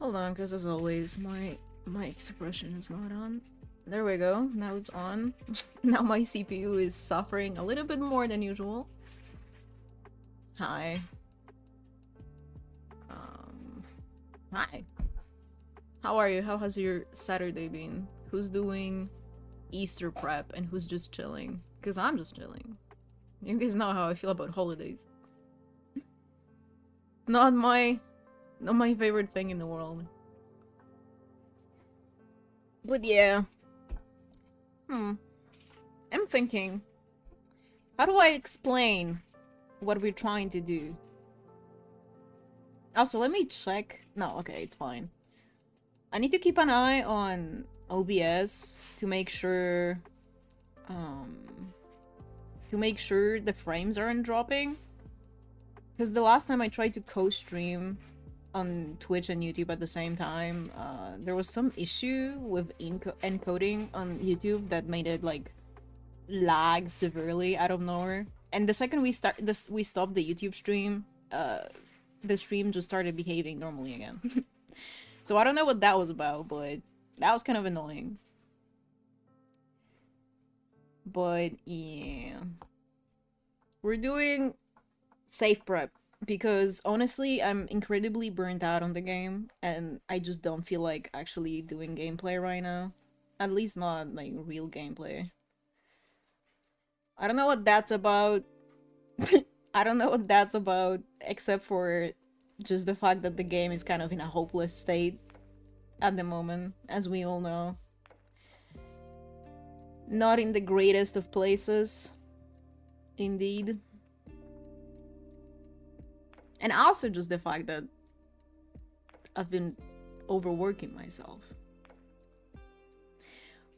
Hold on, because as always, my expression is not on. There we go. Now it's on. Now my CPU is suffering a little bit more than usual. Hi. Hi. How are you? How has your Saturday been? Who's doing Easter prep and who's just chilling? Because I'm just chilling. You guys know how I feel about holidays. Not my favorite thing in the world. But yeah. I'm thinking, how do I explain what we're trying to do? Also, let me check. No, okay, it's fine. I need to keep an eye on OBS to make sure the frames aren't dropping. Because the last time I tried to co-stream on Twitch and YouTube at the same time, there was some issue with encoding on YouTube that made it like lag severely out of nowhere. And the second we stopped the YouTube stream, the stream just started behaving normally again. So I don't know what that was about, but that was kind of annoying. But yeah, we're doing safe prep because honestly I'm incredibly burnt out on the game and I just don't feel like actually doing gameplay right now. At least not like real gameplay. I don't know what that's about. I don't know what that's about, except for just the fact that the game is kind of in a hopeless state at the moment, as we all know. Not in the greatest of places, indeed. And also just the fact that I've been overworking myself.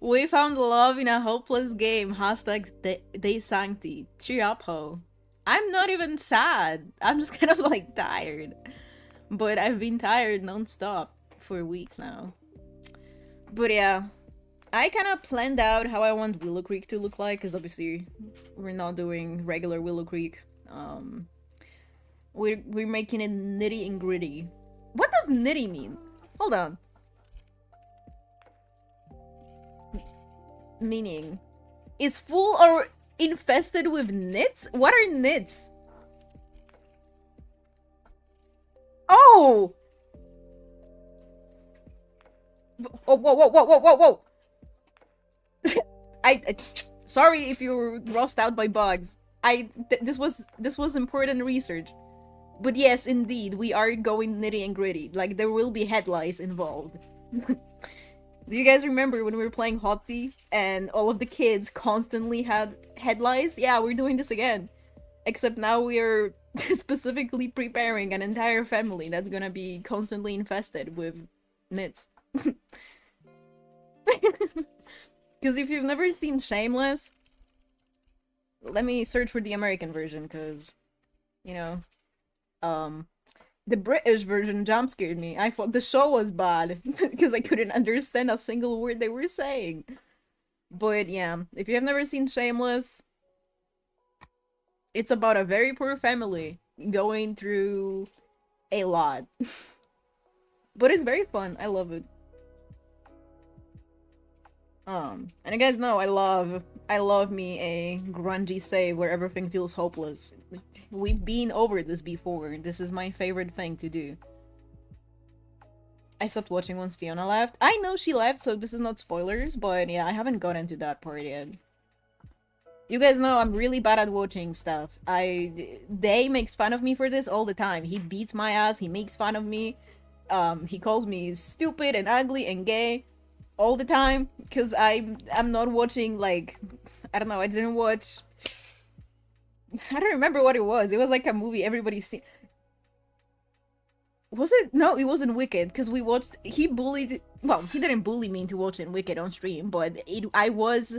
We found love in a hopeless game. Hashtag De Sancti. Cheer up, ho. I'm not even sad. I'm just kind of like tired. But I've been tired non-stop for weeks now. But yeah, I kind of planned out how I want Willow Creek to look like, because obviously we're not doing regular Willow Creek. We're making it nitty and gritty. What does nitty mean? Hold on. Meaning, is full or infested with nits? What are nits? Oh! Whoa, whoa, whoa, whoa, whoa, whoa, whoa! I sorry if you were grossed out by bugs. This was important research. But yes, indeed, we are going nitty and gritty. Like, there will be headlights involved. Do you guys remember when we were playing Hotsy and all of the kids constantly had headlights? Yeah, we're doing this again. Except now we're specifically preparing an entire family that's gonna be constantly infested with nits. Because if you've never seen Shameless, let me search for the American version, because, you know, the British version jump scared me. I thought the show was bad because I couldn't understand a single word they were saying. But yeah, if you have never seen Shameless, it's about a very poor family going through a lot. But it's very fun. I love it. And you guys know I love me a grungy save where everything feels hopeless. We've been over this before. This is my favorite thing to do. I stopped watching once Fiona left. I know she left, so this is not spoilers, but yeah, I haven't gotten to that part yet. You guys know I'm really bad at watching stuff. Day makes fun of me for this all the time. He beats my ass, he makes fun of me. He calls me stupid and ugly and gay all the time, because I'm not watching, like, I don't know, I didn't watch... I don't remember what it was. It was like a movie everybody's seen. Was it? No, it wasn't Wicked, because we watched... He bullied... Well, he didn't bully me into watching Wicked on stream, but I was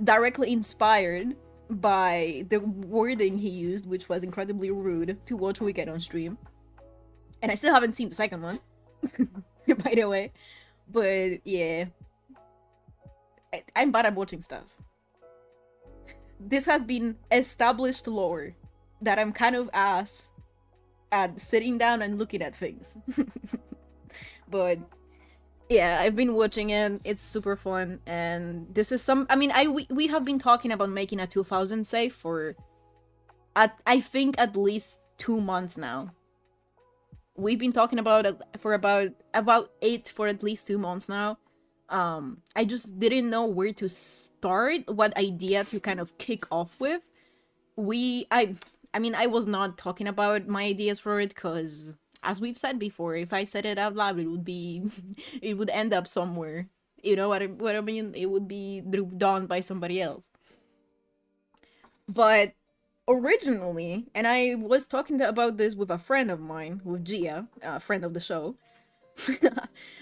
directly inspired by the wording he used, which was incredibly rude, to watch Wicked on stream. And I still haven't seen the second one, by the way. But yeah, I'm bad at watching stuff. This has been established lore that I'm kind of ass at sitting down and looking at things. But yeah, I've been watching it. It's super fun, and this is some. I mean, we have been talking about making a 2000 save for, I think at least 2 months now. We've been talking about it for about it for at least 2 months now. I just didn't know where to start, what idea to kind of kick off with. I mean, I was not talking about my ideas for it because, as we've said before, if I said it out loud, it would be, it would end up somewhere. You know what I mean? It would be done by somebody else. But originally, and I was talking about this with a friend of mine, with Gia, a friend of the show.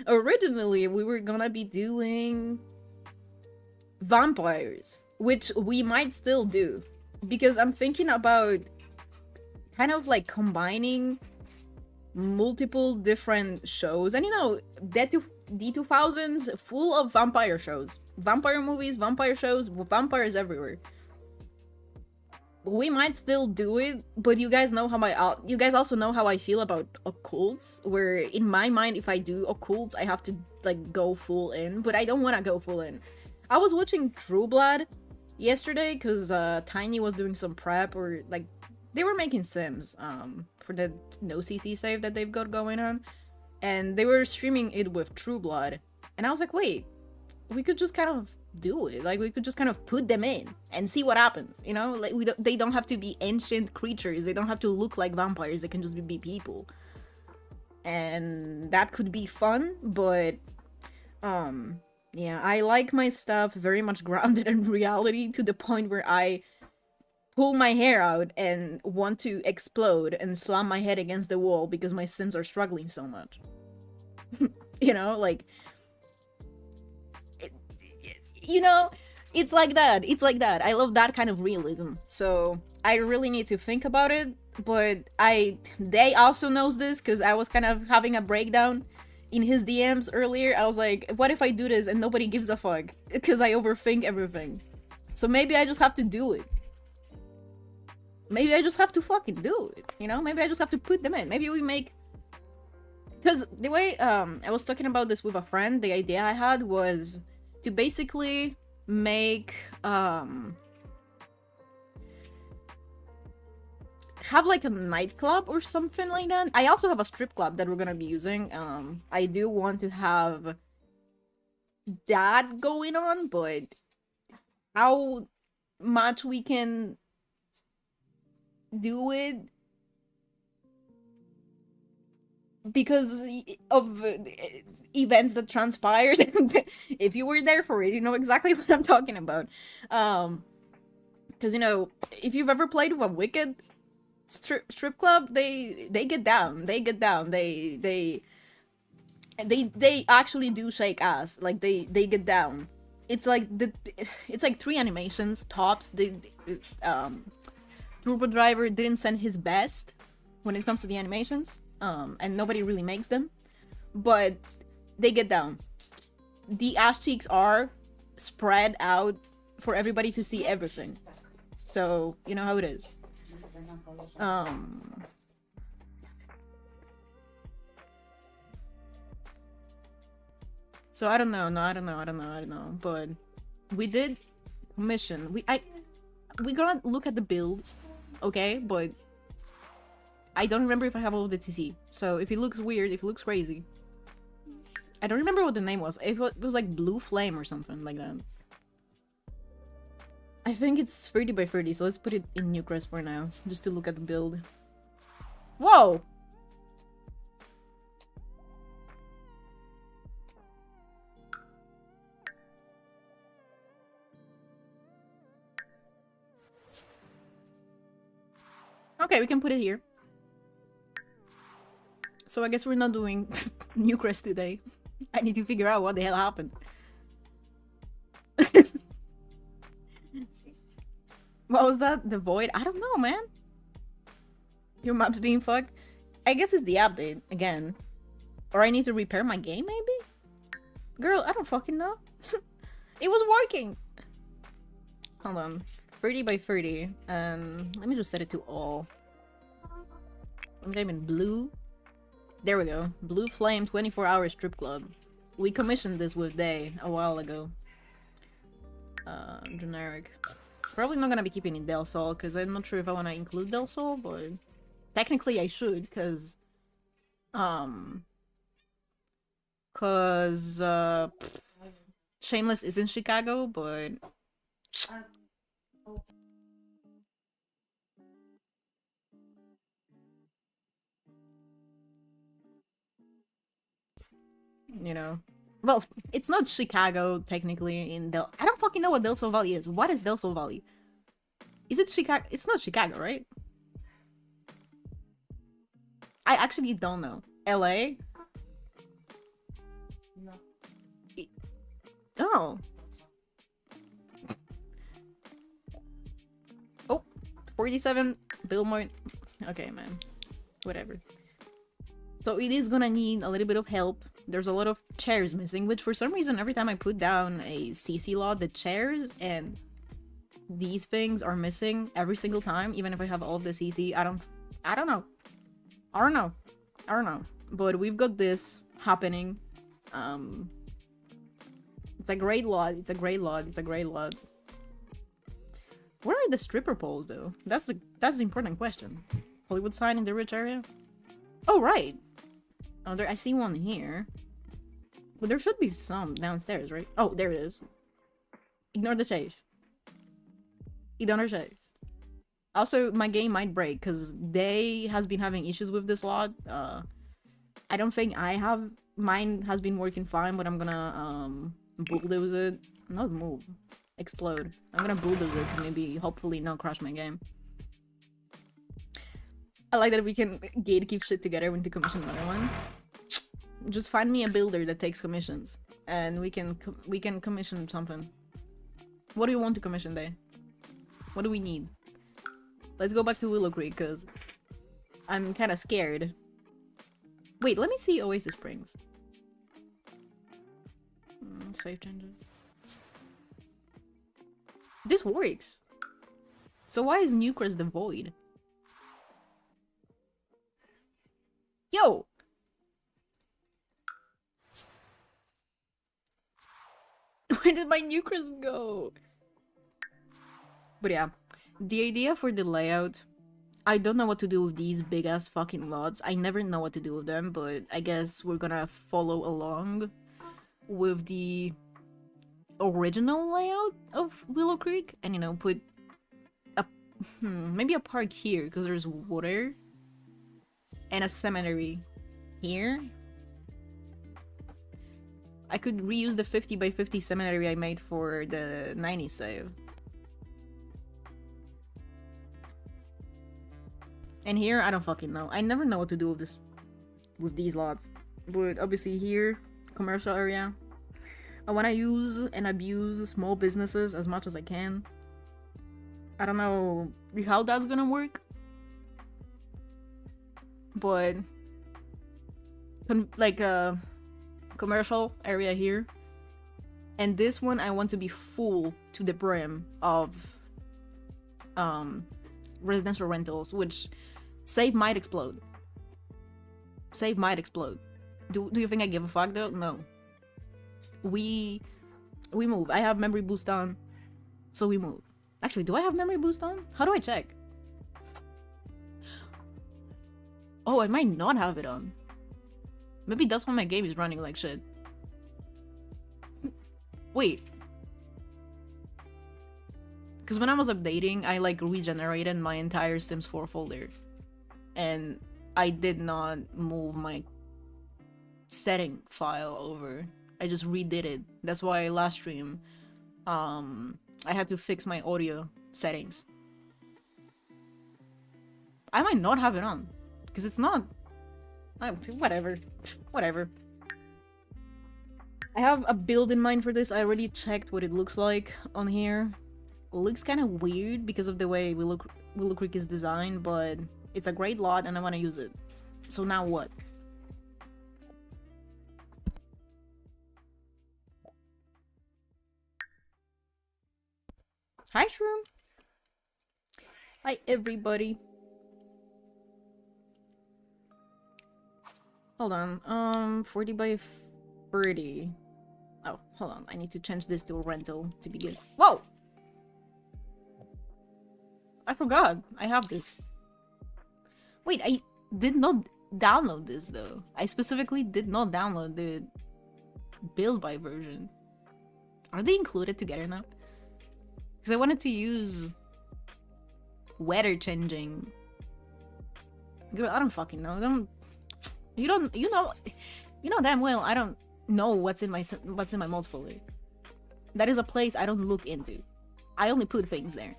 Originally, we were gonna be doing vampires, which we might still do, because I'm thinking about kind of like combining multiple different shows. And you know, D2000s full of vampire shows, vampire movies, vampire shows, vampires everywhere. We might still do it, but you guys know how you guys also know how I feel about occults, where in my mind, if I do occults, I have to like go full in, but I don't want to go full in. I was watching True Blood yesterday because Tiny was doing some prep, or like they were making sims for the no CC save that they've got going on, and they were streaming it with True Blood, and I was like, wait, we could just kind of do it. Like, we could just kind of put them in and see what happens, you know? Like, they don't have to be ancient creatures, they don't have to look like vampires, they can just be people. And that could be fun, but yeah, I like my stuff very much grounded in reality, to the point where I pull my hair out and want to explode and slam my head against the wall because my sims are struggling so much. You know, like, you know, it's like that. It's like that. I love that kind of realism. So I really need to think about it. But they also knows this, because I was kind of having a breakdown in his DMs earlier. I was like, what if I do this and nobody gives a fuck? Because I overthink everything. So maybe I just have to do it. Maybe I just have to fucking do it. You know? Maybe I just have to put them in. Maybe we make... Because the way I was talking about this with a friend, the idea I had was to basically make have like a nightclub or something like that. I also have a strip club that we're gonna be using. I do want to have that going on, but how much we can do it, because of events that transpires. If you were there for it, you know exactly what I'm talking about. Because, you know, if you've ever played with a wicked strip club, they get down. They get down. They actually do shake ass. Like, they get down. It's like it's like 3 animations tops. Turbo Driver didn't send his best when it comes to the animations. And nobody really makes them, but they get down. The ass cheeks are spread out for everybody to see everything. So, you know how it is. So I don't know. But we did mission. We gonna look at the build, okay? But I don't remember if I have all the TC. So if it looks weird, if it looks crazy. I don't remember what the name was. It was like Blue Flame or something like that. I think it's 30 by 30, so let's put it in Newcrest for now, just to look at the build. Whoa! Okay, we can put it here. So I guess we're not doing Newcrest today. I need to figure out what the hell happened. What was that? The void? I don't know, man. Your map's being fucked? I guess it's the update, again. Or I need to repair my game, maybe? Girl, I don't fucking know. It was working! Hold on. 30 by 30. Let me just set it to all. I'm naming blue. There we go. Blue Flame 24-hour strip club. We commissioned this with Day a while ago. Generic. Probably not gonna be keeping in Del Sol, because I'm not sure if I want to include Del Sol, but technically I should, because Shameless is in Chicago, but you know, well, it's not Chicago technically in Del. I don't fucking know what Del Sol Valley is. What is Del Sol Valley? Is it Chicago? It's not Chicago, right? I actually don't know. LA? No. Oh. Oh, 47 Billmore. Okay, man. Whatever. So it is gonna need a little bit of help. There's a lot of chairs missing, which for some reason every time I put down a CC lot, the chairs and these things are missing every single time, even if I have all of the CC. I don't know. I don't know. But we've got this happening. It's a great lot. It's a great lot. It's a great lot. Where are the stripper poles, though? That's the important question. Hollywood sign in the rich area? Oh, right. Oh, I see one here. But there should be some downstairs, right? Oh, there it is. Ignore the chase. Ignore the chase. Also, my game might break, because Day has been having issues with this lot. I don't think I have. Mine has been working fine, but I'm gonna, bulldoze it. Not move. Explode. I'm gonna bulldoze it to maybe, hopefully, not crash my game. I like that we can gatekeep shit together when to commission another one. Just find me a builder that takes commissions, and we can commission something. What do you want to commission, Day? What do we need? Let's go back to Willow Creek, because I'm kind of scared. Wait, let me see Oasis Springs. Save changes. This works. So why is Newcrest the void? Yo! Where did my Newcrest go? But yeah, the idea for the layout, I don't know what to do with these big ass fucking lots. I never know what to do with them, but I guess we're gonna follow along with the original layout of Willow Creek and, you know, put a maybe a park here because there's water and a cemetery here. I could reuse the 50 by 50 cemetery I made for the 90s save. And here, I don't fucking know. I never know what to do with this, with these lots. But obviously here, commercial area. I want to use and abuse small businesses as much as I can. I don't know how that's gonna work. But like a commercial area here. And this one I want to be full to the brim of residential rentals, which save might explode. Save might explode. Do you think I give a fuck though? No. We move. I have memory boost on, so we move. Actually, do I have memory boost on? How do I check? Oh, I might not have it on. Maybe that's why my game is running like shit. Wait. Because when I was updating, I like regenerated my entire Sims 4 folder. And I did not move my setting file over. I just redid it. That's why last stream, I had to fix my audio settings. I might not have it on. Because it's not. Whatever. Whatever. I have a build in mind for this. I already checked what it looks like on here. It looks kind of weird because of the way Willow Creek is designed, but it's a great lot and I want to use it. So now what? Hi, Shroom. Hi, everybody. Hold on. 40 by 30. Oh, hold on. I need to change this to a rental to begin. Whoa! I forgot. I have this. Wait, I did not download this though. I specifically did not download the build by version. Are they included together now? Because I wanted to use weather changing. Girl, I don't fucking know. You know damn well I don't know what's in my mods folder. That is a place I don't look into. I only put things there.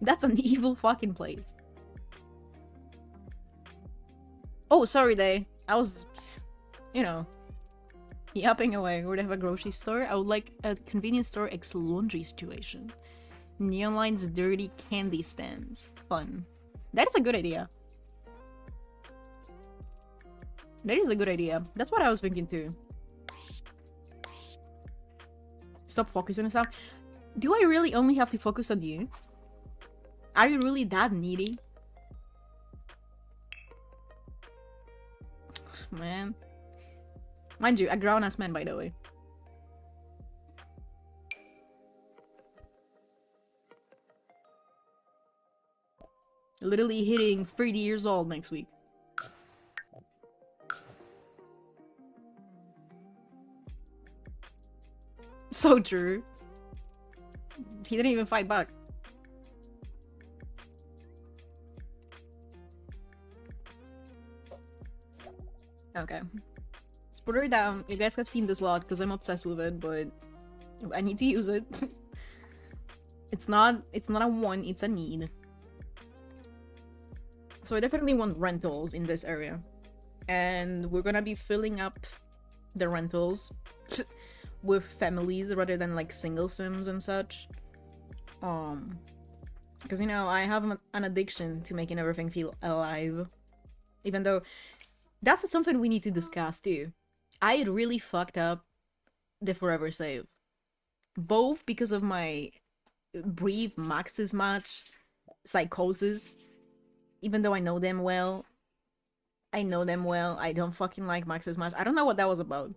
That's an evil fucking place. Oh, sorry, Day. I was, you know, yapping away. Would I have a grocery store? I would like a convenience store ex laundry situation. Neon lines, dirty candy stands. Fun. That is a good idea. That is a good idea. That's what I was thinking too. Stop focusing on stuff. Do I really only have to focus on you? Are you really that needy? Man. Mind you, a grown-ass man, by the way. Literally hitting 30 years old next week. So true. He didn't even fight back. Okay. Let's put her down. You guys have seen this a lot because I'm obsessed with it, but I need to use it. It's not a want, it's a need. So I definitely want rentals in this area. And we're gonna be filling up the rentals with families rather than like single sims and such. Because, you know, I have an addiction to making everything feel alive. Even though that's something we need to discuss too. I really fucked up the forever save. Both because of my brief maxes match psychosis. Even though I know them well. I don't fucking like maxes match. I don't know what that was about.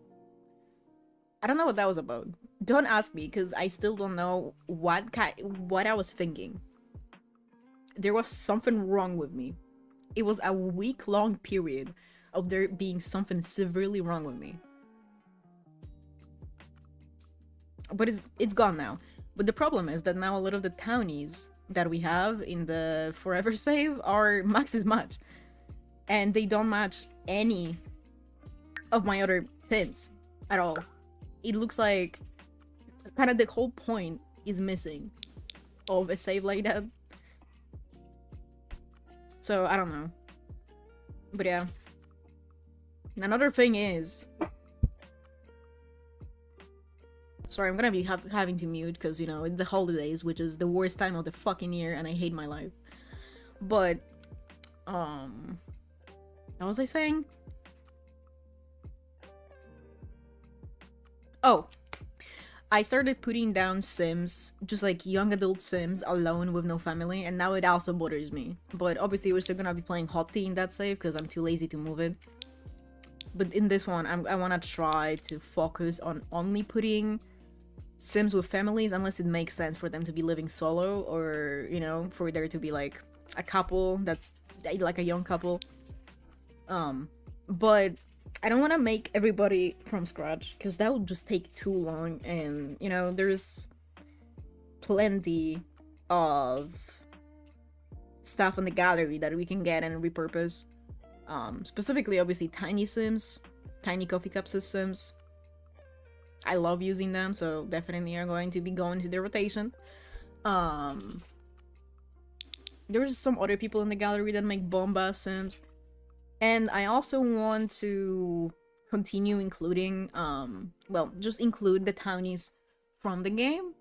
Don't ask me, because I still don't know what I was thinking. There was something wrong with me. It was a week-long period of there being something severely wrong with me. But it's gone now. But the problem is that now a lot of the townies that we have in the forever save are maxes match. And they don't match any of my other sims at all. It looks like kind of the whole point is missing of a save like that. So I don't know. But yeah. Another thing is, sorry, I'm gonna be having to mute because, you know, it's the holidays, which is the worst time of the fucking year, and I hate my life. But what was I saying? Oh, I started putting down sims, just like young adult sims, alone with no family, and now it also bothers me. But obviously we're still gonna be playing hot tea in that save because I'm too lazy to move it. But in this one, I want to try to focus on only putting sims with families unless it makes sense for them to be living solo, or, you know, for there to be like a couple that's like a young couple. But I don't want to make everybody from scratch because that would just take too long, and, you know, there's plenty of stuff in the gallery that we can get and repurpose. Specifically, obviously, tiny sims, tiny coffee cup systems. I love using them, so definitely are going to be going to the rotation. There's some other people in the gallery that make bomba sims. And I also want to continue including, well, just include the townies from the game,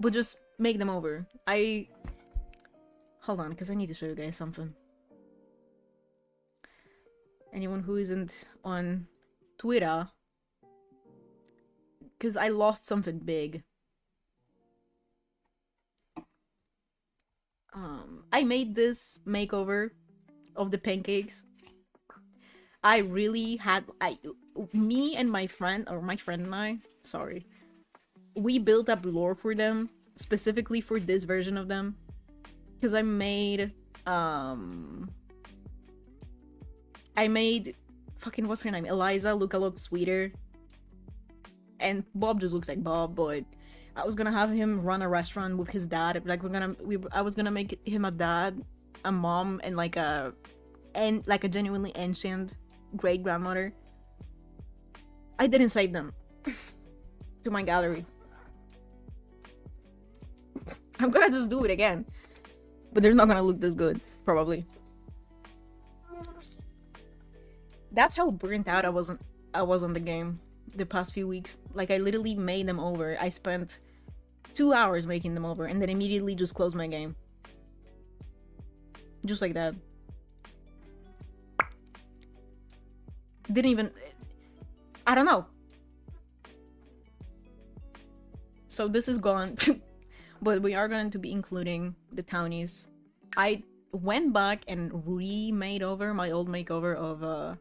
but just make them over. Hold on, because I need to show you guys something. Anyone who isn't on Twitter, because I lost something big. I made this makeover of the pancakes. I really had me and my friend, or my friend and I, sorry, we built up lore for them specifically for this version of them, because I made fucking, what's her name, Eliza, look a lot sweeter, and Bob just looks like Bob. But I was gonna have him run a restaurant with his dad. Like I was gonna make him a dad, a mom, and like a genuinely ancient great grandmother. I didn't save them to my gallery. I'm gonna just do it again, but they're not gonna look this good, probably. That's how burnt out I was on the game the past few weeks. Like, I literally made them over. I spent 2 hours making them over, and then immediately just closed my game. Just like that. Didn't even... I don't know. So this is gone. But we are going to be including the Townies. I went back and remade over my old makeover of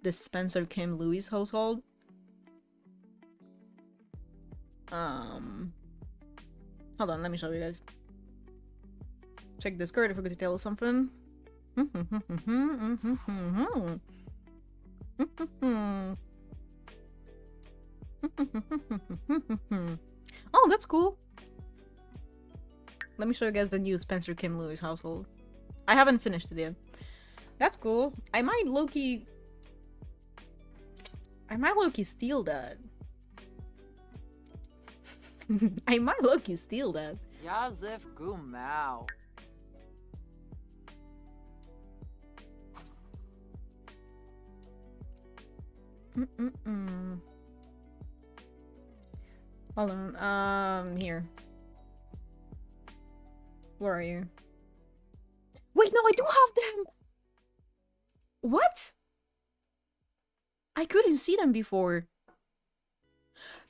the Spencer Kim Lewis household. Hold on, let me show you guys. Check the skirt if I could tell you something. Oh, that's cool. Let me show you guys the new Spencer Kim Lewis household. I haven't finished it yet. That's cool. I might low-key steal that. I might low-key steal that. Yazif Gumau. Hold on. Here. Where are you? Wait, no, I do have them! What? I couldn't see them before.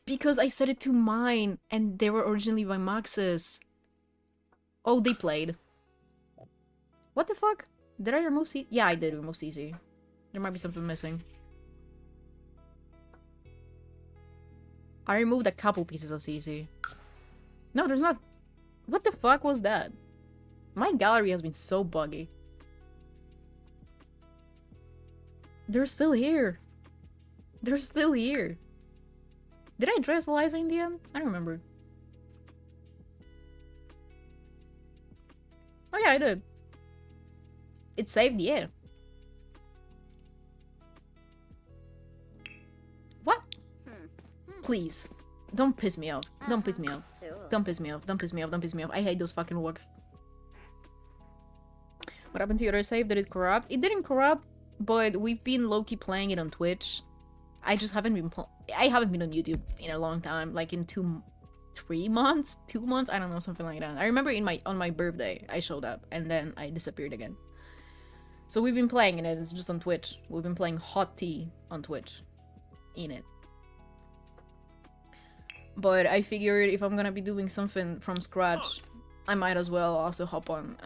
Because I set it to mine, and they were originally by Max's. Oh, they played. What the fuck? Did I remove CC? Yeah, I did remove CC. There might be something missing. I removed a couple pieces of CC. No, there's not. What the fuck was that? My gallery has been so buggy. They're still here. They're still here. Did I dress Eliza in the end? I don't remember. Oh yeah, I did. It saved, yeah. What? Please. Don't piss me off. Don't piss me off. Don't piss me off. Don't piss me off. Don't piss me off. I hate those fucking walks. What happened to your other save? Did it corrupt? It didn't corrupt, but we've been low-key playing it on Twitch. I just haven't been I haven't been on YouTube in a long time, like in 3 months? 2 months? I don't know, something like that. I remember on my birthday, I showed up, and then I disappeared again. So we've been playing in it, it's just on Twitch. We've been playing Hot Tea on Twitch. In it. But I figured if I'm gonna be doing something from scratch, I might as well also hop on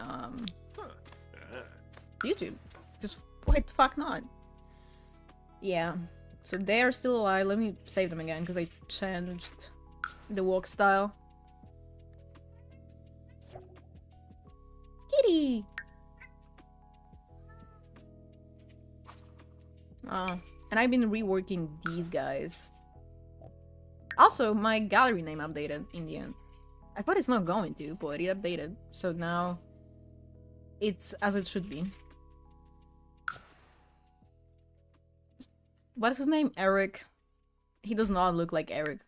YouTube. Just why the fuck not? Yeah. So they are still alive. Let me save them again because I changed the walk style. Kitty! And I've been reworking these guys. Also, my gallery name updated in the end. I thought it's not going to, but it updated. So now it's as it should be. What is his name? Eric. He does not look like Eric.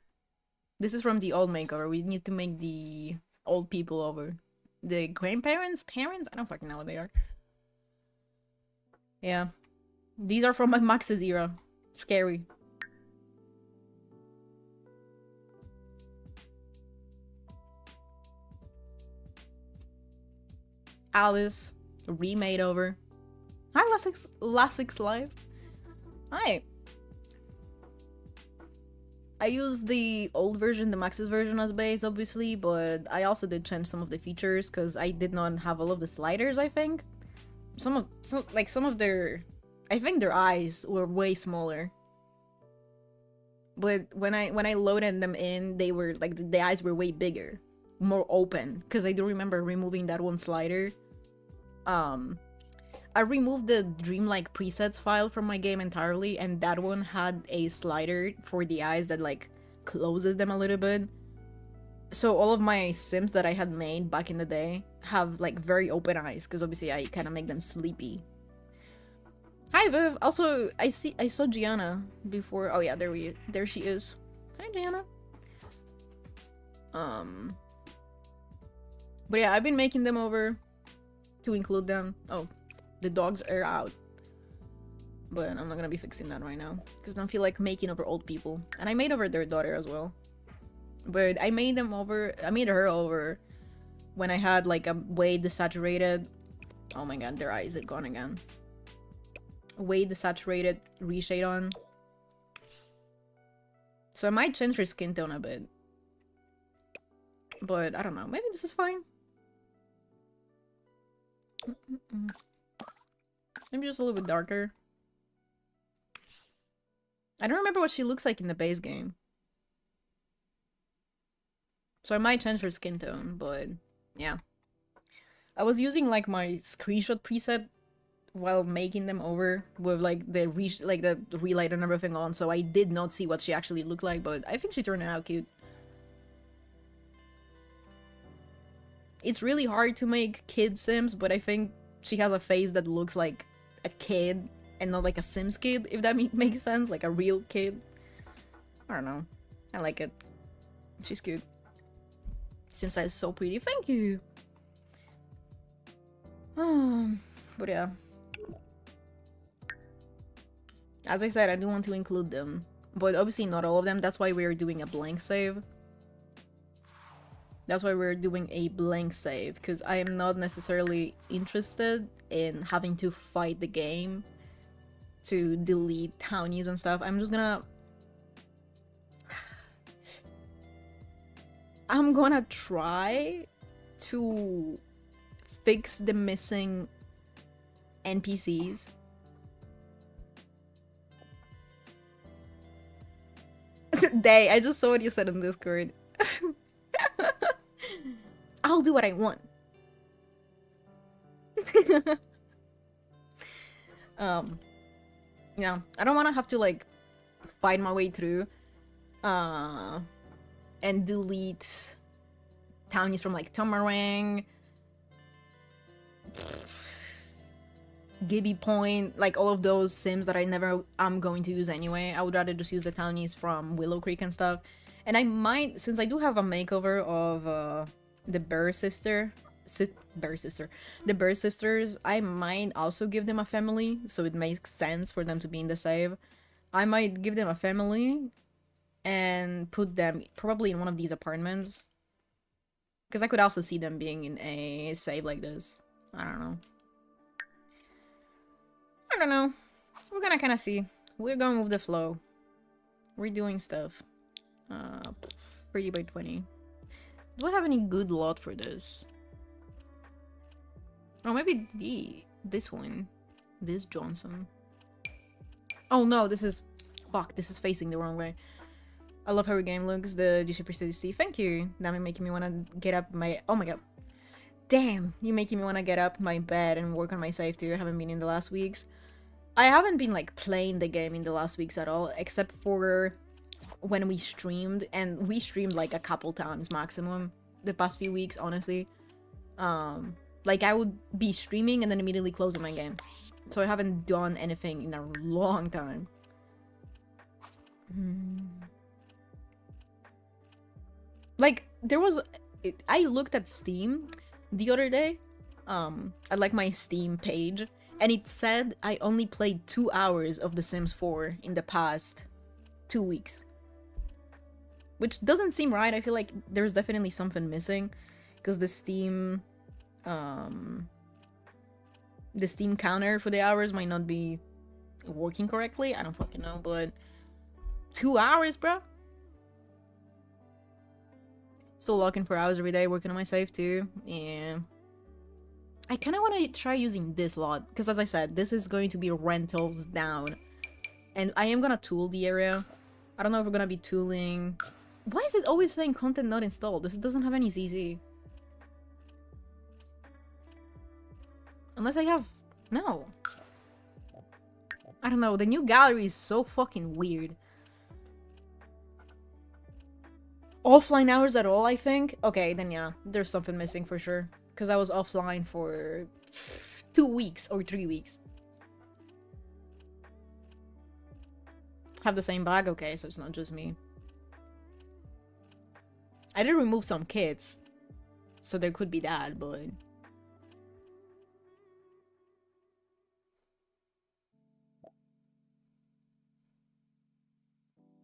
This is from the old makeover. We need to make the old people over. The grandparents? Parents? I don't fucking know what they are. Yeah. These are from my Max's era. Scary. Alice. Remade over. Hi, Lasix Live. Hi. I used the old version, the Max's version as base, obviously, but I also did change some of the features because I did not have all of the sliders, I think. Some of their I think their eyes were way smaller. But when I loaded them in, they were like the eyes were way bigger, more open. Because I do remember removing that one slider. I removed the dreamlike presets file from my game entirely, and that one had a slider for the eyes that like closes them a little bit. So all of my sims that I had made back in the day have like very open eyes, because obviously I kind of make them sleepy. Hi Viv. Also, I saw Gianna before. Oh yeah, there she is. Hi Gianna. But yeah, I've been making them over to include them. Oh, the dogs are out. But I'm not gonna be fixing that right now, because I don't feel like making over old people. And I made over their daughter as well. But I made her over when I had like a way desaturated. Oh my god, their eyes are gone again. Way desaturated reshade on. So I might change her skin tone a bit. But I don't know, maybe this is fine. Maybe just a little bit darker. I don't remember what she looks like in the base game. So I might change her skin tone, but yeah. I was using like my screenshot preset while making them over with like the relight and everything on, so I did not see what she actually looked like, but I think she turned out cute. It's really hard to make kid sims, but I think she has a face that looks like a kid and not like a Sims kid, if that makes sense, like a real kid. I don't know. I like it. She's cute. Sims is so pretty. Thank you. But yeah. As I said, I do want to include them, but obviously not all of them. That's why we're doing a blank save. That's why we're doing a blank save, because I am not necessarily interested in having to fight the game to delete townies and stuff. I'm just gonna... I'm gonna try to fix the missing NPCs. Day, I just saw what you said in Discord. I'll do what I want. Yeah, I don't want to have to like find my way through and delete townies from like Tomarang, Gibby Point, like all of those sims that I'm going to use anyway. I would rather just use the townies from Willow Creek and stuff. And I might, since I do have a makeover of the Bear Sisters, I might also give them a family, so it makes sense for them to be in the save. I might give them a family and put them probably in one of these apartments, because I could also see them being in a save like this. I don't know. We're gonna kind of see. We're going with the flow. We're doing stuff. 30 by 20. Do I have any good lot for this? Oh, maybe this one. This Johnson. Oh no, this is... Fuck, this is facing the wrong way. I love how your game looks. The GC Precision. Thank you. Now you're making me want to get up my... Oh my god. Damn, you're making me want to get up my bed and work on my save too. I haven't been in the last weeks. I haven't been like playing the game in the last weeks at all, except for when we streamed, and we streamed like a couple times maximum the past few weeks, honestly. Like I would be streaming and then immediately closing my game. So I haven't done anything in a long time. Like there was... I looked at Steam the other day, at like my Steam page, and it said I only played 2 hours of The Sims 4 in the past 2 weeks. Which doesn't seem right. I feel like there's definitely something missing, because the Steam counter for the hours might not be working correctly. I don't fucking know, but 2 hours, bro? Still locking for hours every day, working on my save too. Yeah. I kind of want to try using this lot, because as I said, this is going to be rentals down. And I am gonna tool the area. I don't know if we're gonna be tooling... Why is it always saying content not installed? This doesn't have any CC. Unless I have... No. I don't know, the new gallery is so fucking weird. Offline hours at all, I think? Okay, then yeah, there's something missing for sure. Because I was offline for 2 weeks or 3 weeks. Have the same bag? Okay, so it's not just me. I did remove some kits. So there could be that, but...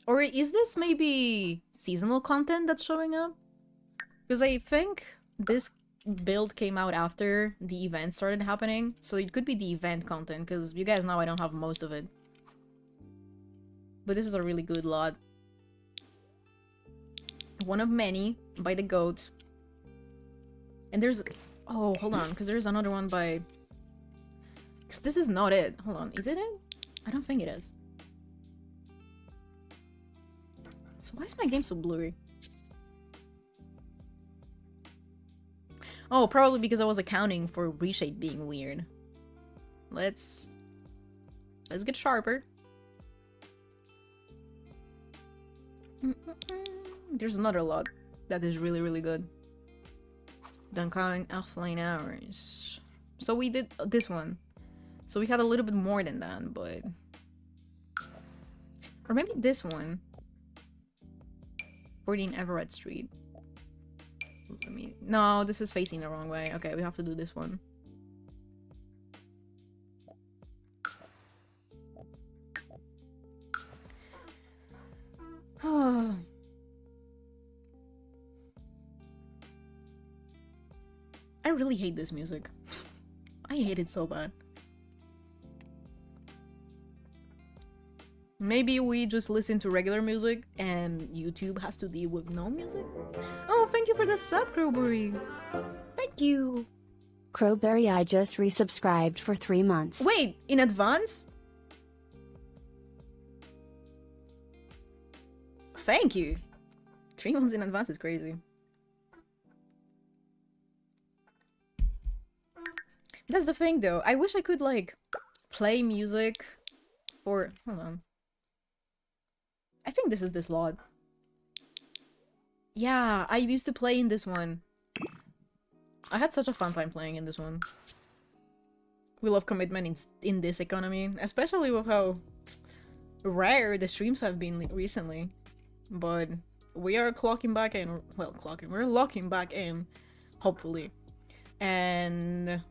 Or is this maybe seasonal content that's showing up? Because I think this build came out after the event started happening, so it could be the event content, because you guys know I don't have most of it. But this is a really good lot. One of many by the goat. And there's... Oh, hold on, because there's another one by... Because this is not it. Hold on, is it it? I don't think it is. So why is my game so blurry? Oh, probably because I was accounting for reshade being weird. Let's get sharper. There's another lot that is really, really good. Don't count offline hours. So we did this one. So we had a little bit more than that, but... Or maybe this one. 14 Everett Street. No, this is facing the wrong way. Okay, we have to do this one. I really hate this music. I hate it so bad. Maybe we just listen to regular music and YouTube has to deal with no music? Oh, thank you for the sub, Crowberry. Thank you. Crowberry, I just resubscribed for 3 months. Wait, in advance? Thank you. 3 months in advance is crazy. That's the thing though. I wish I could like play music or... Hold on. I think this is this lot. Yeah, I used to play in this one. I had such a fun time playing in this one. We love commitment in this economy, especially with how rare the streams have been recently. But we are clocking back in. Well, we're locking back in, hopefully. And...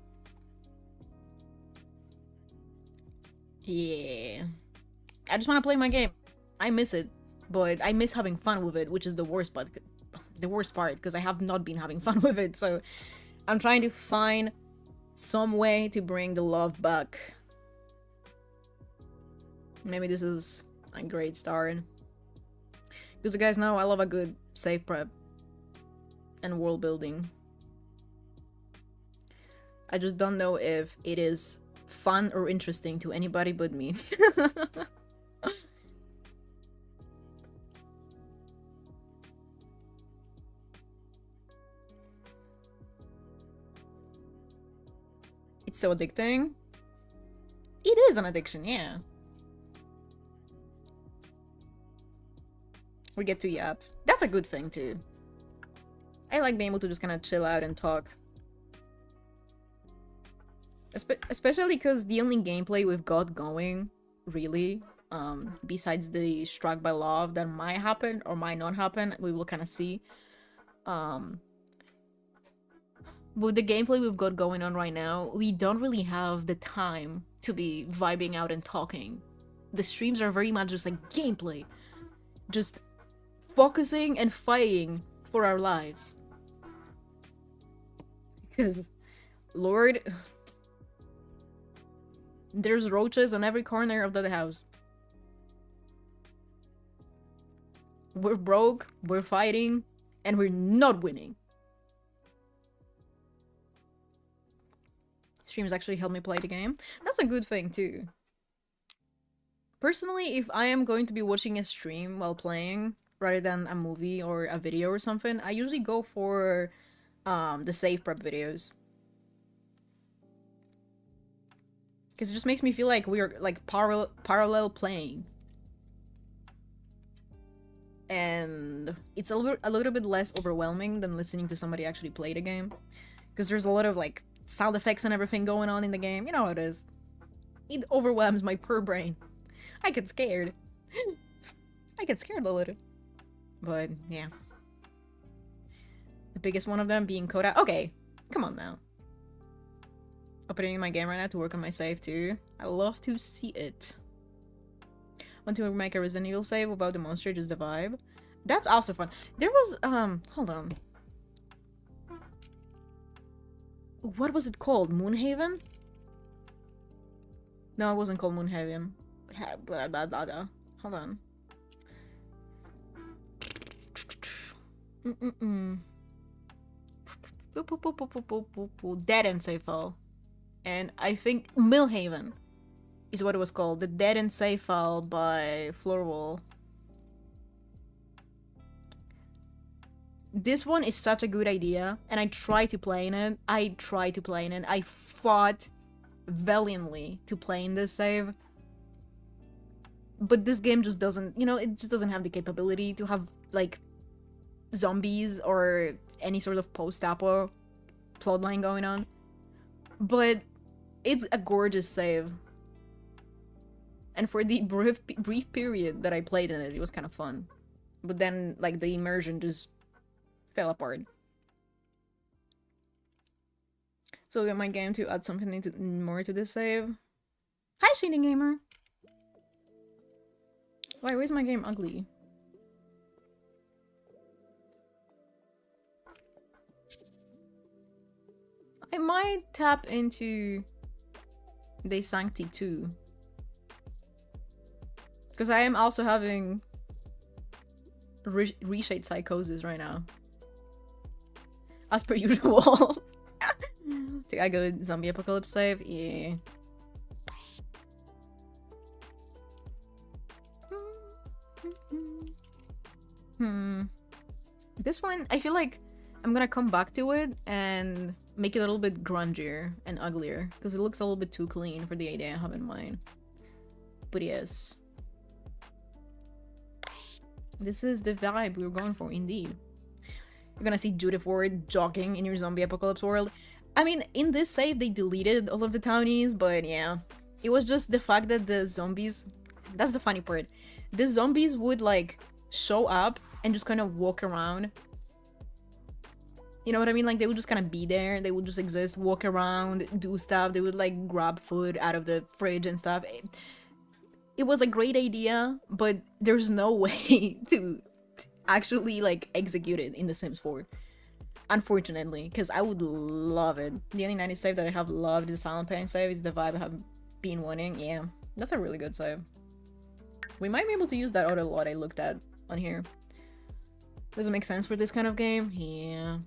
yeah. I just want to play my game. I miss it, but I miss having fun with it, which is the worst part. The worst part, because I have not been having fun with it, so I'm trying to find some way to bring the love back. Maybe this is a great start. Because you guys know I love a good save prep and world building. I just don't know if it is fun or interesting to anybody but me. It's so addicting. It is an addiction, yeah. We get to yap. That's a good thing too. I like being able to just kind of chill out and talk. Especially because the only gameplay we've got going, really, besides the struck by love that might happen or might not happen, we will kind of see. With the gameplay we've got going on right now, we don't really have the time to be vibing out and talking. The streams are very much just like gameplay. Just focusing and fighting for our lives. Because, Lord, there's roaches on every corner of the house. We're broke, we're fighting, and we're not winning. Streams actually help me play the game. That's a good thing too. Personally, if I am going to be watching a stream while playing rather than a movie or a video or something, I usually go for the save prep videos. Because it just makes me feel like we are like parallel playing. And it's a little bit less overwhelming than listening to somebody actually play the game. Because there's a lot of like sound effects and everything going on in the game. You know how it is. It overwhelms my poor brain. I get scared. I get scared a little. But yeah. The biggest one of them being Coda. Okay, come on now. Opening my game right now to work on my save too. I love to see it. Want to make a Resident Evil save about the monster, just the vibe. That's also fun. There was hold on. What was it called? Moonhaven? No, it wasn't called Moonhaven. Blah, blah, blah, blah. Hold on. Dead End Save File. And I think Millhaven is what it was called. The Dead End Save File by Floorwall. This one is such a good idea, and I tried to play in it. I fought valiantly to play in this save. But this game just doesn't, you know, it just doesn't have the capability to have, like, zombies or any sort of post-apo plotline going on. But it's a gorgeous save. And for the brief period that I played in it, it was kind of fun. But then, like, the immersion just fell apart. So I got my game to add something more to this save. Hi, Shading Gamer! Why is my game ugly? I might tap into De Sancti too. Because I am also having reshade psychosis right now. As per usual. Think I go zombie apocalypse save? Yeah. This one, I feel like I'm gonna come back to it and make it a little bit grungier and uglier. Because it looks a little bit too clean for the idea I have in mind. But yes. This is the vibe we were going for, indeed. You're gonna see Judith Ward jogging in your zombie apocalypse world. I mean, in this save, they deleted all of the townies, but yeah. It was just the fact that the zombies... That's the funny part. The zombies would, like, show up and just kind of walk around. You know what I mean? Like, they would just kind of be there. They would just exist, walk around, do stuff. They would, like, grab food out of the fridge and stuff. It was a great idea, but there's no way to actually, like, execute it in The Sims 4. Unfortunately, because I would love it. The only 90 save that I have loved is Silent Pain save. Is the vibe I have been wanting. Yeah, that's a really good save. We might be able to use that other lot I looked at on here. Does it make sense for this kind of game? Yeah.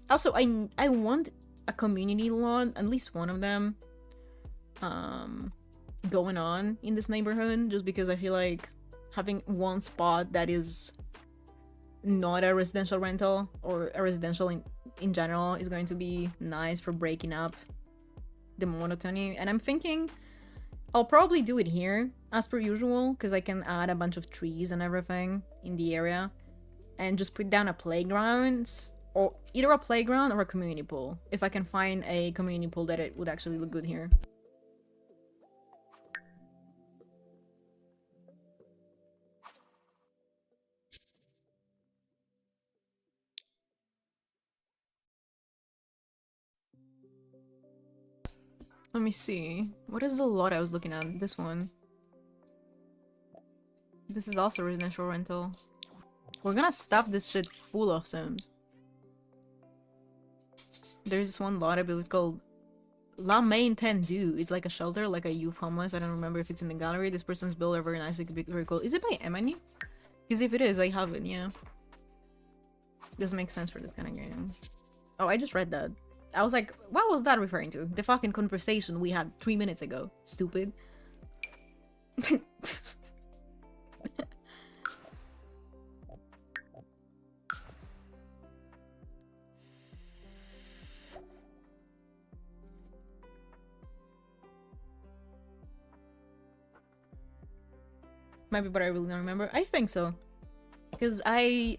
Also, I want a community lot, at least one of them, going on in this neighborhood, just because I feel like having one spot that is not a residential rental or a residential in general is going to be nice for breaking up the monotony. And I'm thinking I'll probably do it here as per usual, because I can add a bunch of trees and everything in the area and just put down a playground, or either a playground or a community pool, if I can find a community pool that it would actually look good here. Let me see. What is the lot I was looking at? This one. This is also residential rental. We're gonna stuff this shit full of Sims. There's this one lot, I believe it's called La Main Tendu. It's like a shelter, like a youth homeless. I don't remember if it's in the gallery. This person's built are very nice. It could be very cool. Is it by Emily? Because if it is, I have it, yeah. Doesn't make sense for this kind of game. Oh, I just read that. I was like, what was that referring to? The fucking conversation we had 3 minutes ago. Stupid. Maybe, but I really don't remember. I think so. Because I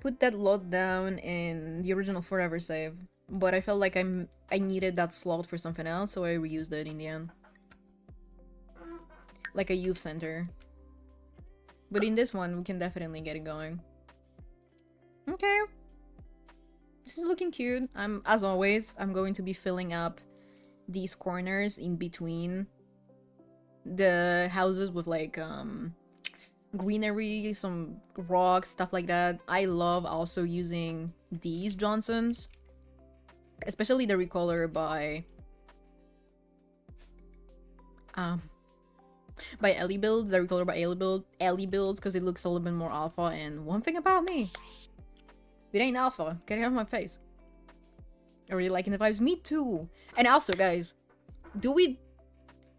put that lot down in the original Forever save, but I felt like I needed that slot for something else, so I reused it in the end. Like a youth center. But in this one, we can definitely get it going. Okay. This is looking cute. As always, I'm going to be filling up these corners in between the houses with like greenery, some rocks, stuff like that. I love also using these Johnsons, especially the recolor by Ellie Builds, the recolor by Ellie Builds, because it looks a little bit more alpha. And one thing about me, it ain't alpha. Get it out of my face. I really liking the vibes. Me too. And also, guys,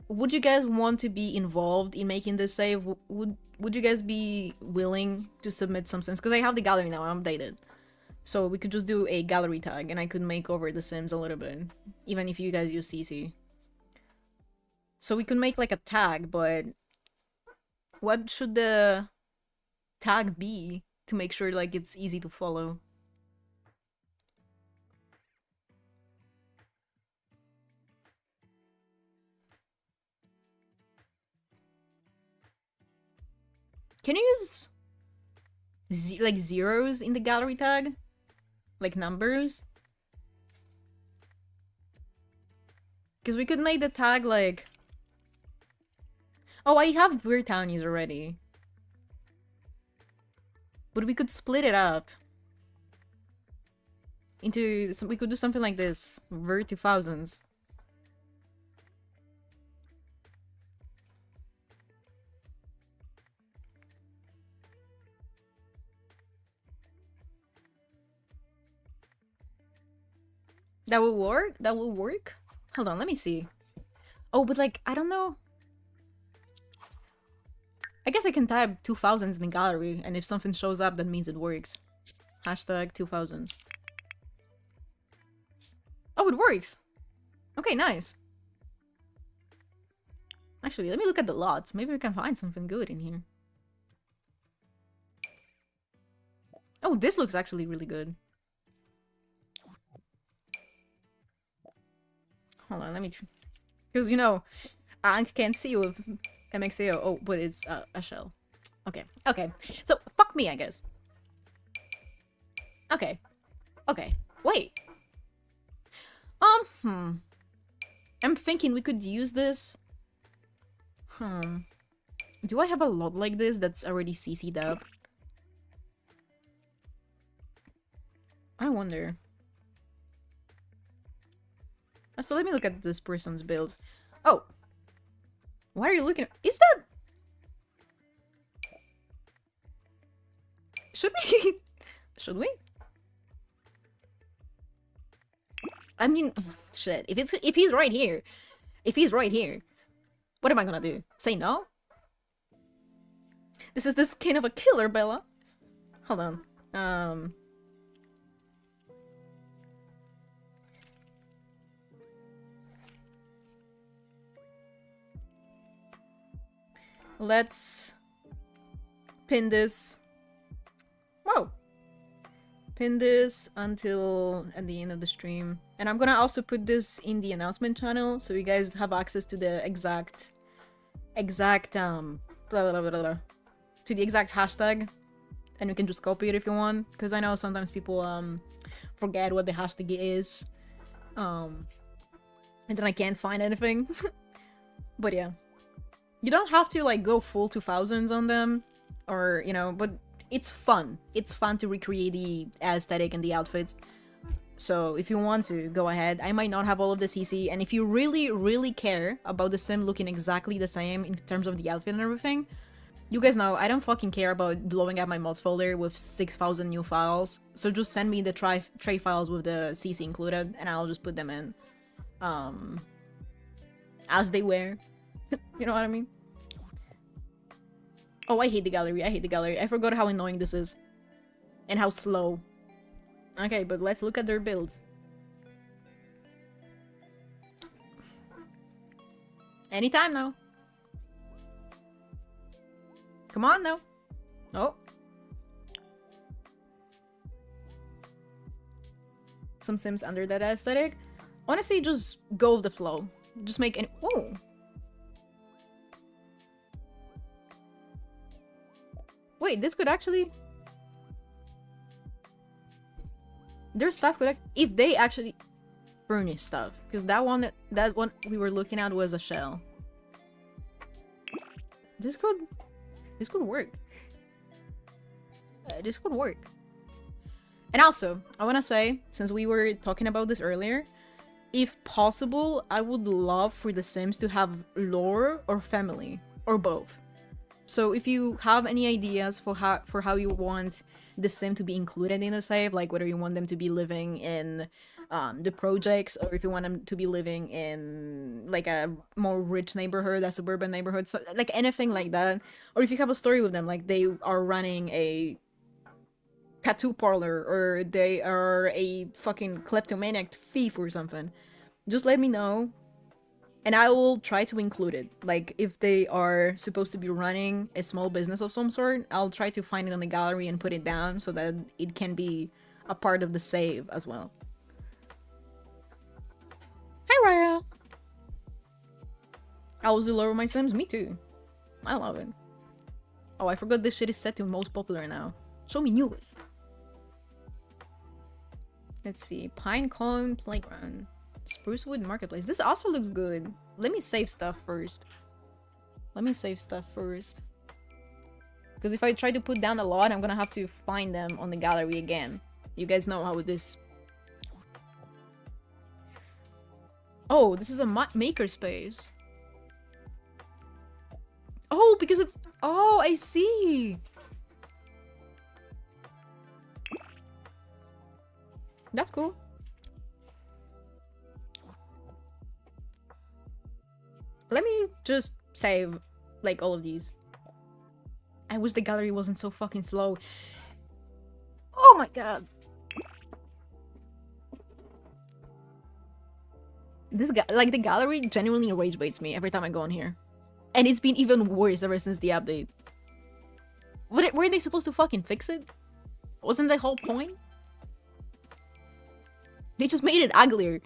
would you guys want to be involved in making this save? Would you guys be willing to submit some sims? Because I have the gallery now, I'm updated. So we could just do a gallery tag and I could make over the sims a little bit. Even if you guys use CC. So we could make like a tag, but what should the tag be to make sure like it's easy to follow? Can you use like zeros in the gallery tag? Like numbers? Because we could make the tag like... Oh, I have weird townies already. But we could split it up into... We could do something like this. Ver 2000s. That will work? That will work? Hold on, let me see. Oh, but like, I don't know. I guess I can type 2000s in the gallery, and if something shows up, that means it works. Hashtag 2000s. Oh, it works! Okay, nice. Actually, let me look at the lots. Maybe we can find something good in here. Oh, this looks actually really good. Hold on, let me... Because, you know, I can't see with MXAO. Oh, but it's a shell. Okay, okay. So, fuck me, I guess. Okay. Okay. Wait. I'm thinking we could use this. Do I have a lot like this that's already CC'd up? I wonder. So let me look at this person's build. Oh! Why are you looking at— Is that— Should we? Should we? I mean, shit. If he's right here, what am I gonna do? Say no? This is the skin of a killer, Bella. Hold on. Let's pin this. Whoa! Pin this until at the end of the stream. And I'm gonna also put this in the announcement channel so you guys have access to the exact blah, blah, blah, blah, blah, to the exact hashtag. And you can just copy it if you want. Because I know sometimes people forget what the hashtag is. And then I can't find anything. But yeah. You don't have to like go full 2000s on them, or you know, but it's fun. It's fun to recreate the aesthetic and the outfits. So if you want to, go ahead. I might not have all of the CC, and if you really, really care about the sim looking exactly the same in terms of the outfit and everything, You guys know I don't fucking care about blowing up my mods folder with 6,000 new files. So just send me the tray files with the CC included, and I'll just put them in, as they were. You know what I mean? Oh, I hate the gallery. I hate the gallery. I forgot how annoying this is, and how slow. Okay, but let's look at their builds. Anytime now. Come on now. Oh. Some Sims under that aesthetic. Honestly, just go with the flow. Just make any— whoa. Wait, this could actually— their stuff could if they actually furnish stuff, because that one we were looking at was a shell. This could work. This could work. And also, I want to say, since we were talking about this earlier, if possible, I would love for the Sims to have lore or family, or both. So if you have any ideas for how you want the Sim to be included in the save, like whether you want them to be living in the projects, or if you want them to be living in like a more rich neighborhood, a suburban neighborhood, so like anything like that, or if you have a story with them, like they are running a tattoo parlor, or they are a fucking kleptomaniac thief or something, just let me know and I will try to include it. Like if they are supposed to be running a small business of some sort, I'll try to find it on the gallery and put it down so that it can be a part of the save as well. Hi Raya! I was all over my Sims? Me too. I love it. Oh, I forgot this shit is set to most popular now. Show me newest. Let's see. Pinecone Playground. Sprucewood Marketplace. This also looks good. Let me save stuff first. Because if I try to put down a lot, I'm gonna have to find them on the gallery again. You guys know how it is. Oh, this is a makerspace. Oh, because it's— oh, I see. That's cool. Let me just save, like, all of these. I wish the gallery wasn't so fucking slow. Oh my god. This guy, like, the gallery genuinely rage baits me every time I go in here. And it's been even worse ever since the update. Were they supposed to fucking fix it? Wasn't the whole point? They just made it uglier.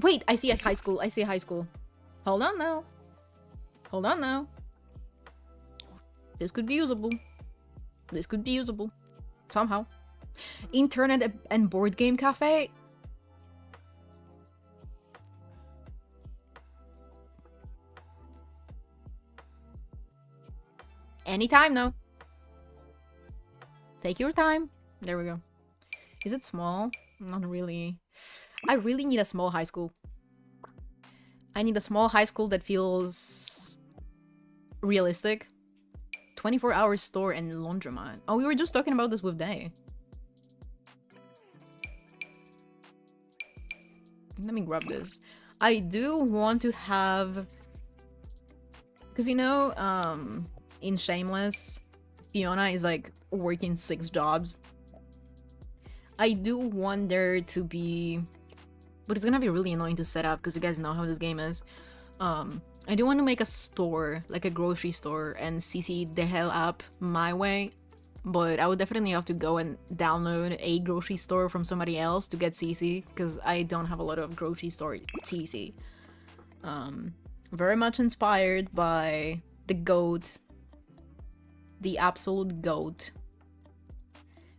Wait, I see a high school. Hold on now. This could be usable. Somehow. Internet and board game cafe? Anytime now. Take your time. There we go. Is it small? Not really. I really need a small high school. I need a small high school that feels realistic. 24-hour store and laundromat. Oh, we were just talking about this with Day. Let me grab this. I do want to have... because, you know, in Shameless, Fiona is, like, working 6 jobs. I do want there to be... but it's gonna be really annoying to set up because you guys know how this game is. I do want to make a store, like a grocery store, and CC the hell up my way. But I would definitely have to go and download a grocery store from somebody else to get CC, because I don't have a lot of grocery store CC. Very much inspired by the GOAT. The absolute GOAT.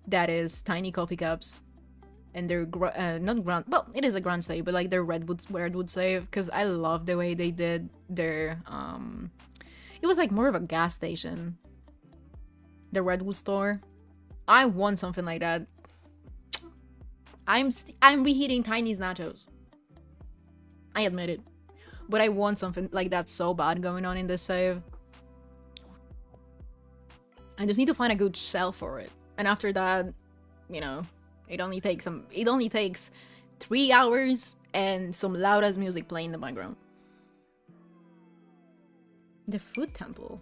That is Tiny Coffee Cups. And their not ground, well, it is a ground save, but like their redwood save, because I love the way they did their it was like more of a gas station, the redwood store. I want something like that. I'm reheating Tiny's nachos. I admit it. But I want something like that so bad going on in this save. I just need to find a good shell for it. And after that, you know, it only takes 3 hours and some loud ass music playing in the background. The food temple.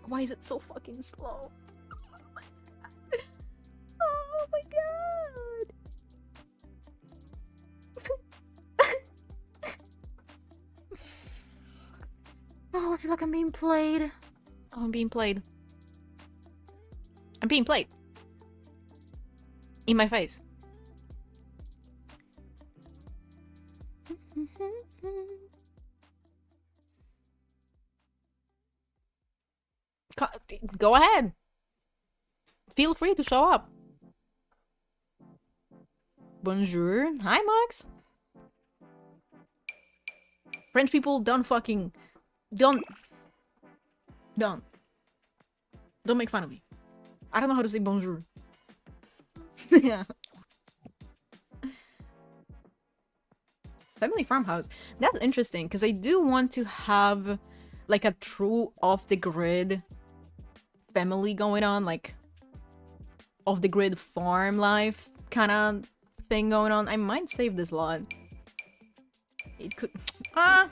Why is it so fucking slow? Oh my god! Oh, I feel like I'm being played. Oh, I'm being played. I'm being played. In my face. Go ahead. Feel free to show up. Bonjour. Hi, Max. French people don't make fun of me. I don't know how to say bonjour. Yeah. Family farmhouse. That's interesting because I do want to have like a true off-the-grid family going on, like off-the-grid farm life kind of thing going on. I might save this lot. It could... I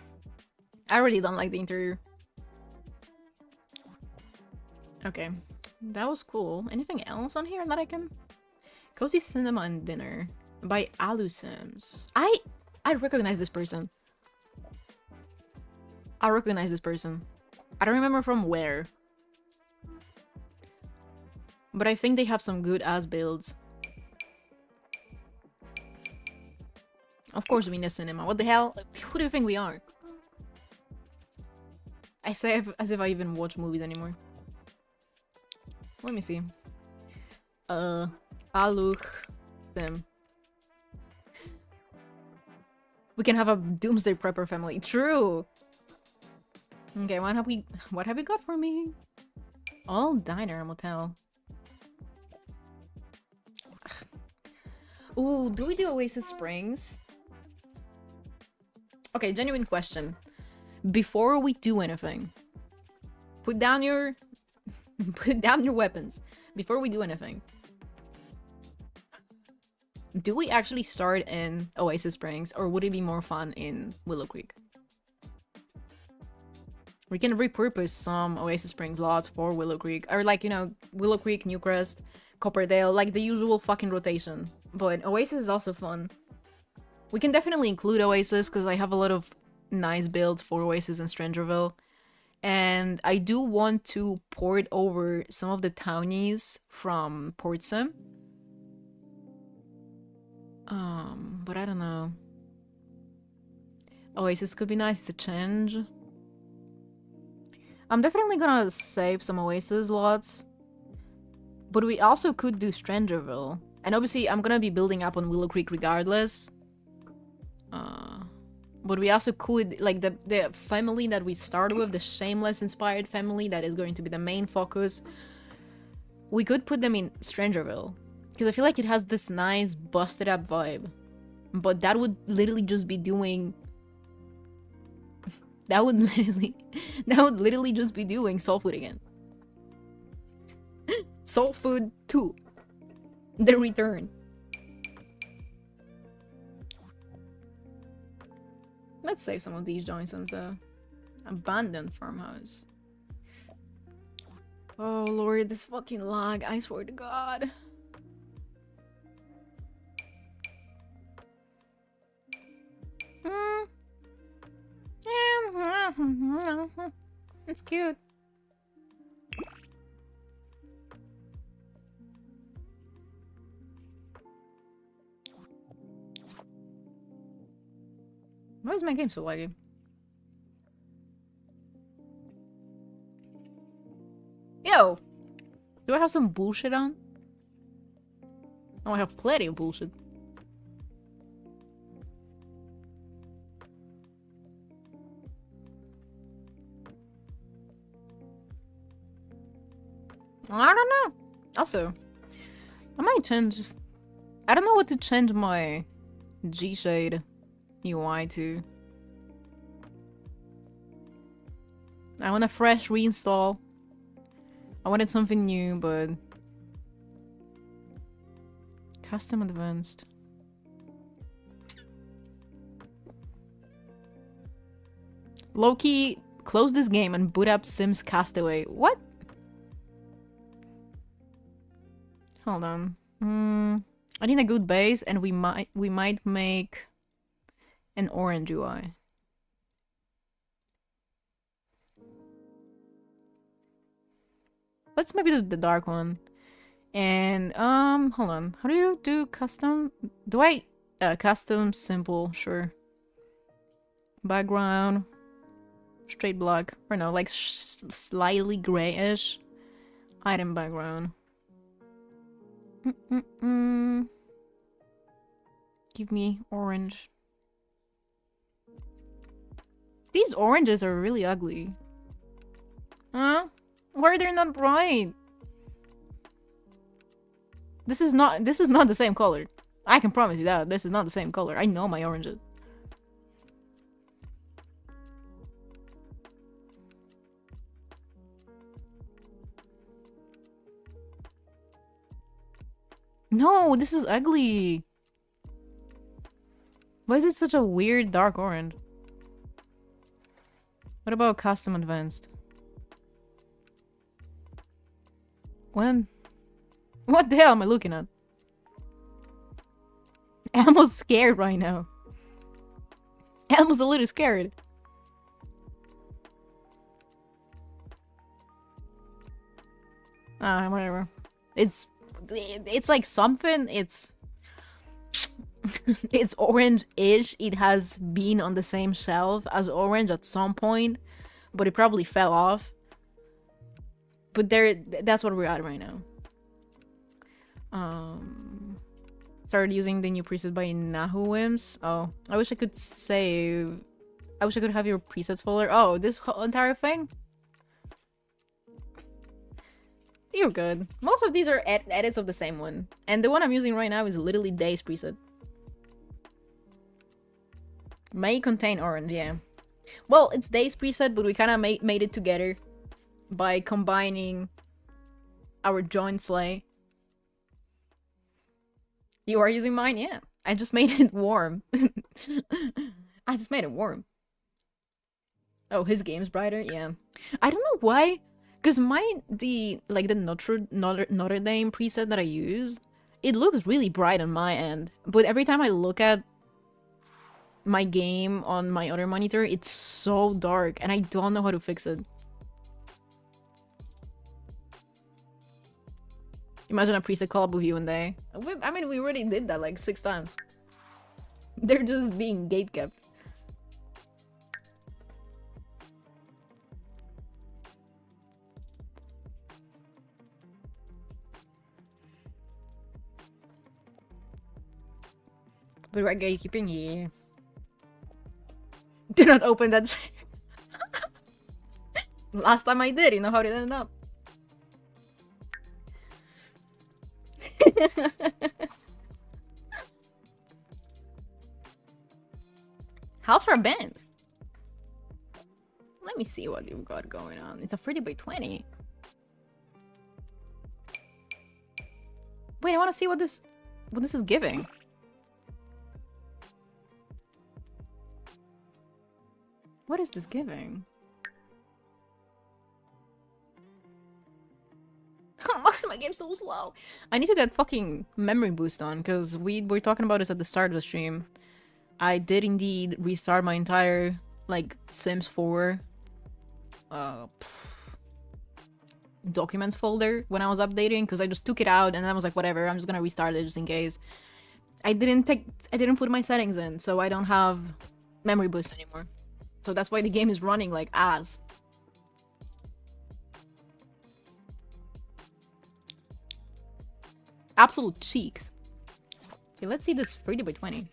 really don't like the interior. Okay. That was cool. Anything else on here that I can... Cozy Cinema and Dinner by Alusims. I recognize this person. I recognize this person. I don't remember from where. But I think they have some good ass builds. Of course we need a cinema. What the hell? Who do you think we are? I say as if I even watch movies anymore. Let me see. Aluch them. We can have a doomsday prepper family. True. Okay, what have we got for me? All diner and motel. Ooh, do we do Oasis Springs? Okay, genuine question. Before we do anything, put down your weapons. Before we do anything, do we actually start in Oasis Springs, or would it be more fun in Willow Creek? We can repurpose some Oasis Springs lots for Willow Creek, or like, you know, Willow Creek, Newcrest, Copperdale, like the usual fucking rotation. But Oasis is also fun. We can definitely include Oasis because I have a lot of nice builds for Oasis and Strangerville. And I do want to port over some of the townies from Port Sim. But I don't know. Oasis could be nice to change. I'm definitely gonna save some Oasis lots. But we also could do Strangerville. And obviously I'm gonna be building up on Willow Creek regardless. But we also could, like, the family that we start with, the Shameless inspired family that is going to be the main focus, we could put them in Strangerville. Because I feel like it has this nice busted up vibe. But that would literally just be doing... that would literally just be doing Soul Food again. Soul Food 2. The Return. Let's save some of these joints on the abandoned farmhouse. Oh lord, this fucking lag, I swear to god. It's cute. Why is my game so laggy? Yo! Do I have some bullshit on? Oh, I have plenty of bullshit. I don't know. Also, I might change. I don't know what to change my G-Shade UI to. I want a fresh reinstall. I wanted something new, but custom advanced. Loki, close this game and boot up Sims Castaway. What? Hold on. I need a good base, and we might make an orange UI. Let's maybe do the dark one. And hold on. How do you do custom? Do I custom simple? Sure. Background, straight black, or no, like slightly grayish. Item background. Give me orange. These oranges are really ugly. Huh? Why are they not bright? This is not the same color. I can promise you that. This is not the same color. I know my oranges. No, this is ugly. Why is it such a weird dark orange? What about custom advanced? When? What the hell am I looking at? Elmo's scared right now. Elmo's a little scared. Whatever. It's like something. It's it's orange-ish. It has been on the same shelf as orange at some point, but it probably fell off. But that's what we're at right now. Started using the new preset by Nahu Wims. Oh, I wish I could save. I wish I could have your presets folder. Oh, this whole entire thing? You're good. Most of these are edits of the same one. And the one I'm using right now is literally Days preset. May contain orange, yeah. Well, it's Days preset, but we kind of made it together by combining our joint sleigh. You are using mine? Yeah. I just made it warm. I just made it warm. Oh, his game's brighter? Yeah. I don't know why. Because mine, the Notre Dame preset that I use, it looks really bright on my end. But every time I look at my game on my other monitor, it's so dark. And I don't know how to fix it. Imagine a preset collab with you one day. I mean, we already did that like 6 times. They're just being gatekept. But we're gatekeeping here. Do not open that. Last time I did, you know how it ended up. House for a band. Let me see what you've got going on. It's a 30x20. Wait, I want to see what this is giving. What is this giving? Most of my game's so slow. I need to get fucking memory boost on, because we were talking about this at the start of the stream. I did indeed restart my entire, like, Sims 4 documents folder when I was updating, because I just took it out and then I was like, whatever, I'm just gonna restart it just in case. I didn't put my settings in, so I don't have memory boost anymore. So that's why the game is running like ass. Absolute cheeks. Okay, let's see this 30x20.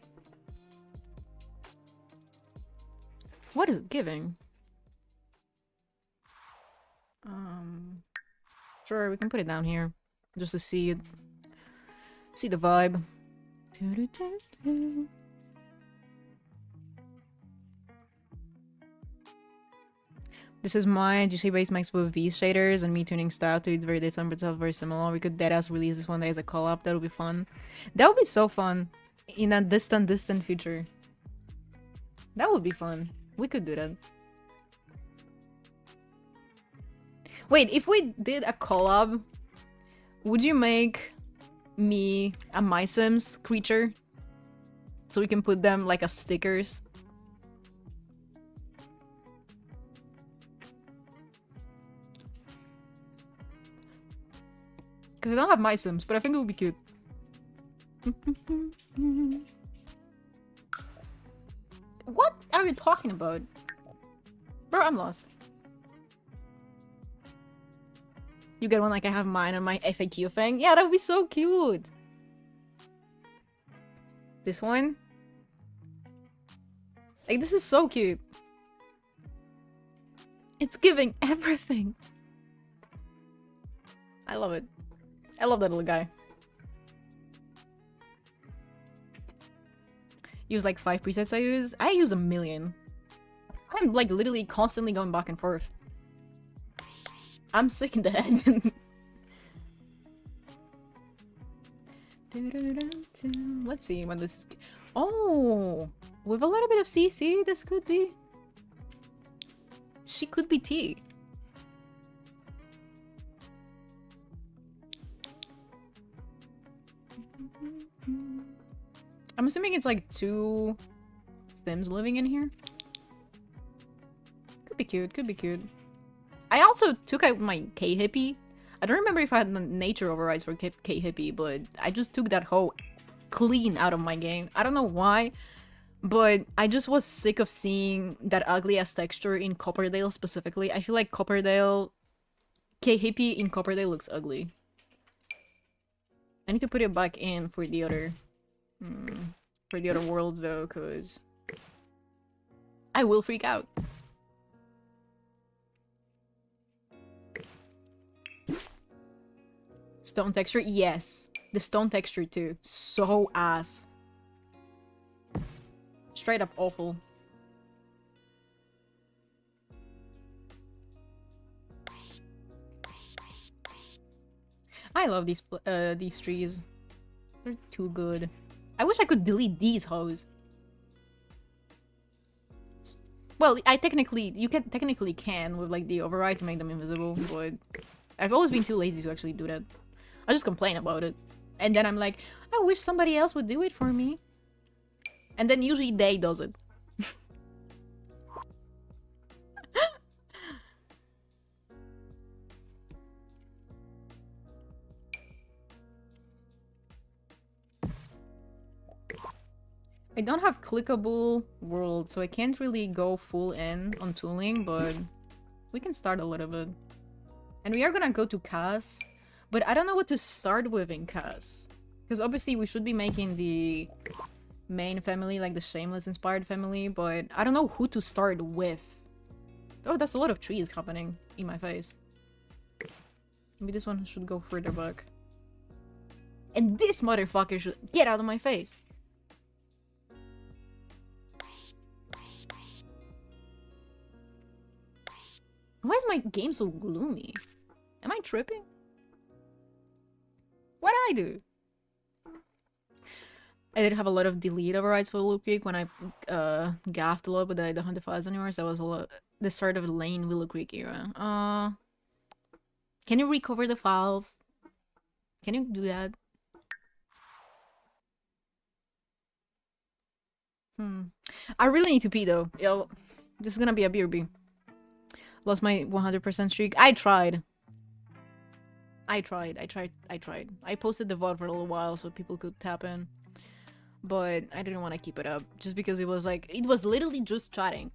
What is it giving? Sure, we can put it down here. Just to see it. See the vibe. This is my GC-based mix with V shaders and me tuning style to it's very different but still very similar. We could deadass release this one day as a collab. That would be fun. That would be so fun. In a distant future. That would be fun. We could do that. Wait, if we did a collab, would you make me a My Sims creature? So we can put them like as stickers? Because I don't have My Sims, but I think it would be cute. What are you talking about? Bro, I'm lost. You get one like I have mine on my FAQ thing? Yeah, that would be so cute. This one? Like, this is so cute. It's giving everything. I love it. I love that little guy. Use like 5 presets I use a million. I'm like literally constantly going back and forth. I'm sick in the head. Let's see when this is... Oh! With a little bit of CC, this could be... She could be T. I'm assuming it's like 2 Sims living in here. Could be cute, could be cute. I also took out my K-Hippie. I don't remember if I had the nature overrides for K-Hippie, but I just took that hoe clean out of my game. I don't know why, but I just was sick of seeing that ugly-ass texture in Copperdale specifically. I feel like Copperdale... K-Hippie in Copperdale looks ugly. I need to put it back in for the other... for the other worlds though, cause I will freak out. Stone texture? Yes. The stone texture too. So ass. Straight up awful. I love these trees. They're too good. I wish I could delete these hoes. Well, you technically can with like the override to make them invisible, but I've always been too lazy to actually do that. I just complain about it. And then I'm like, I wish somebody else would do it for me. And then usually they does it. I don't have clickable world, so I can't really go full in on tooling, but we can start a little bit. And we are gonna go to Cass, but I don't know what to start with in Cass. Because obviously we should be making the main family, like the Shameless inspired family, but I don't know who to start with. Oh, that's a lot of trees happening in my face. Maybe this one should go further back. And this motherfucker should get out of my face. Why is my game so gloomy? Am I tripping? What did I do? I did have a lot of delete overrides for Willow Creek when I gaffed a lot with the 100,000 universe. That was a lot the start of the lane Willow Creek era. Can you recover the files? Can you do that? I really need to pee though. Yo, this is gonna be a BRB. Lost my 100% streak. I tried. I posted the VOD for a little while so people could tap in. But I didn't want to keep it up. Just because it was like... It was literally just chatting.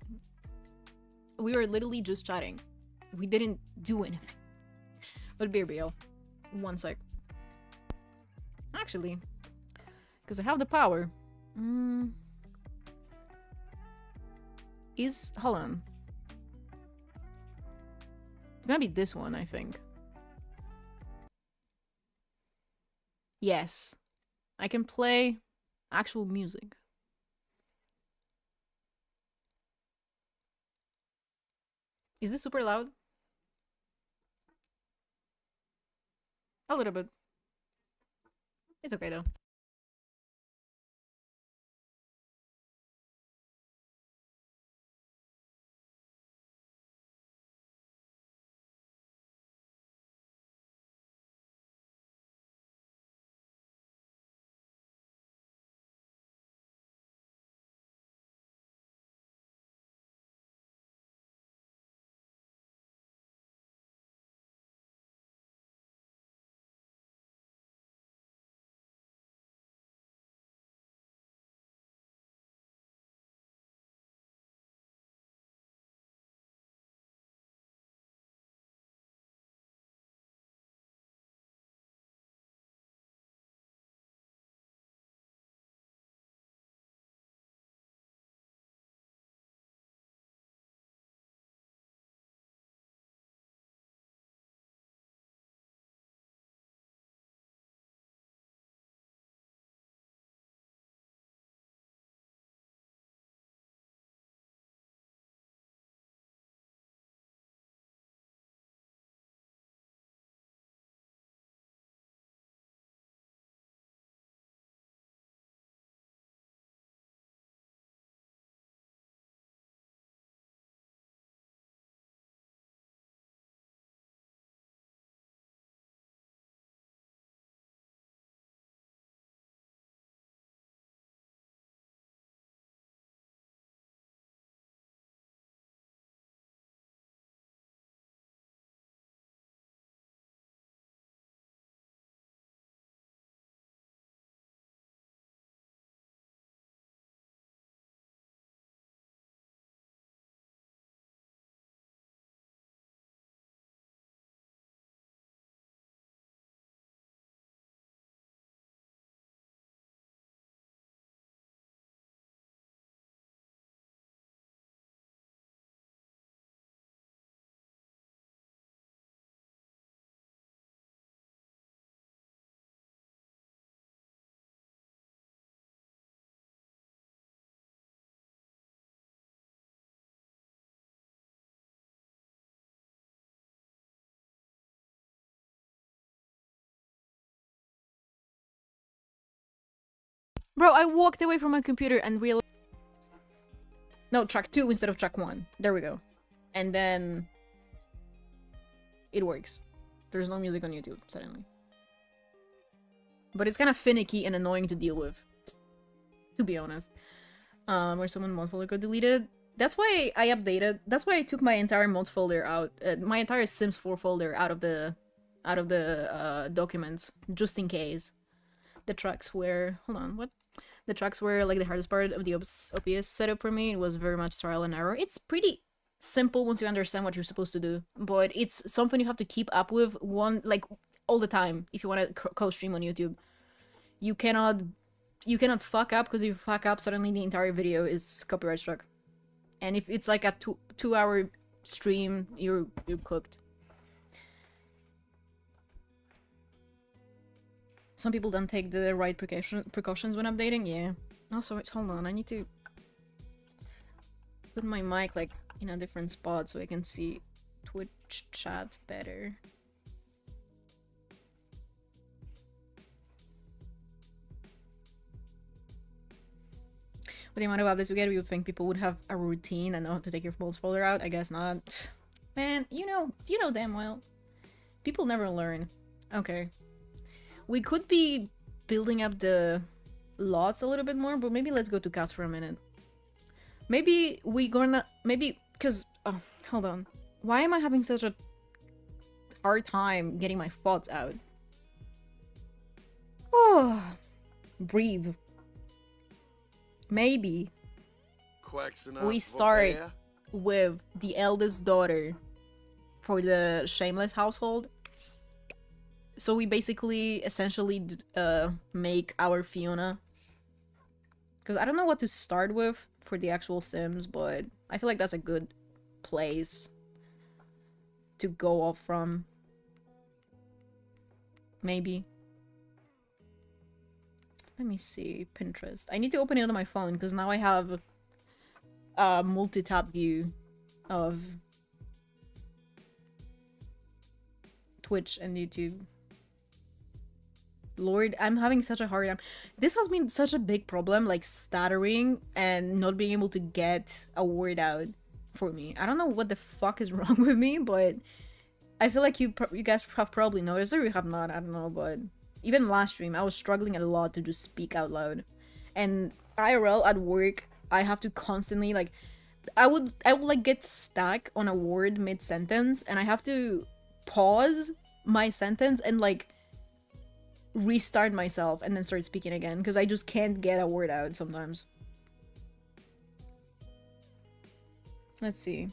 We were literally just chatting. We didn't do anything. But BRBL. 1 sec. Actually. Because I have the power. Hold on. It's gonna be this one, I think. Yes. I can play actual music. Is this super loud? A little bit. It's okay though. Bro, I walked away from my computer and realized... No, track 2 instead of track 1. There we go. And then... it works. There's no music on YouTube, suddenly. But it's kind of finicky and annoying to deal with. To be honest. Where someone mod folder got deleted. That's why I updated. That's why I took my entire mods folder out. My entire Sims 4 folder out of the... documents. Just in case. The tracks were... hold on, what? The tracks were like the hardest part of the OBS setup for me. It was very much trial and error. It's pretty simple once you understand what you're supposed to do, but it's something you have to keep up with all the time if you want to co-stream on YouTube. You cannot fuck up, because if you fuck up, suddenly the entire video is copyright struck. And if it's like a two-hour stream, you're cooked. Some people don't take the right precautions when updating. Yeah. Also, hold on, I need to put my mic like in a different spot so I can see Twitch chat better. With the amount of updates we get, we would think people would have a routine and know how to take your mods folder out. I guess not. Man, you know damn well. People never learn. Okay. We could be building up the lots a little bit more, but maybe let's go to cats for a minute. Maybe because... oh, hold on. Why am I having such a hard time getting my thoughts out? Oh, breathe. Maybe we start with the eldest daughter for the Shameless household. So we basically, essentially, make our Fiona. Because I don't know what to start with for the actual Sims, but I feel like that's a good place to go off from. Maybe. Let me see. Pinterest. I need to open it on my phone because now I have a multi-tab view of Twitch and YouTube. Lord, I'm having such a hard time. This has been such a big problem, like stuttering and not being able to get a word out for me. I don't know what the fuck is wrong with me, but I feel like you guys have probably noticed, or you have not, I don't know, but even last stream, I was struggling a lot to just speak out loud. And IRL at work, I have to constantly, like, I would like get stuck on a word mid-sentence, and I have to pause my sentence and, like, restart myself and then start speaking again because I just can't get a word out sometimes. Let's see.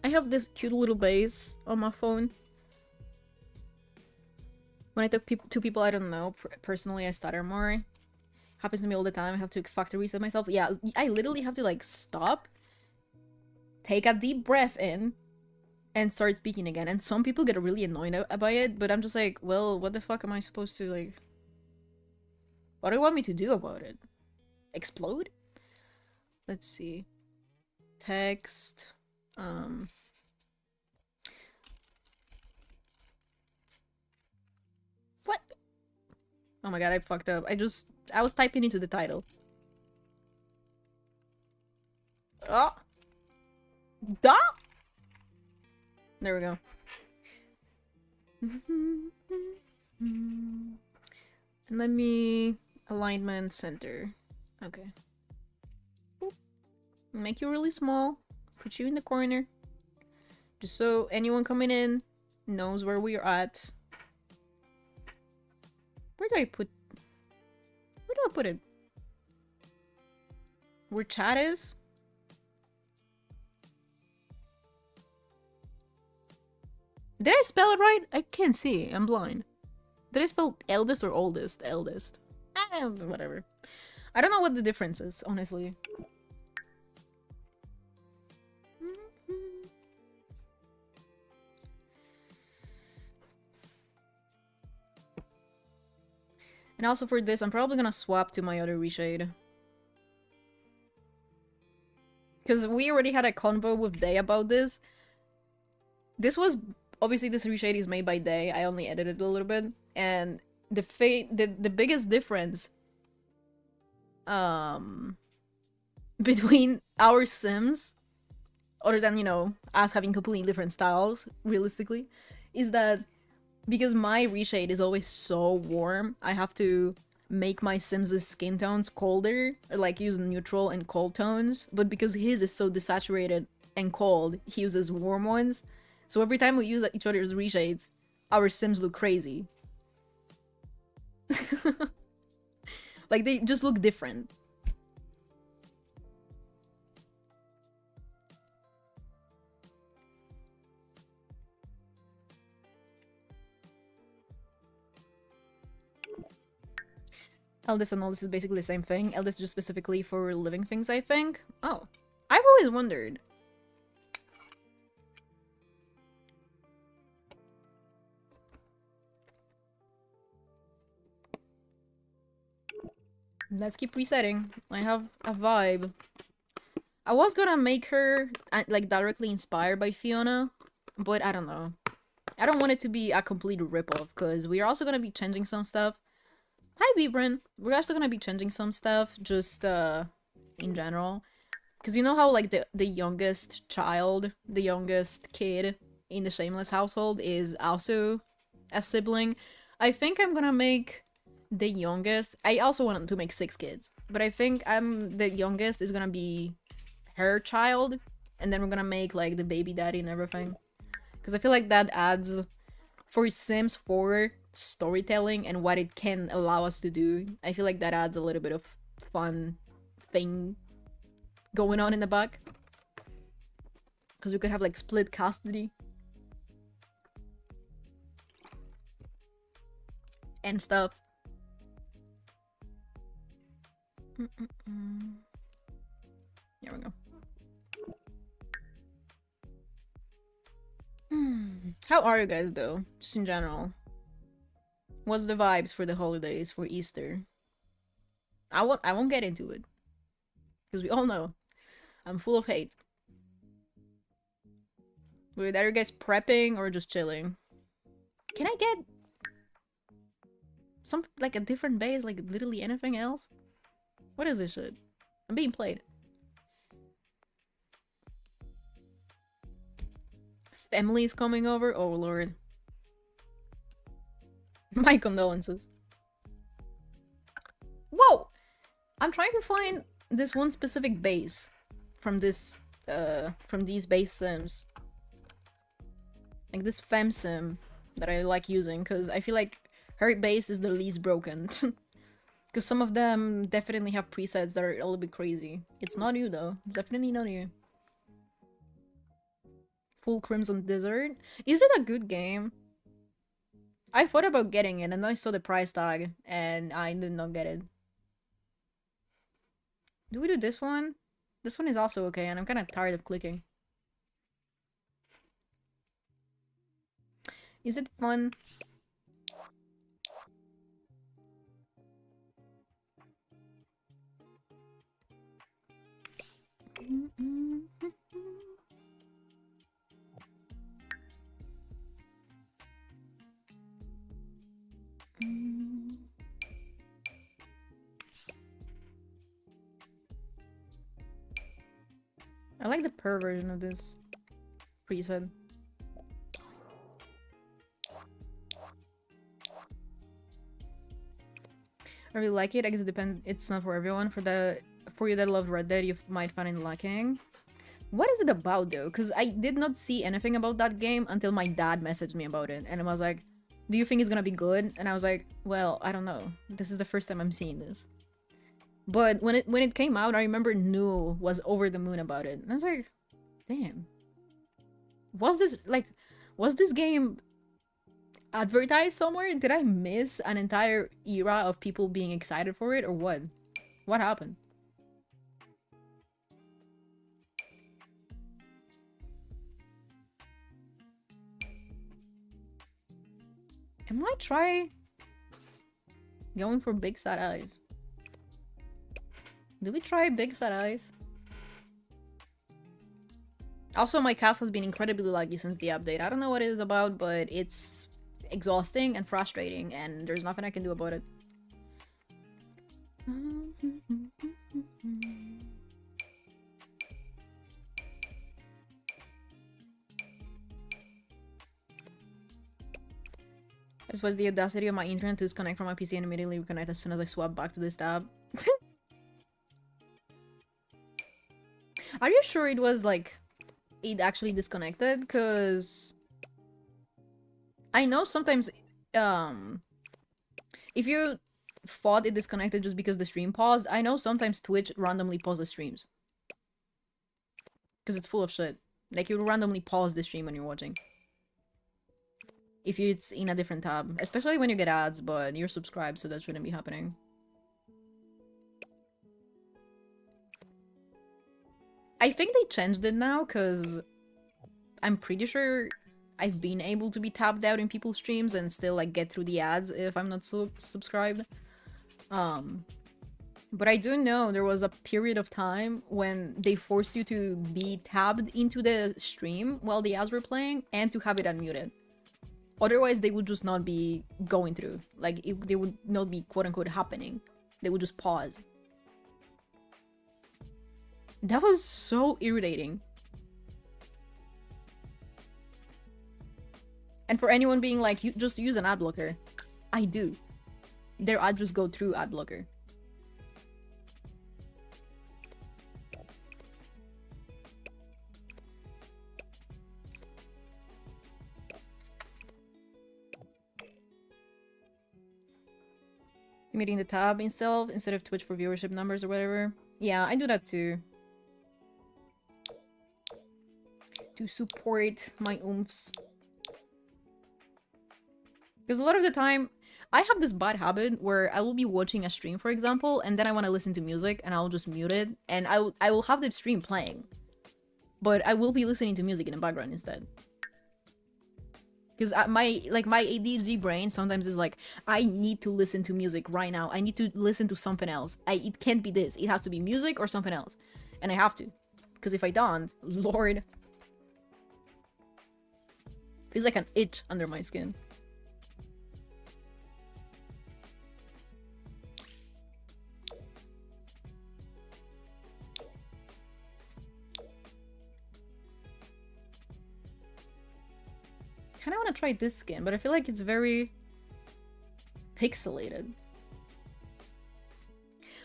I have this cute little bass on my phone. When I talk to people I don't know, personally I stutter more. Happens to me all the time. I have to factory reset myself. Yeah, I literally have to like stop, take a deep breath in, and start speaking again. And some people get really annoyed about it, but I'm just like, well, what the fuck am I supposed to, like... What do you want me to do about it? Explode? Let's see. Text. What? Oh my god, I fucked up. I was typing into the title. Oh! Duh! There we go. And let me... Alignment center. Okay. Boop. Make you really small. Put you in the corner. Just so anyone coming in knows where we are at. Where do I put... Where do I put it? Where chat is? Did I spell it right? I can't see. I'm blind. Did I spell eldest or oldest? Eldest. Whatever. I don't know what the difference is, honestly. And also for this, I'm probably gonna swap to my other reshade. Because we already had a convo with Day about this. This was... Obviously, this reshade is made by Day. I only edited it a little bit. And the biggest difference between our Sims, other than, you know, us having completely different styles, realistically, is that because my reshade is always so warm, I have to make my Sims' skin tones colder, or like use neutral and cold tones, but because his is so desaturated and cold, he uses warm ones. So every time we use each other's reshades, our Sims look crazy. Like, they just look different. Eldest and oldest is basically the same thing. Eldest is just specifically for living things, I think. Oh. I've always wondered. Let's keep resetting. I have a vibe. I was gonna make her, like, directly inspired by Fiona, but I don't know. I don't want it to be a complete ripoff, because we're also gonna be changing some stuff. Hi, Bibrin! We're also gonna be changing some stuff, just, in general. Because you know how, like, the youngest child, the youngest kid in the Shameless household is also a sibling? I think I'm gonna make the youngest... I also wanted to make 6 kids, but I think the youngest is gonna be her child, and then we're gonna make, like, the baby daddy and everything. Because I feel like that adds... For Sims 4 storytelling and what it can allow us to do, I feel like that adds a little bit of fun thing going on in the back. Because we could have, like, split custody. And stuff. Here we go. How are you guys though? Just in general. What's the vibes for the holidays for Easter? I won't get into it. Because we all know I'm full of hate. Wait, are you guys prepping or just chilling? Can I get some like a different base, like literally anything else? What is this shit? I'm being played. Family's coming over? Oh lord. My condolences. Whoa! I'm trying to find this one specific base from this from these base sims. Like this fem sim that I like using, because I feel like her base is the least broken. Because some of them definitely have presets that are a little bit crazy. It's not you though. It's definitely not you. Full Crimson Desert. Is it a good game? I thought about getting it and then I saw the price tag and I did not get it. Do we do this one? This one is also okay and I'm kind of tired of clicking. Is it fun? I like the per version of this preset. I really like it. I guess it depends. It's not for everyone. For you that love Red Dead, you might find it lacking. What is it about though? Because I did not see anything about that game until my dad messaged me about it, and I was like, "Do you think it's gonna be good?" And I was like, "Well, I don't know. This is the first time I'm seeing this." But when it came out, I remember New was over the moon about it, and I was like, "Damn, was this game advertised somewhere? Did I miss an entire era of people being excited for it, or what? What happened?" I might try going for big sad eyes. Do we try big sad eyes? Also, my cast has been incredibly laggy since the update. I don't know what it is about, but it's exhausting and frustrating, and there's nothing I can do about it. This was the audacity of my internet to disconnect from my PC and immediately reconnect as soon as I swap back to this tab. Are you sure it was like it actually disconnected? Because I know sometimes if you thought it disconnected just because the stream paused, I know sometimes Twitch randomly pauses streams. Because it's full of shit. Like you randomly pause the stream when you're watching. If it's in a different tab. Especially when you get ads, but you're subscribed, so that shouldn't be happening. I think they changed it now, because I'm pretty sure I've been able to be tapped out in people's streams and still like get through the ads if I'm not subscribed. But I do know there was a period of time when they forced you to be tabbed into the stream while the ads were playing and to have it unmuted. Otherwise, they would just not be going through. Like, they would not be quote-unquote happening. They would just pause. That was so irritating. And for anyone being like, you just use an ad blocker. I do. Their ads just go through ad blocker. Limiting the tab itself instead of Twitch for viewership numbers or whatever. Yeah, I do that too. To support my oomphs. Because a lot of the time, I have this bad habit where I will be watching a stream, for example, and then I want to listen to music, and I'll just mute it, and I will have the stream playing. But I will be listening to music in the background instead. Because my ADHD brain sometimes is like, I need to listen to music right now. I need to listen to something else. It can't be this. It has to be music or something else, and I have to, because if I don't, Lord, feels like an itch under my skin. Kind of want to try this skin, but I feel like it's very pixelated.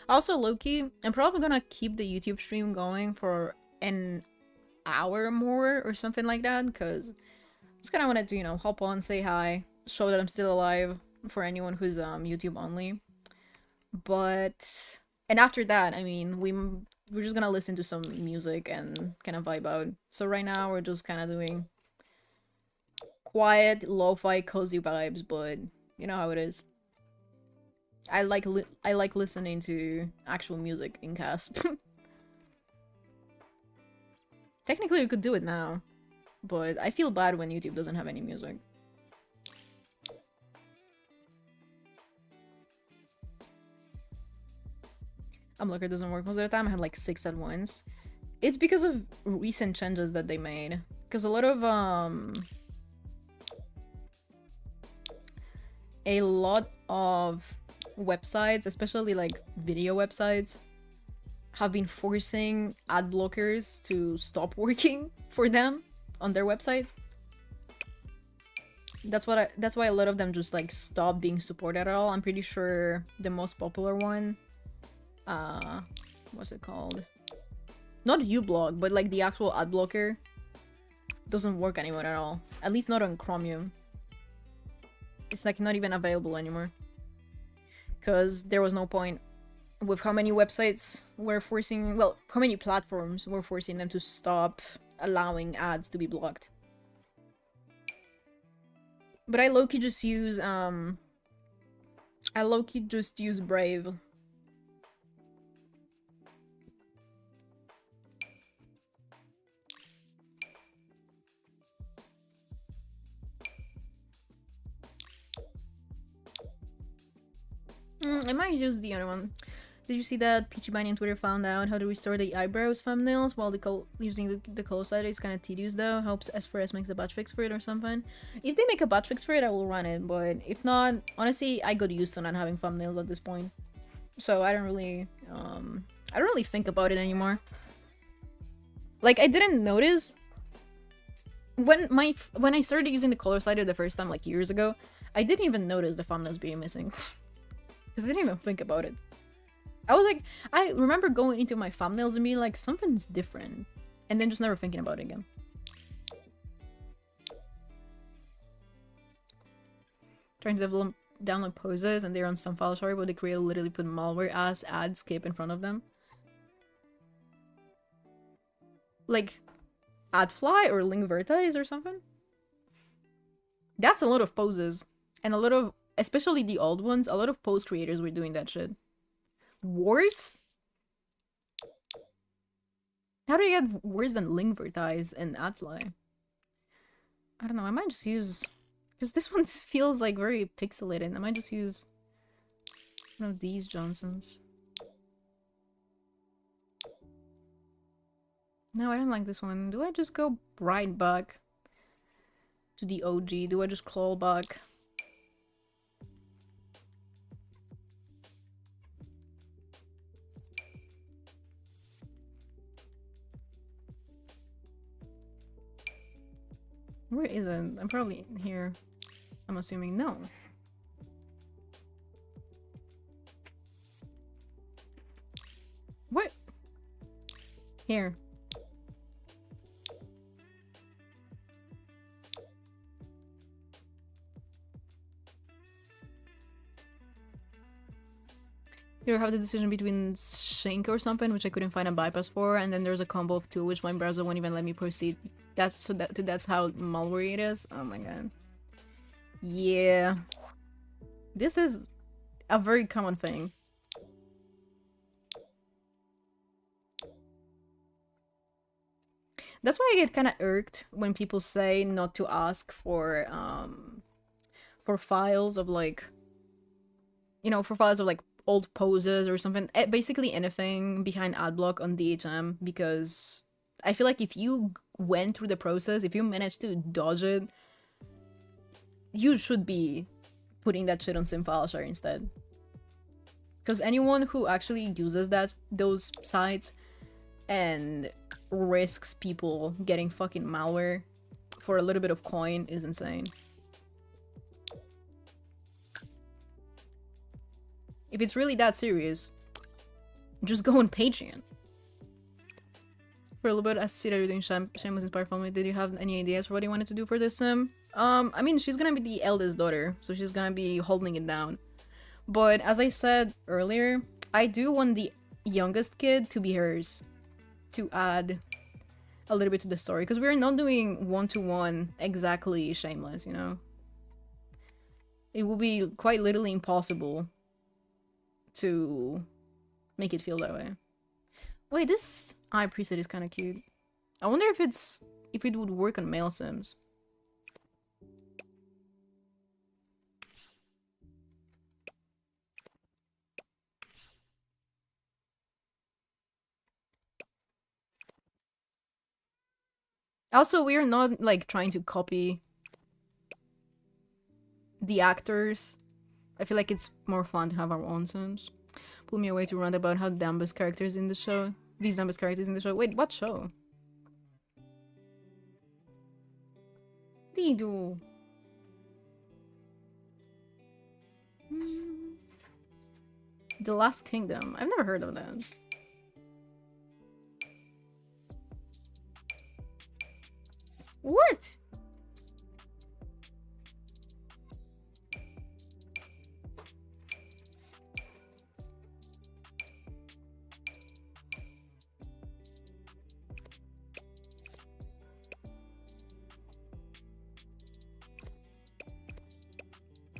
Also, low-key, I'm probably gonna keep the YouTube stream going for an hour more or something like that, because I just kind of wanted to, you know, hop on, say hi, show that I'm still alive for anyone who's YouTube only. But and after that, I mean, we're just gonna listen to some music and kind of vibe out. So right now we're just kind of doing quiet, lo-fi, cozy vibes, but you know how it is. I like listening to actual music in cast. Technically, we could do it now, but I feel bad when YouTube doesn't have any music. Looker doesn't work most of the time. I had like 6 at once. It's because of recent changes that they made. Because a lot of websites, especially like video websites, have been forcing ad blockers to stop working for them on their websites. That's why a lot of them just like stop being supported at all. I'm pretty sure the most popular one, what's it called? Not uBlock, but like the actual ad blocker doesn't work anymore at all. At least not on Chromium. It's like not even available anymore. Because there was no point with how many websites were forcing, well, how many platforms were forcing them to stop allowing ads to be blocked. But I low-key just use Brave. I might use the other one. Did you see that Peachy Bunny on Twitter found out how to restore the eyebrows thumbnails while using the color slider is kind of tedious though? Hopes S4S makes a batch fix for it or something. If they make a batch fix for it, I will run it, but if not, honestly, I got used to not having thumbnails at this point. So I don't really think about it anymore. Like, I didn't notice when I started using the color slider the first time, like years ago, I didn't even notice the thumbnails being missing. Because I didn't even think about it. I was like, I remember going into my thumbnails and being like, something's different. And then just never thinking about it again. Trying to download poses and they're on some file sorry, but the creator literally put malware as ad skip in front of them. Like, AdFly or Link Vertice or something? That's a lot of poses. And a lot of, especially the old ones, a lot of pose creators were doing that shit. Worse? How do you get worse than Link Vertice and AdFly? I don't know, I might just use... Because this one feels like very pixelated. I might just use one of these Johnsons. No, I don't like this one. Do I just go right back to the OG? Do I just crawl back? Where is it? I'm probably here. I'm assuming no. What? Here. You have the decision between Shank or something, which I couldn't find a bypass for, and then there's a combo of two, which my browser won't even let me proceed. That's how malware it is. Oh my god. Yeah. This is a very common thing. That's why I get kind of irked when people say not to ask for files of like, you know, for files of like old poses or something. Basically anything behind adblock on DHM, because I feel like if you went through the process, if you managed to dodge it, you should be putting that shit on SimFileShare instead. Because anyone who actually uses those sites and risks people getting fucking malware for a little bit of coin is insane. If it's really that serious, just go on Patreon. For a little bit, I see that you're doing shameless inspired family. Did you have any ideas for what you wanted to do for this sim? I mean, she's gonna be the eldest daughter, so she's gonna be holding it down. But as I said earlier, I do want the youngest kid to be hers, to add a little bit to the story, because we're not doing one-to-one exactly shameless, you know? It will be quite literally impossible to make it feel that way. Wait, this eye preset is kind of cute. I wonder if it would work on male sims. Also, we're not like trying to copy the actors. I feel like it's more fun to have our own sims. Pull me away to rant about how These characters in the show. Wait, what show? Dido. The Last Kingdom. I've never heard of that. What?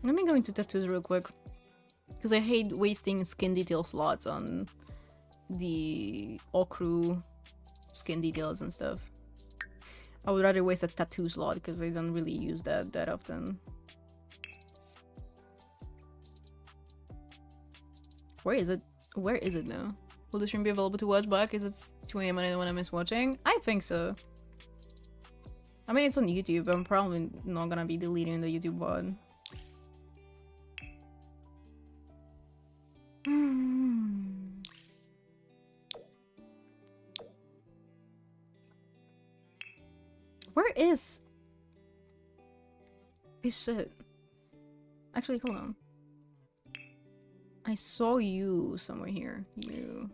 Let me go into tattoos real quick, because I hate wasting skin detail slots on the Okru skin details and stuff. I would rather waste a tattoo slot because I don't really use that often. Where is it? Where is it now? Will the stream be available to watch back? Is it 2 AM and I don't want to miss watching? I think so. I mean, it's on YouTube. I'm probably not gonna be deleting the YouTube VOD. Where is this shit? Actually, hold on. I saw you somewhere here. You.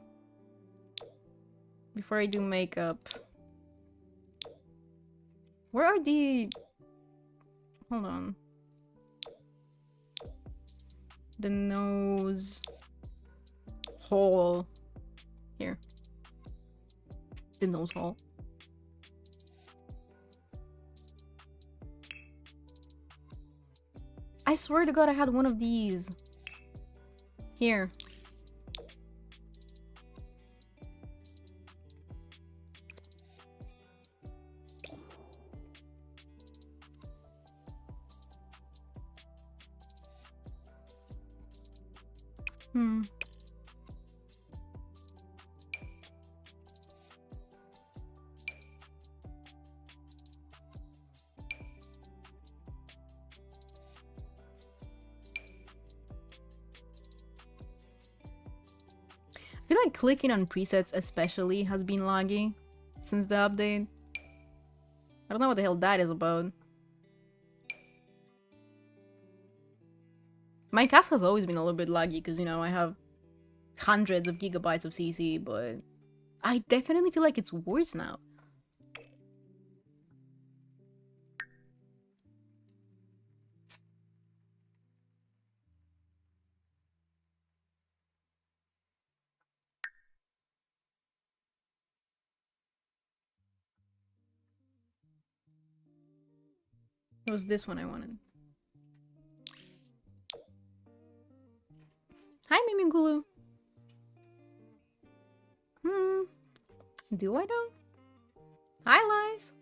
Before I do makeup. Where are the... Hold on. The nose... hole. Here. The nose hole. I swear to God I had one of these. Here. I feel like clicking on presets especially has been laggy since the update. I don't know what the hell that is about. My cast has always been a little bit laggy because, you know, I have hundreds of gigabytes of CC, but I definitely feel like it's worse now. It was this one I wanted. Hi, Mimingulu. Do I know? Hi, Lies.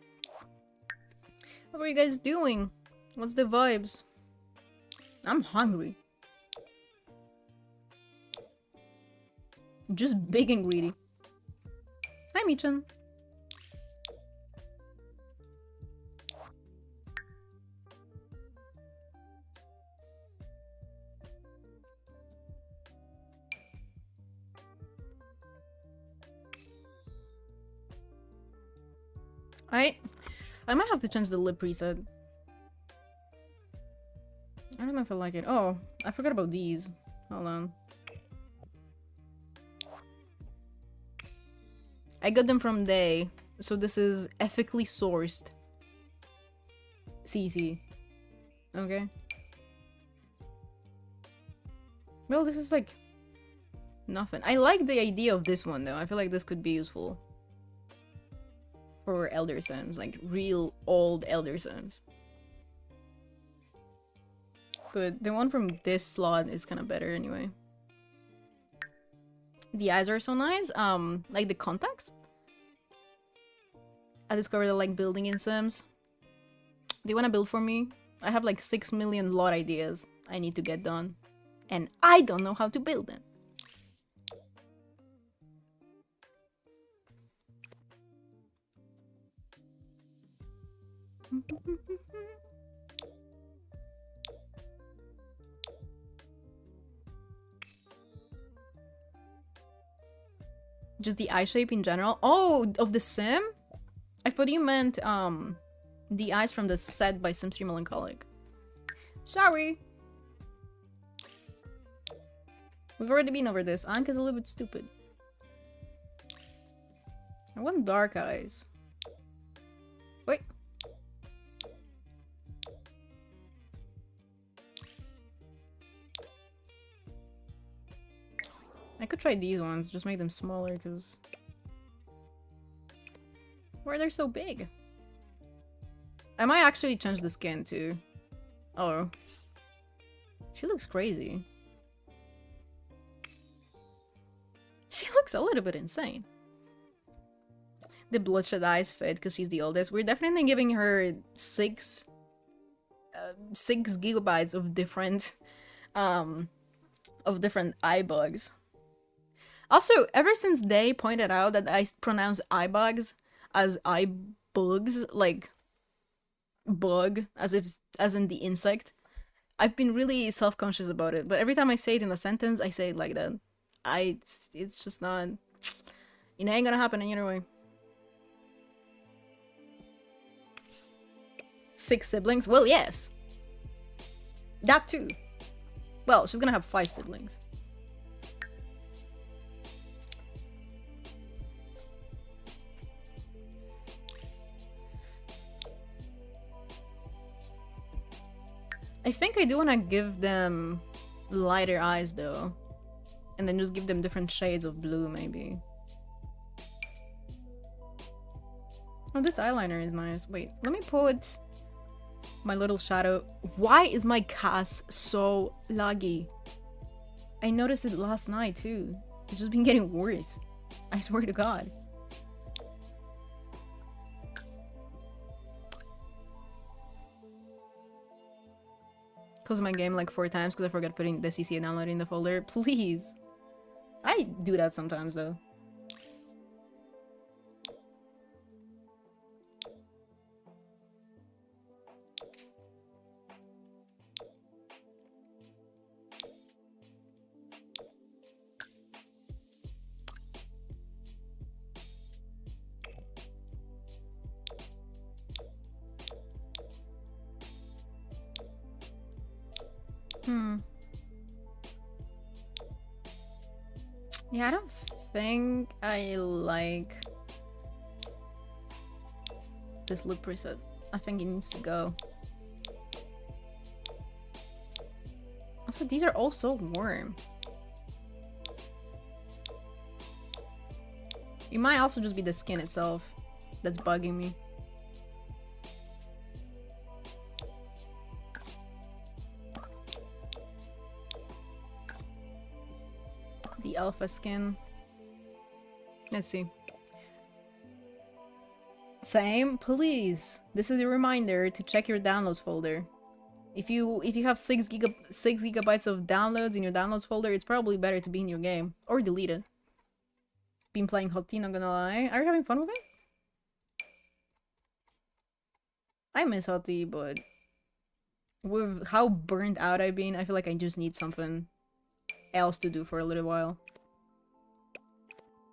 What are you guys doing? What's the vibes? I'm hungry. Just big and greedy. Hi, Michan. I might have to change the lip preset. I don't know if I like it. Oh, I forgot about these. Hold on. I got them from Day, so this is ethically sourced. CC. Okay. Well, this is like nothing. I like the idea of this one though. I feel like this could be useful for Elder Sims, like real old Elder Sims. But the one from this slot is kind of better anyway. The eyes are so nice. Like the contacts. I discovered I like building in Sims. Do you want to build for me? I have like 6 million lot ideas I need to get done. And I don't know how to build them. Just the eye shape in general? Oh, of the sim? I thought you meant the eyes from the set by Sims 3 Melancholic. Sorry. We've already been over this. Anka's a little bit stupid. I want dark eyes. Wait. I could try these ones, just make them smaller, because... Why are they so big? I might actually change the skin, too. Oh. She looks crazy. She looks a little bit insane. The bloodshot eyes fit, because she's the oldest. We're definitely giving her 6 gigabytes of different eye bugs. Also, ever since they pointed out that I pronounce eye bugs as eye bugs, like bug, as in the insect, I've been really self-conscious about it. But every time I say it in a sentence, I say it like that. It's just not, you know, ain't gonna happen in either way. 6 siblings? Well, yes. That too. Well, she's gonna have 5 siblings. I think I do want to give them lighter eyes though. And then just give them different shades of blue maybe. Oh, this eyeliner is nice. Wait, let me put my little shadow. Why is my cast so laggy? I noticed it last night too. It's just been getting worse. I swear to God. Close my game like 4 times because I forgot putting the CC download in the folder. Please. I do that sometimes though. Yeah, I don't think I like this lip preset. I think it needs to go. Also, these are all so warm. It might also just be the skin itself that's bugging me. The alpha skin. Let's see. Same, please. This is a reminder to check your downloads folder. If you have 6 gigabytes of downloads in your downloads folder, it's probably better to be in your game or delete it. Been playing Hot Tea, not gonna lie. Are you having fun with it? I miss Hot Tea, but with how burnt out I've been, I feel like I just need something else to do for a little while.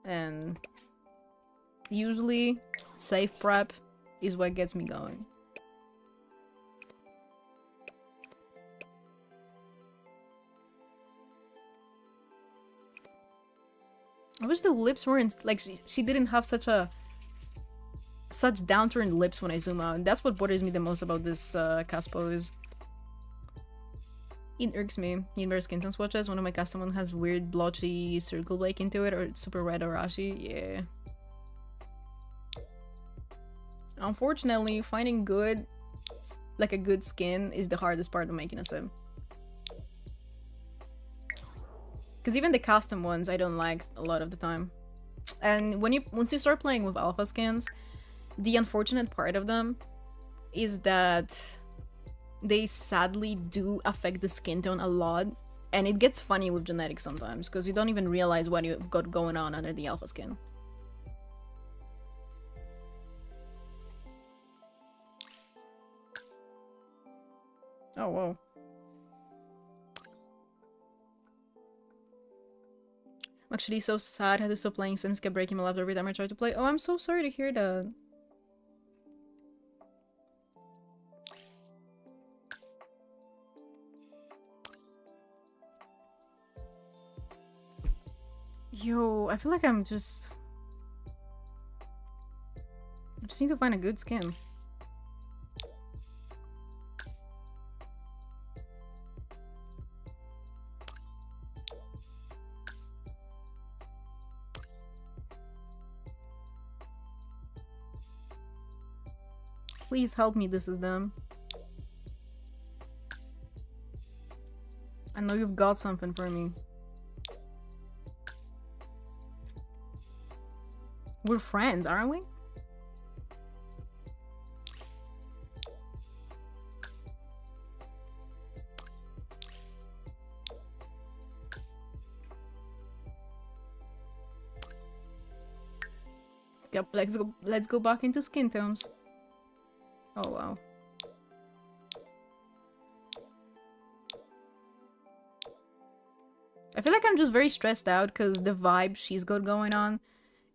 And usually, safe prep is what gets me going. I wish the lips weren't like she didn't have such downturned lips when I zoom out. That's what bothers me the most about this cast pose. It irks me. Need better skin tone swatches. One of my custom ones has weird blotchy circle like into it, or it's super red or ashy. Yeah. Unfortunately, finding good, like a good skin, is the hardest part of making a sim. Because even the custom ones I don't like a lot of the time. And once you start playing with alpha skins, the unfortunate part of them is that they sadly do affect the skin tone a lot. And it gets funny with genetics sometimes, because you don't even realize what you've got going on under the alpha skin. Oh, whoa. I'm actually so sad I had to stop playing Sims, kept breaking my laptop every time I tried to play. Oh, I'm so sorry to hear that. Yo, I feel like I just need to find a good skin. Please help me, this is them. I know you've got something for me. We're friends, aren't we? Yep, let's go back into skin tones. Oh wow. I feel like I'm just very stressed out because the vibe she's got going on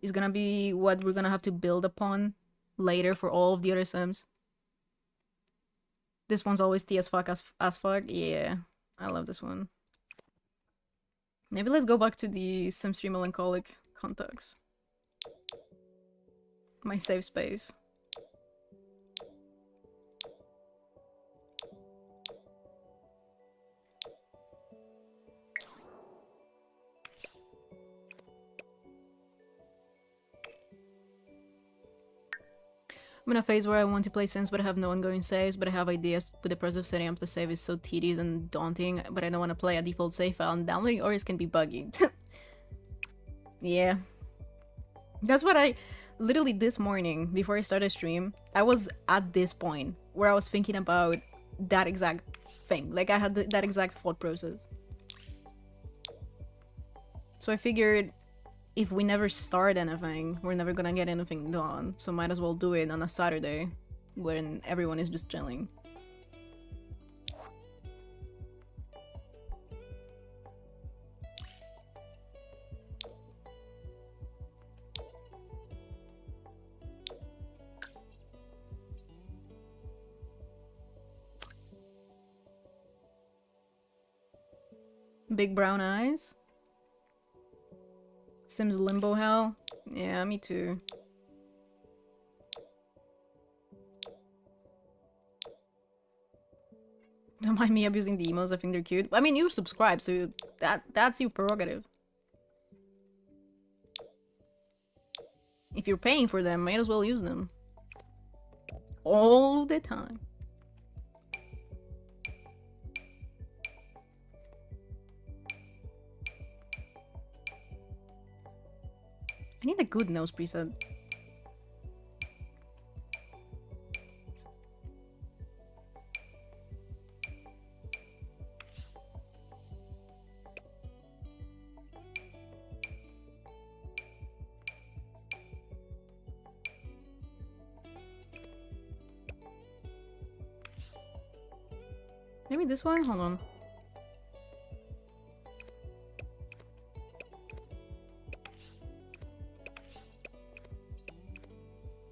is gonna be what we're gonna have to build upon later for all of the other Sims. This one's always tea as fuck. Yeah, I love this one. Maybe let's go back to the Sims 3 melancholic context. My safe space. I'm in a phase where I want to play Sims but I have no ongoing saves, but I have ideas, but the process of setting up the save is so tedious and daunting, but I don't want to play a default save file, and downloading ORs can be buggy. Yeah. That's what I... Literally this morning, before I started stream, I was at this point where I was thinking about that exact thing. Like, I had that exact thought process. So I figured, if we never start anything, we're never gonna get anything done. So might as well do it on a Saturday when everyone is just chilling. Big brown eyes. Sims limbo hell. Yeah, me too. Don't mind me abusing the emos, I think they're cute. I mean, you subscribe, so that's your prerogative. If you're paying for them, might as well use them. All the time. I need a good nose preset. Maybe this one? Hold on.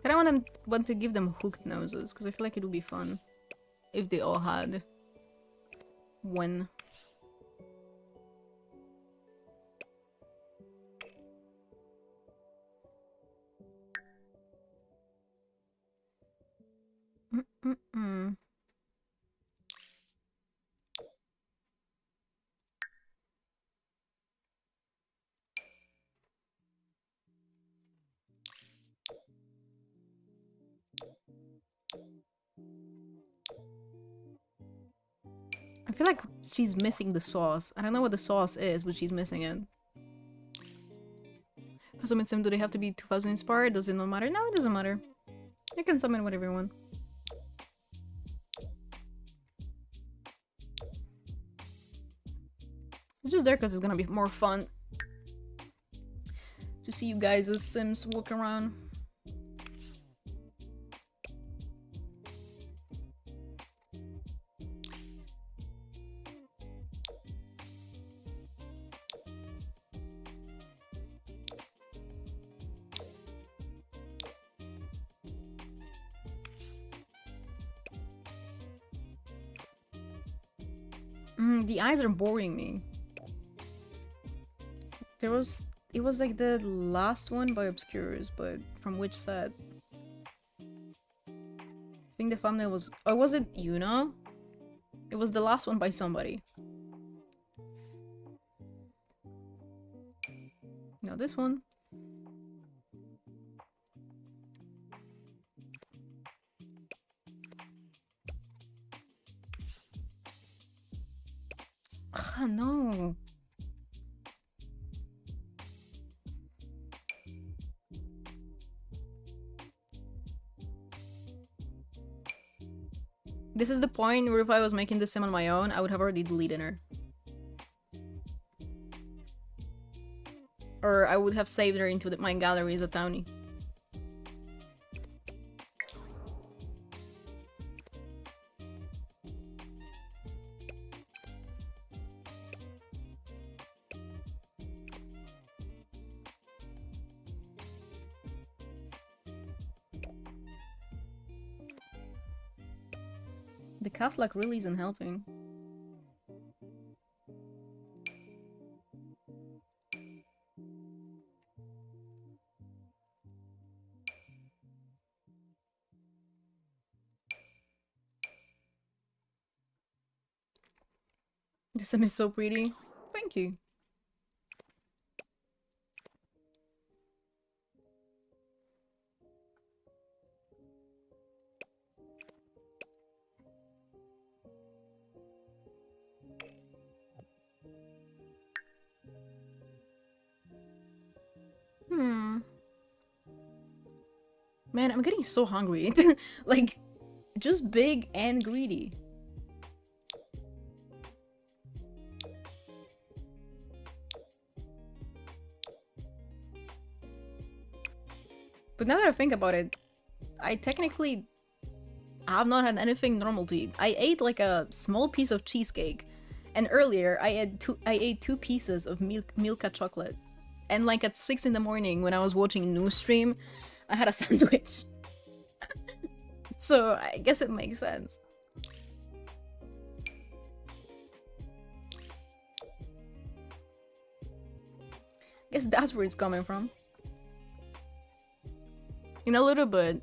I don't want to give them hooked noses, because I feel like it would be fun if they all had one. Mm-mm-mm. I feel like she's missing the sauce. I don't know what the sauce is, but she's missing it. If I summon sim, do they have to be 2000 inspired? Does it not matter? No, it doesn't matter. You can summon whatever you want. It's just there because it's gonna be more fun to see you guys as sims walk around. The eyes are boring me. It was like the last one by Obscures, but from which set? I think the thumbnail was... Oh, was it Yuna? It was the last one by somebody. No, this one. Ugh, no. This is the point where if I was making this sim on my own, I would have already deleted her. Or I would have saved her into my gallery as a Townie. The cast like really isn't helping. This sim is so pretty. Thank you. Man, I'm getting so hungry. Like, just big and greedy. But now that I think about it, I technically have not had anything normal to eat. I ate like a small piece of cheesecake, and earlier I ate two pieces of Milka chocolate. And like at 6 in the morning when I was watching a news stream, I had a sandwich. So I guess it makes sense. I guess that's where it's coming from. In a little bit,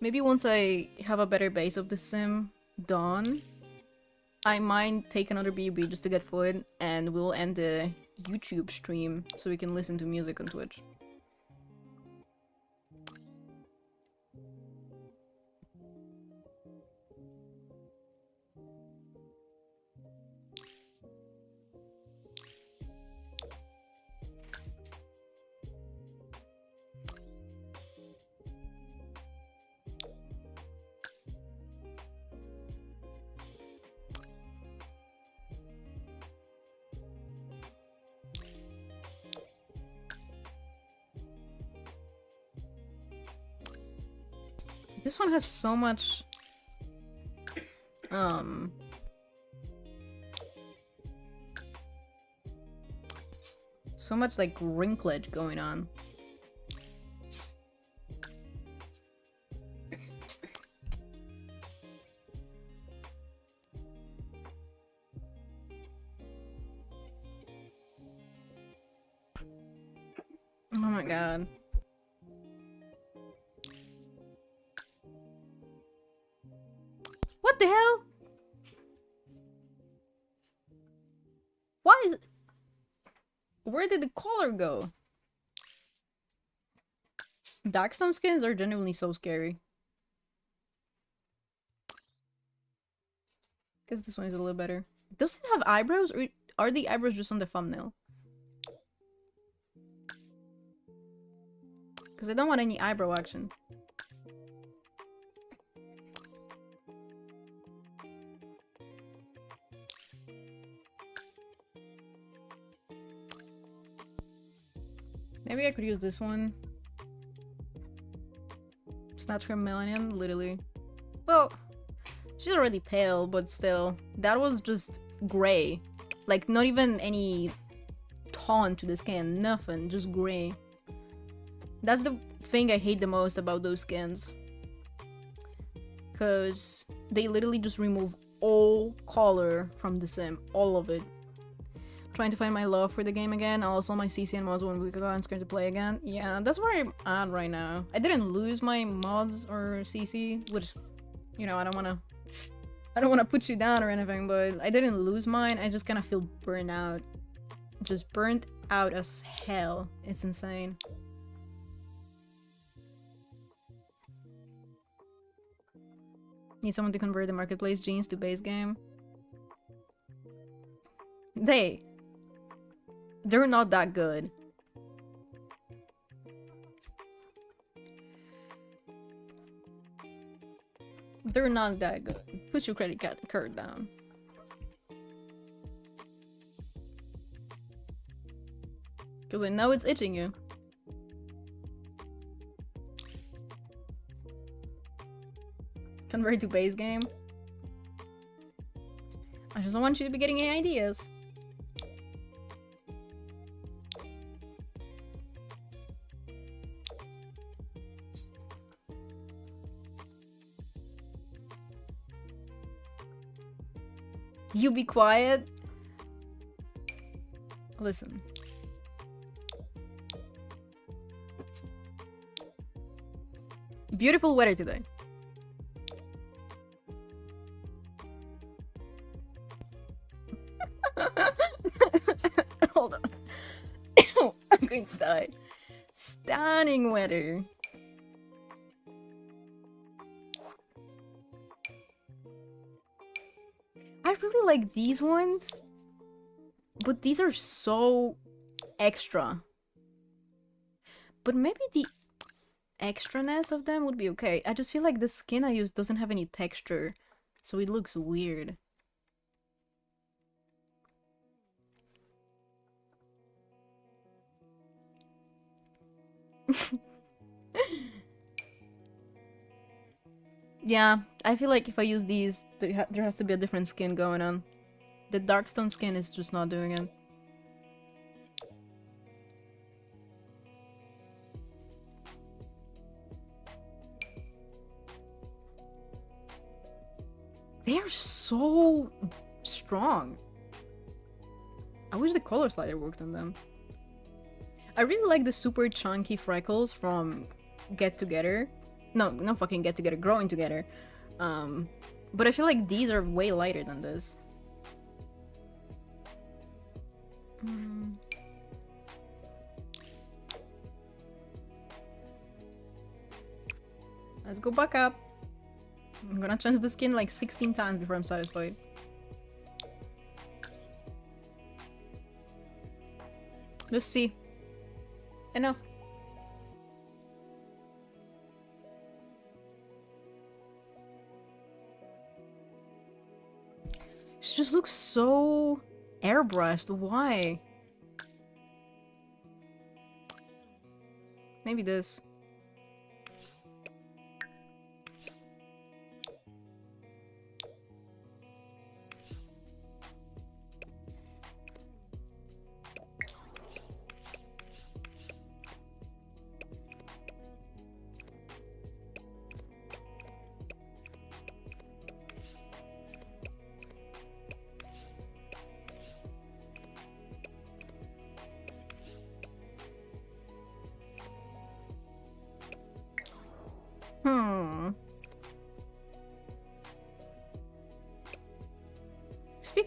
maybe once I have a better base of the sim done, I might take another BB just to get food, and we'll end the YouTube stream so we can listen to music on Twitch. This one has so much Um... So much, like, wrinklage going on. Oh my god. What the hell? Why is it? Where did the color go? Darkstone skins are genuinely so scary. Guess this one is a little better. Does it have eyebrows, or are the eyebrows just on the thumbnail? Because I don't want any eyebrow action. Maybe I could use this one. It's not from Melanin, literally. Well, she's already pale, but still. That was just gray. Like, not even any tone to the skin. Nothing, just gray. That's the thing I hate the most about those skins. Because they literally just remove all color from the sim. All of it. Trying to find my love for the game again. I lost all my CC and mods 1 week ago. I'm scared to play again. Yeah, that's where I'm at right now. I didn't lose my mods or CC, which, you know, I don't wanna put you down or anything, but I didn't lose mine. I just kind of feel burnt out. Just burnt out as hell. It's insane. Need someone to convert the marketplace jeans to base game. They're not that good. They're not that good. Put your credit card down. Because I know it's itching you. Convert to base game. I just don't want you to be getting any ideas. You be quiet. Listen. Beautiful weather today. Hold on. I'm going to die. Stunning weather. I really like these ones, but these are so extra. But maybe the extraness of them would be okay. I just feel like the skin I use doesn't have any texture, so it looks weird. Yeah, I feel like if I use these, there has to be a different skin going on. The Darkstone skin is just not doing it. They are so strong. I wish the color slider worked on them. I really like the super chunky freckles from Get Together. No, not fucking Get Together, Growing Together. But I feel like these are way lighter than this. Let's go back up. I'm gonna change the skin like 16 times before I'm satisfied. Let's see. Enough. She just looks so airbrushed. Why? Maybe this.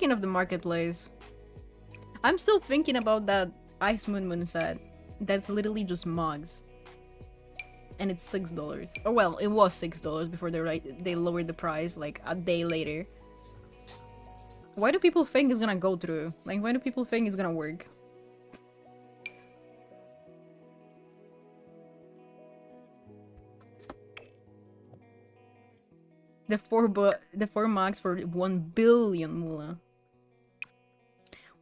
Speaking of the marketplace, I'm still thinking about that Ice Moon Moon set. That's literally just mugs. And it's $6. Or well, it was $6 before they lowered the price like a day later. Why do people think it's gonna go through? Like, why do people think it's gonna work? The four mugs for 1 billion moolah.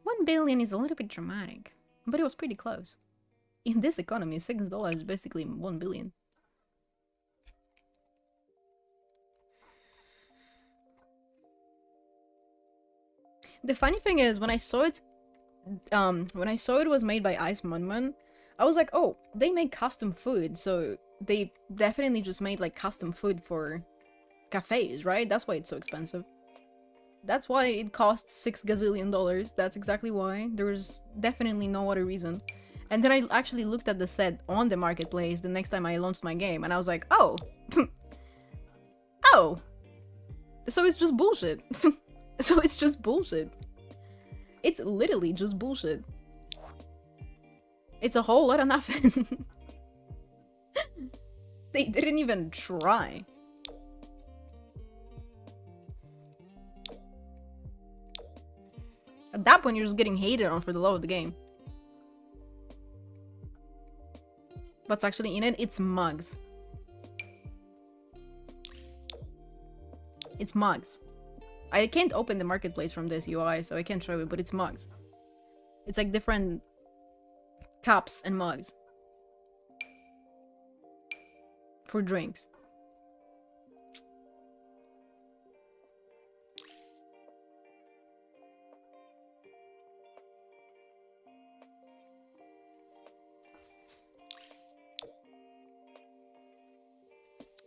1 billion is a little bit dramatic, but it was pretty close. In this economy, $6 is basically 1 billion. The funny thing is, when I saw it was made by Ice Munmun, I was like, oh, they make custom food, so they definitely just made like custom food for cafes, right? That's why it's so expensive. That's why it costs $6 gazillion. That's exactly why. There's definitely no other reason. And then I actually looked at the set on the marketplace the next time I launched my game, and I was like, oh, oh, so it's just bullshit. So it's just bullshit. It's literally just bullshit. It's a whole lot of nothing. They didn't even try. At that point, you're just getting hated on for the love of the game. What's actually in it? It's mugs. It's mugs. I can't open the marketplace from this UI, so I can't show it, but it's mugs. It's like different cups and mugs. For drinks.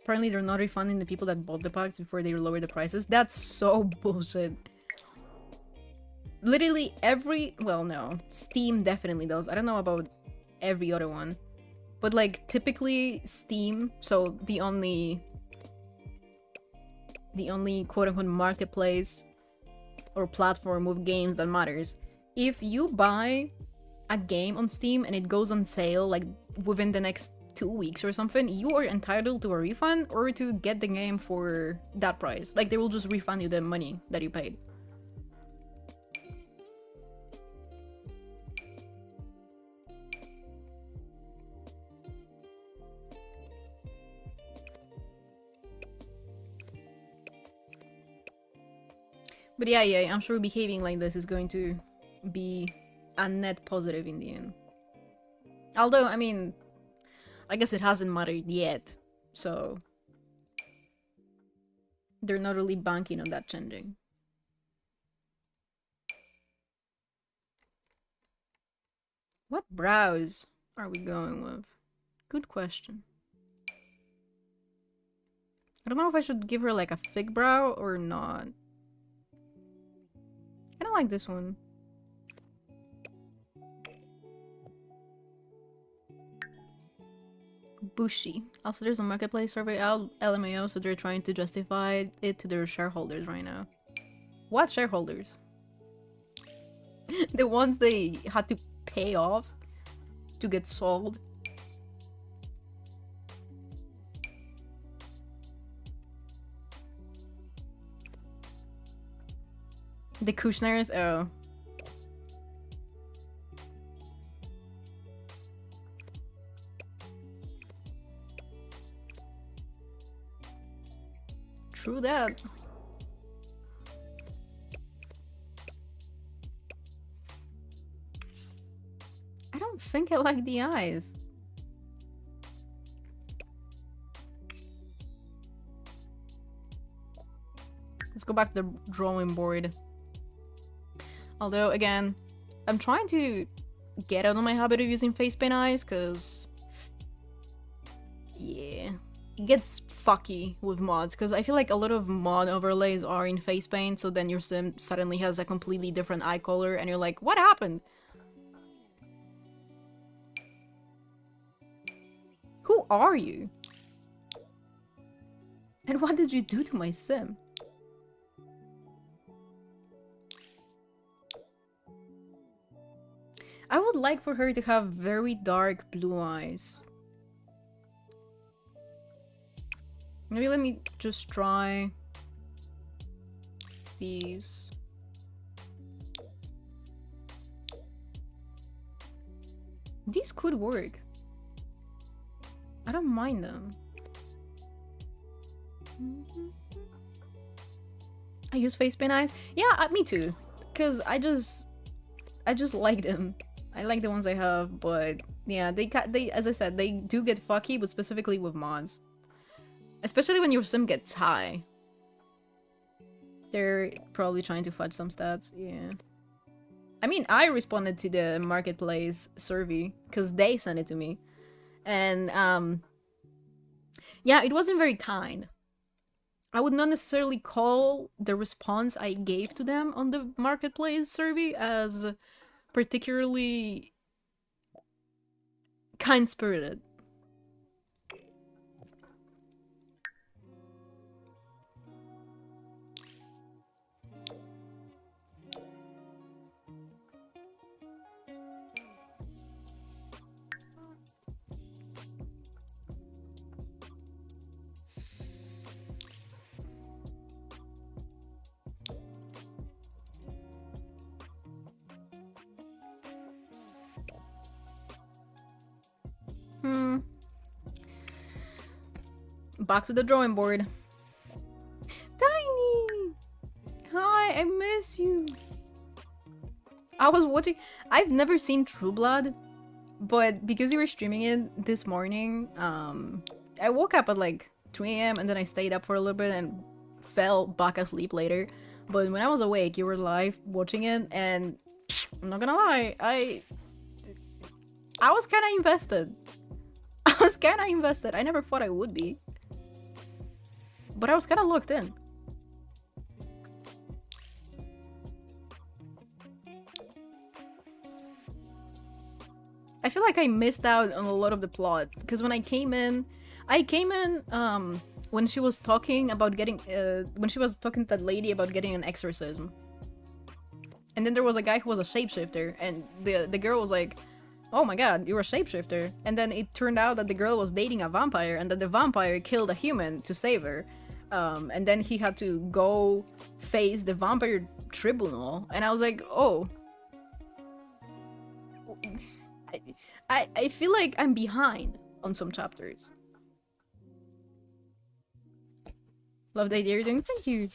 Apparently they're not refunding the people that bought the packs before they lower the prices. That's so bullshit. Literally every... well, no. Steam definitely does. I don't know about every other one. But like, typically Steam, so the only quote-unquote marketplace or platform with games that matters. If you buy a game on Steam and it goes on sale like within the next 2 weeks or something, you are entitled to a refund or to get the game for that price. Like, they will just refund you the money that you paid. But yeah, I'm sure behaving like this is going to be a net positive in the end. Although, I mean, I guess it hasn't mattered yet, so they're not really banking on that changing. What brows are we going with? Good question. I don't know if I should give her like a thick brow or not. I don't like this one. Bushy. Also, there's a marketplace survey out LMAO, so they're trying to justify it to their shareholders right now. What shareholders? The ones they had to pay off to get sold. The Kushners? Oh. True that. I don't think I like the eyes. Let's go back to the drawing board. Although, again, I'm trying to get out of my habit of using face paint eyes, because... yeah. It gets fucky with mods, because I feel like a lot of mod overlays are in face paint, so then your sim suddenly has a completely different eye color, and you're like, what happened? Who are you? And what did you do to my sim? I would like for her to have very dark blue eyes. Maybe let me just try these. These could work. I don't mind them. I use face paint eyes. Yeah, me too. Cause I just like them. I like the ones I have, but yeah, they as I said, they do get fucky, but specifically with mods, especially when your sim gets high. They're probably trying to fudge some stats. Yeah. I mean, I responded to the marketplace survey because they sent it to me, and yeah, it wasn't very kind. I would not necessarily call the response I gave to them on the marketplace survey as particularly kind-spirited. Back to the drawing board. Tiny! Hi, I miss you. I was watching... I've never seen True Blood, but because you were streaming it this morning, I woke up at like 3 a.m. and then I stayed up for a little bit and fell back asleep later. But when I was awake, you were live watching it, and I'm not gonna lie, I was kind of invested. I never thought I would be. But I was kind of locked in. I feel like I missed out on a lot of the plot, because when I came in when she was talking about getting when she was talking to that lady about getting an exorcism. And then there was a guy who was a shapeshifter, and the girl was like, "Oh my god, you're a shapeshifter." And then it turned out that the girl was dating a vampire, and that the vampire killed a human to save her. And then he had to go face the vampire tribunal, and I was like, oh. I feel like I'm behind on some chapters. Love the idea you're doing, thank you.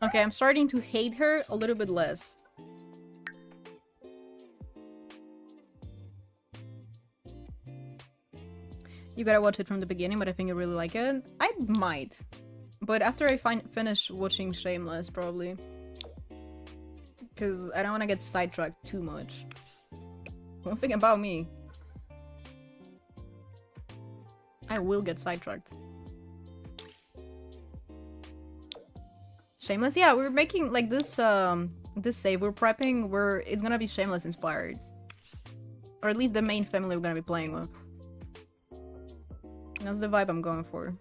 Okay, I'm starting to hate her a little bit less. You gotta watch it from the beginning, but I think you really like it. I might. But after I finish watching Shameless, probably. Because I don't want to get sidetracked too much. One thing about me. I will get sidetracked. Shameless? Yeah, we're making like this this save. We're prepping, it's gonna be Shameless inspired. Or at least the main family we're gonna be playing with. That's the vibe I'm going for.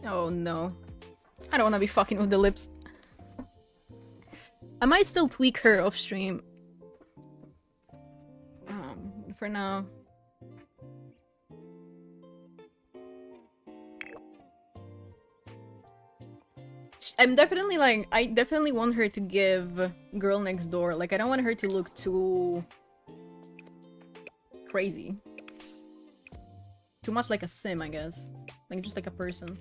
Oh no. I don't wanna be fucking with the lips. I might still tweak her off stream. For now. I'm definitely like, I definitely want her to give Girl Next Door. Like, I don't want her to look too crazy. Too much like a sim, I guess. Like, just like a person.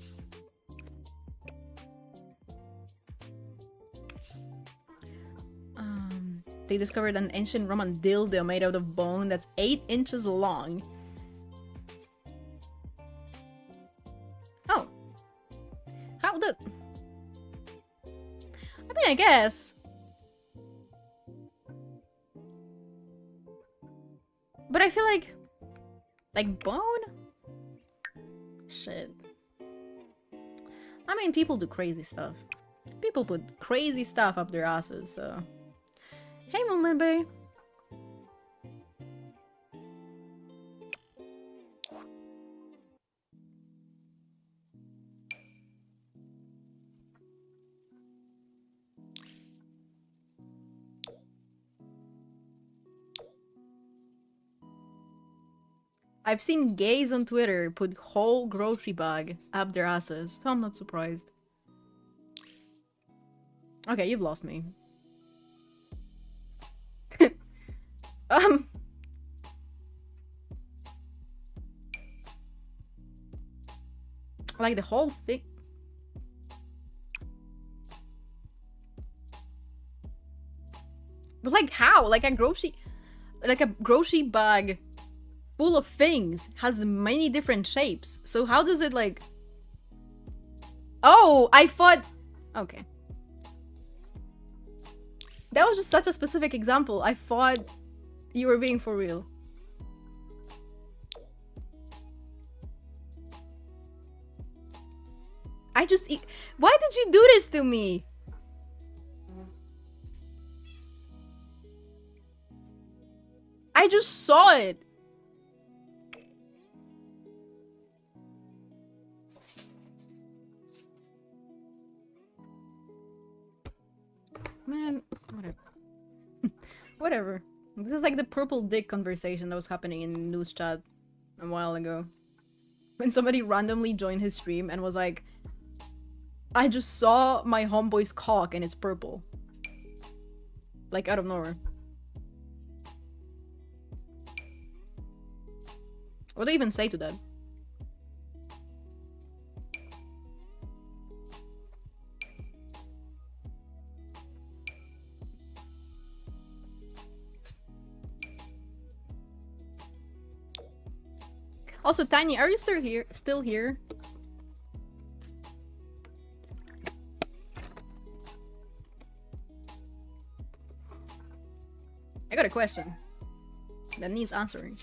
They discovered an ancient Roman dildo made out of bone that's 8 inches long. Oh. How the... I mean, I guess. But I feel like bone? Shit. I mean, people do crazy stuff. People put crazy stuff up their asses, so... Hey, Moonlit Bay! I've seen gays on Twitter put whole grocery bag up their asses, so I'm not surprised. Okay, you've lost me. Like the whole thing. But like how? Like a grocery bag full of things has many different shapes. So how does it like... Oh, I thought... Okay. That was just such a specific example. I thought you were being for real. I just... Why did you do this to me? I just saw it. Man, whatever. Whatever. This is like the purple dick conversation that was happening in news chat a while ago. When somebody randomly joined his stream and was like, I just saw my homeboy's cock and it's purple. Like out of nowhere. What do you even say to that? Also, Tiny, are you still here? Still here? I got a question that needs answering.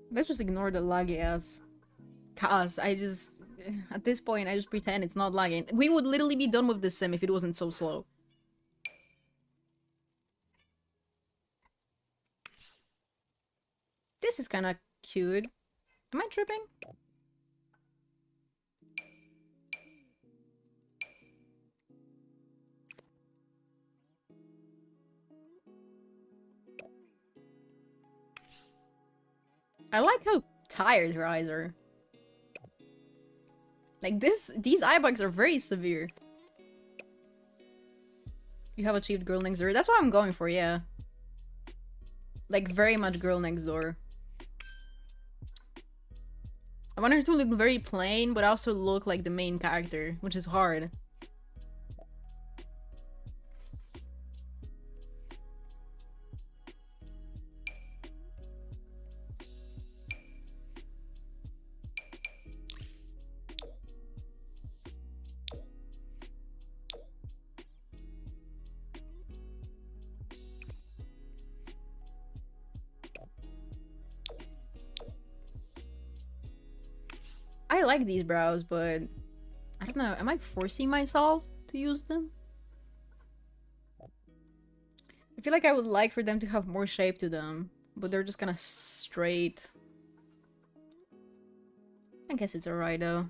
Let's just ignore the laggy ass. Cause at this point, I just pretend it's not lagging. We would literally be done with this sim if it wasn't so slow. This is kind of cute. Am I tripping? I like how tired her eyes are. Like these eye bugs are very severe. You have achieved girl next door. That's what I'm going for, yeah. Like very much girl next door. I want her to look very plain, but also look like the main character, which is hard. I like these brows, but I don't know. Am I forcing myself to use them? I feel like I would like for them to have more shape to them, but they're just kind of straight. I guess it's alright though.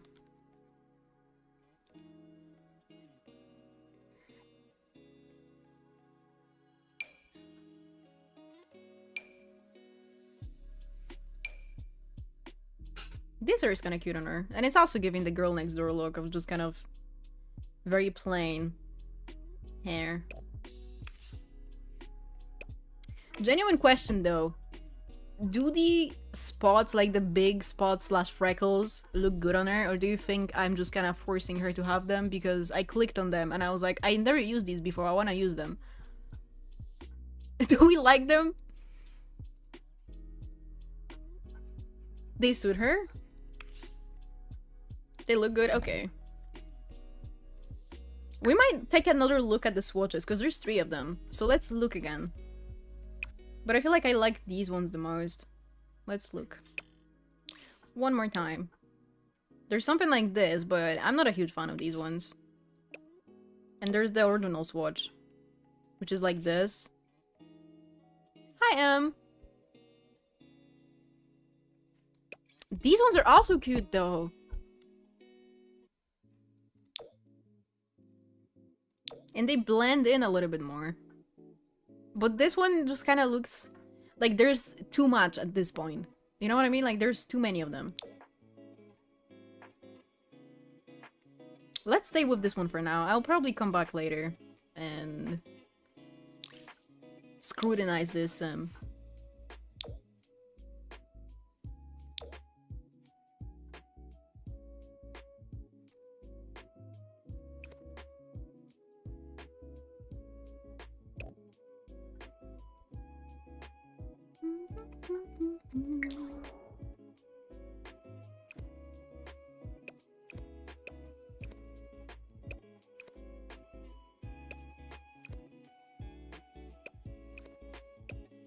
This hair is kind of cute on her. And it's also giving the girl next door look of just kind of very plain hair. Genuine question though. Do the spots, like the big spots slash freckles, look good on her? Or do you think I'm just kind of forcing her to have them? Because I clicked on them and I was like, I never used these before. I want to use them. Do we like them? They suit her? They look good? Okay. We might take another look at the swatches, because there's 3 of them. So let's look again. But I feel like I like these ones the most. Let's look. One more time. There's something like this, but I'm not a huge fan of these ones. And there's the original swatch, which is like this. Hi, Em! These ones are also cute, though. And they blend in a little bit more. But this one just kind of looks like there's too much at this point. You know what I mean? Like there's too many of them. Let's stay with this one for now. I'll probably come back later and scrutinize this.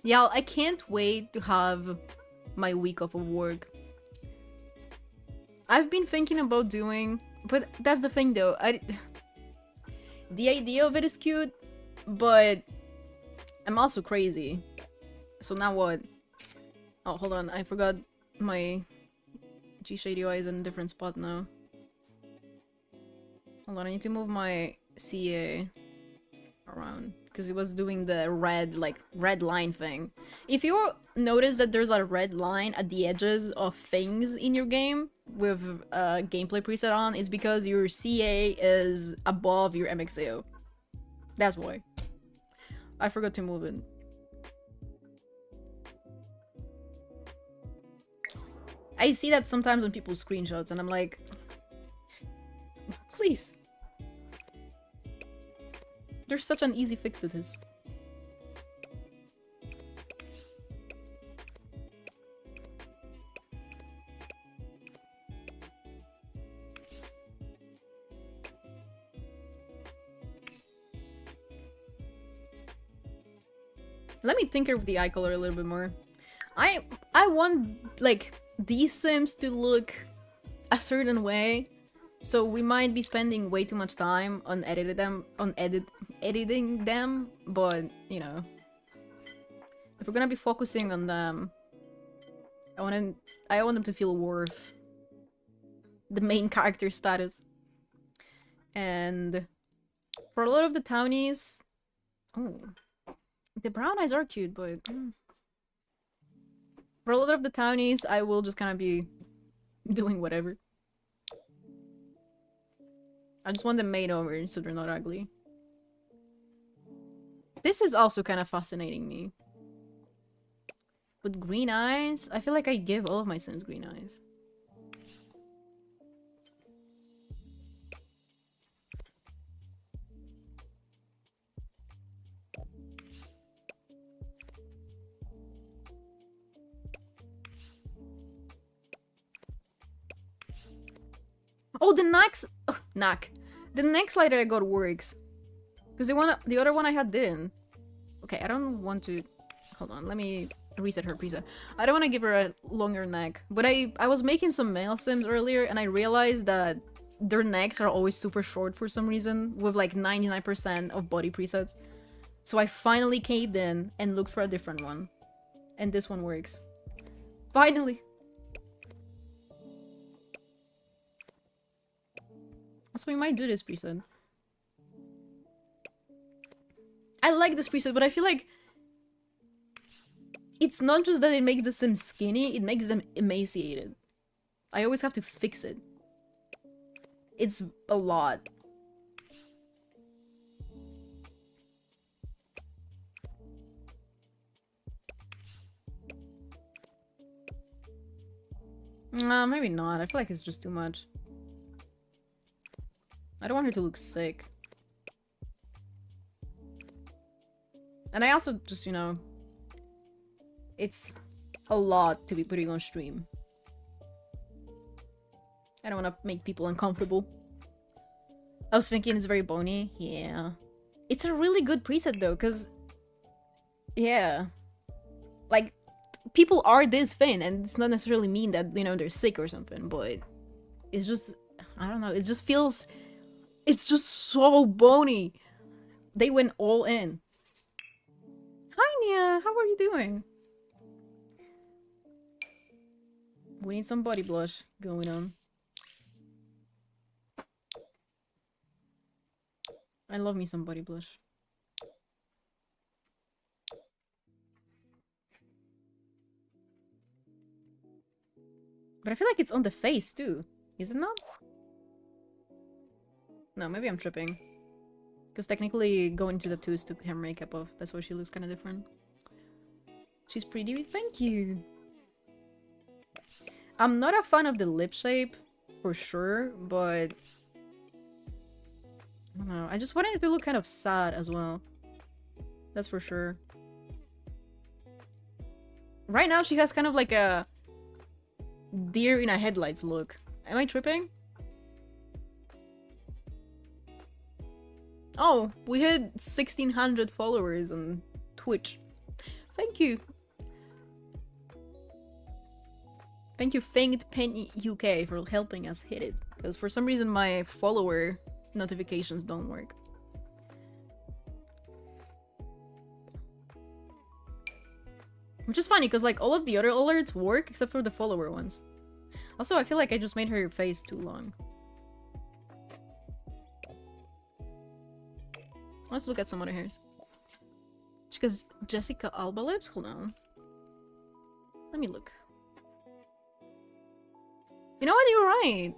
Yeah, I can't wait to have my week off of work. I've been thinking about doing, but that's the thing though. The idea of it is cute, but I'm also crazy. So now what? Oh, hold on. I forgot my G-Shade UI is in a different spot now. Hold on, I need to move my CA around because it was doing the red line thing. If you notice that there's a red line at the edges of things in your game with gameplay preset on, it's because your CA is above your MXAO. That's why. I forgot to move it. I see that sometimes on people's screenshots and I'm like, please. There's such an easy fix to this. Let me tinker with the eye color a little bit more. I want like these sims to look a certain way, so we might be spending way too much time on editing them, but you know, if we're gonna be focusing on them, I want them to feel worth the main character status. And for a lot of the townies, oh, the brown eyes are cute, but for a lot of the townies, I will just kind of be doing whatever. I just want them made over so they're not ugly. This is also kind of fascinating me. With green eyes, I feel like I give all of my sims green eyes. Oh, the next... Oh, the next lighter I got works. Because the other one I had didn't. Okay, I don't want to... Hold on, let me reset her preset. I don't want to give her a longer neck. But I was making some male sims earlier and I realized that their necks are always super short for some reason. With like 99% of body presets. So I finally caved in and looked for a different one. And this one works. Finally! So we might do this preset. I like this preset, but I feel like it's not just that it makes the sims skinny, it makes them emaciated. I always have to fix it. It's a lot. Maybe not. I feel like it's just too much. I don't want her to look sick. And I also just, you know, it's a lot to be putting on stream. I don't want to make people uncomfortable. I was thinking it's very bony. Yeah. It's a really good preset though, because... Yeah. Like, people are this thin, and it's not necessarily mean that, you know, they're sick or something, but... It's just... I don't know, it just feels... It's just so bony! They went all in. Hi, Nia! How are you doing? We need some body blush going on. I love me some body blush. But I feel like it's on the face too. Is it not? No, maybe I'm tripping. Because technically going to the tattoos took her makeup off. That's why she looks kind of different. She's pretty. Thank you. I'm not a fan of the lip shape, for sure, but... I don't know. I just wanted it to look kind of sad as well. That's for sure. Right now she has kind of like a... deer in a headlights look. Am I tripping? Oh, we had 1,600 followers on Twitch. Thank you. Thank you, Fanged Pen UK, for helping us hit it. Because for some reason my follower notifications don't work. Which is funny, because like all of the other alerts work except for the follower ones. Also, I feel like I just made her face too long. Let's look at some other hairs. Because Jessica Alba lips? Hold on. Let me look. You know what? You're right.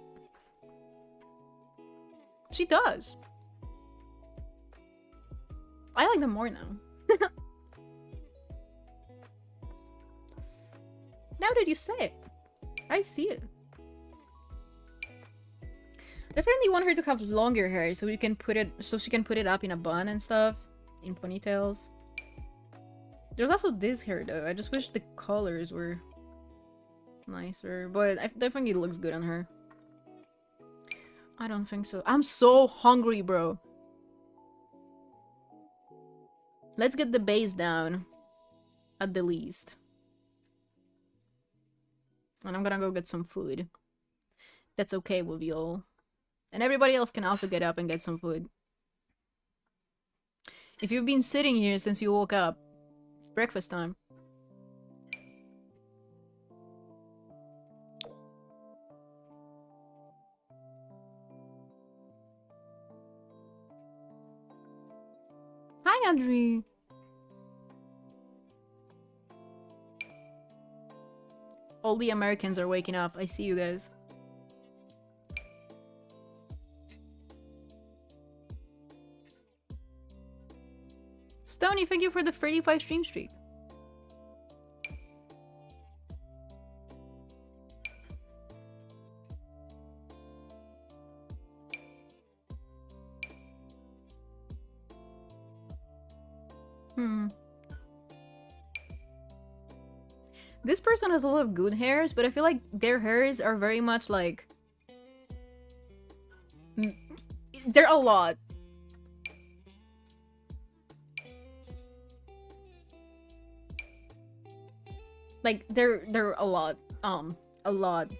She does. I like them more now. Now that you say it, I see it. Definitely want her to have longer hair so we can put it, so she can put it up in a bun and stuff, in ponytails. There's also this hair though. I just wish the colors were nicer, but I definitely looks good on her. I don't think so. I'm so hungry, bro. Let's get the base down, at the least. And I'm gonna go get some food. That's okay with you all. And everybody else can also get up and get some food. If you've been sitting here since you woke up, it's breakfast time. Hi, Audrey. All the Americans are waking up. I see you guys. Townie, thank you for the 35 stream streak. This person has a lot of good hairs, but I feel like their hairs are very much like... They're a lot. Like, they're a lot. A lot.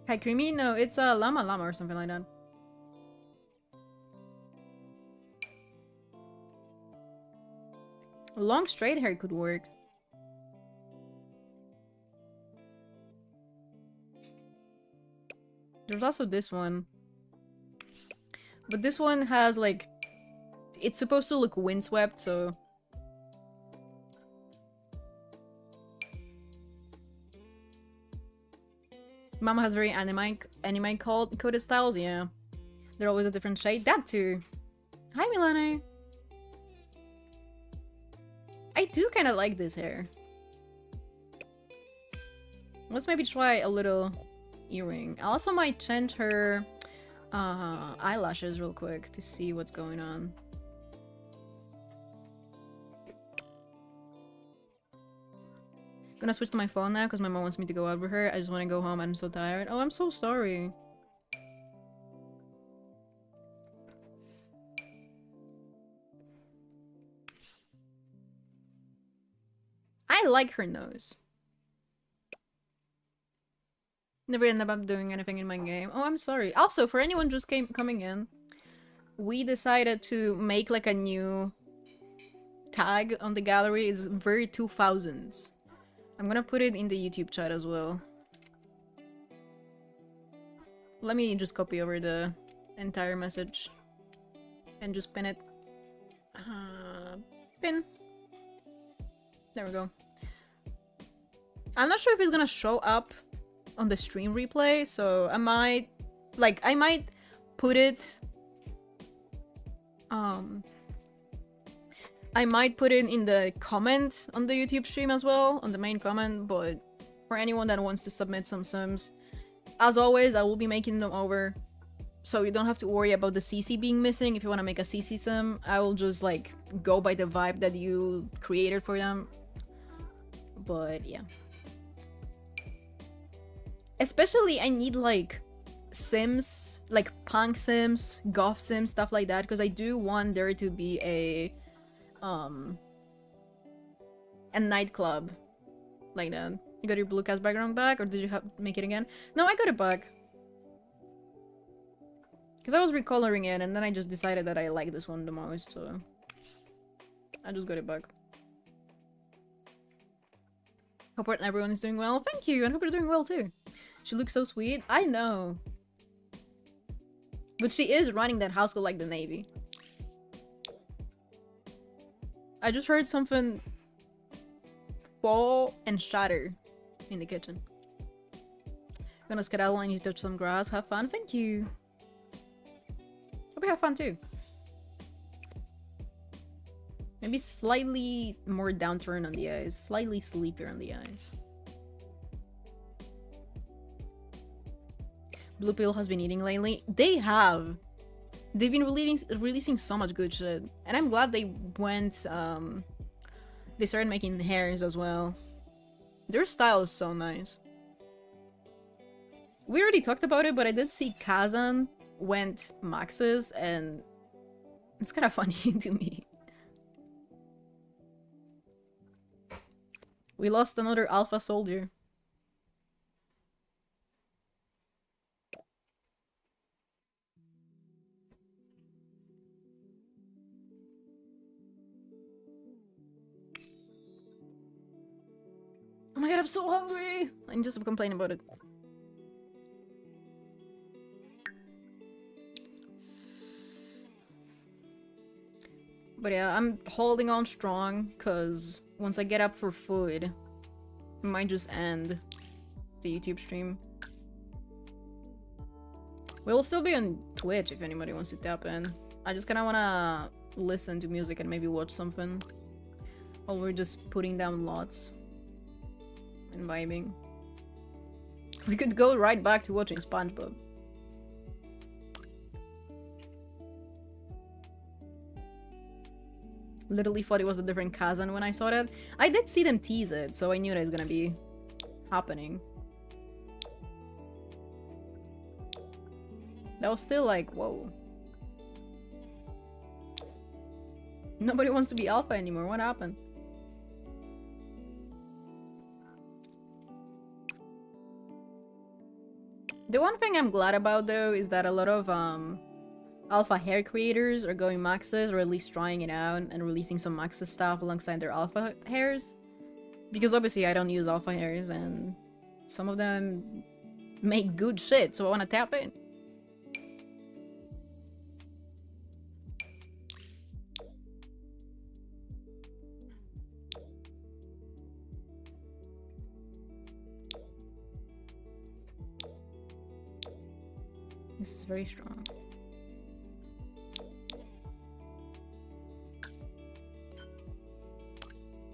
Hi, Creamy? No, it's a llama or something like that. A long straight hair could work. There's also this one. But this one has, like... It's supposed to look windswept, so... Mama has very anime coded styles, yeah. They're always a different shade. That too. Hi, Milane. I do kind of like this hair. Let's maybe try a little earring. I also might change her eyelashes real quick to see what's going on. I'm gonna switch to my phone now because my mom wants me to go out with her. I just want to go home. I'm so tired. Oh, I'm so sorry. I like her nose. Never ended up doing anything in my game. Oh, I'm sorry. Also, for anyone just coming in, we decided to make like a new tag on the gallery. It's very 2000s. I'm gonna put it in the YouTube chat as well. Let me just copy over the entire message and just pin it. Pin. There we go. I'm not sure if it's gonna show up on the stream replay, so I might put it I might put it in the comment on the YouTube stream as well, on the main comment, but for anyone that wants to submit some sims, as always, I will be making them over, so you don't have to worry about the CC being missing. If you want to make a CC sim, I will just like go by the vibe that you created for them. But yeah. Especially I need like sims, like punk sims, goth sims, stuff like that, because I do want there to be a nightclub like that. You got your blue cast background back, or did you make it again? No, I got it back. Because I was recoloring it, and then I just decided that I like this one the most, so I just got it back. Hope everyone is doing well. Thank you, and hope you're doing well too. She looks so sweet. I know. But she is running that household like the Navy. I just heard something fall and shatter in the kitchen. Gonna skedaddle and you touch some grass. Have fun. Thank you. Hope you have fun too. Maybe slightly more downturn on the eyes. Slightly sleepier on the eyes. Blue Pill has been eating lately. They have. They've been releasing so much good shit. And I'm glad they went, they started making hairs as well. Their style is so nice. We already talked about it, but I did see Kazan went maxes, and it's kind of funny to me. We lost another alpha soldier. Oh my god, I'm so hungry! I'm just complaining about it. But yeah, I'm holding on strong, because once I get up for food, I might just end the YouTube stream. We'll still be on Twitch if anybody wants to tap in. I just kind of want to listen to music and maybe watch something while we're just putting down lots and vibing. We could go right back to watching SpongeBob. Literally thought it was a different Kazan when I saw that. I did see them tease it, so I knew that was gonna be happening. That was still like, whoa. Nobody wants to be alpha anymore. What happened? The one thing I'm glad about though is that a lot of alpha hair creators are going maxes, or at least trying it out and releasing some maxes stuff alongside their alpha hairs. Because obviously I don't use alpha hairs and some of them make good shit, so I want to tap in. This is very strong.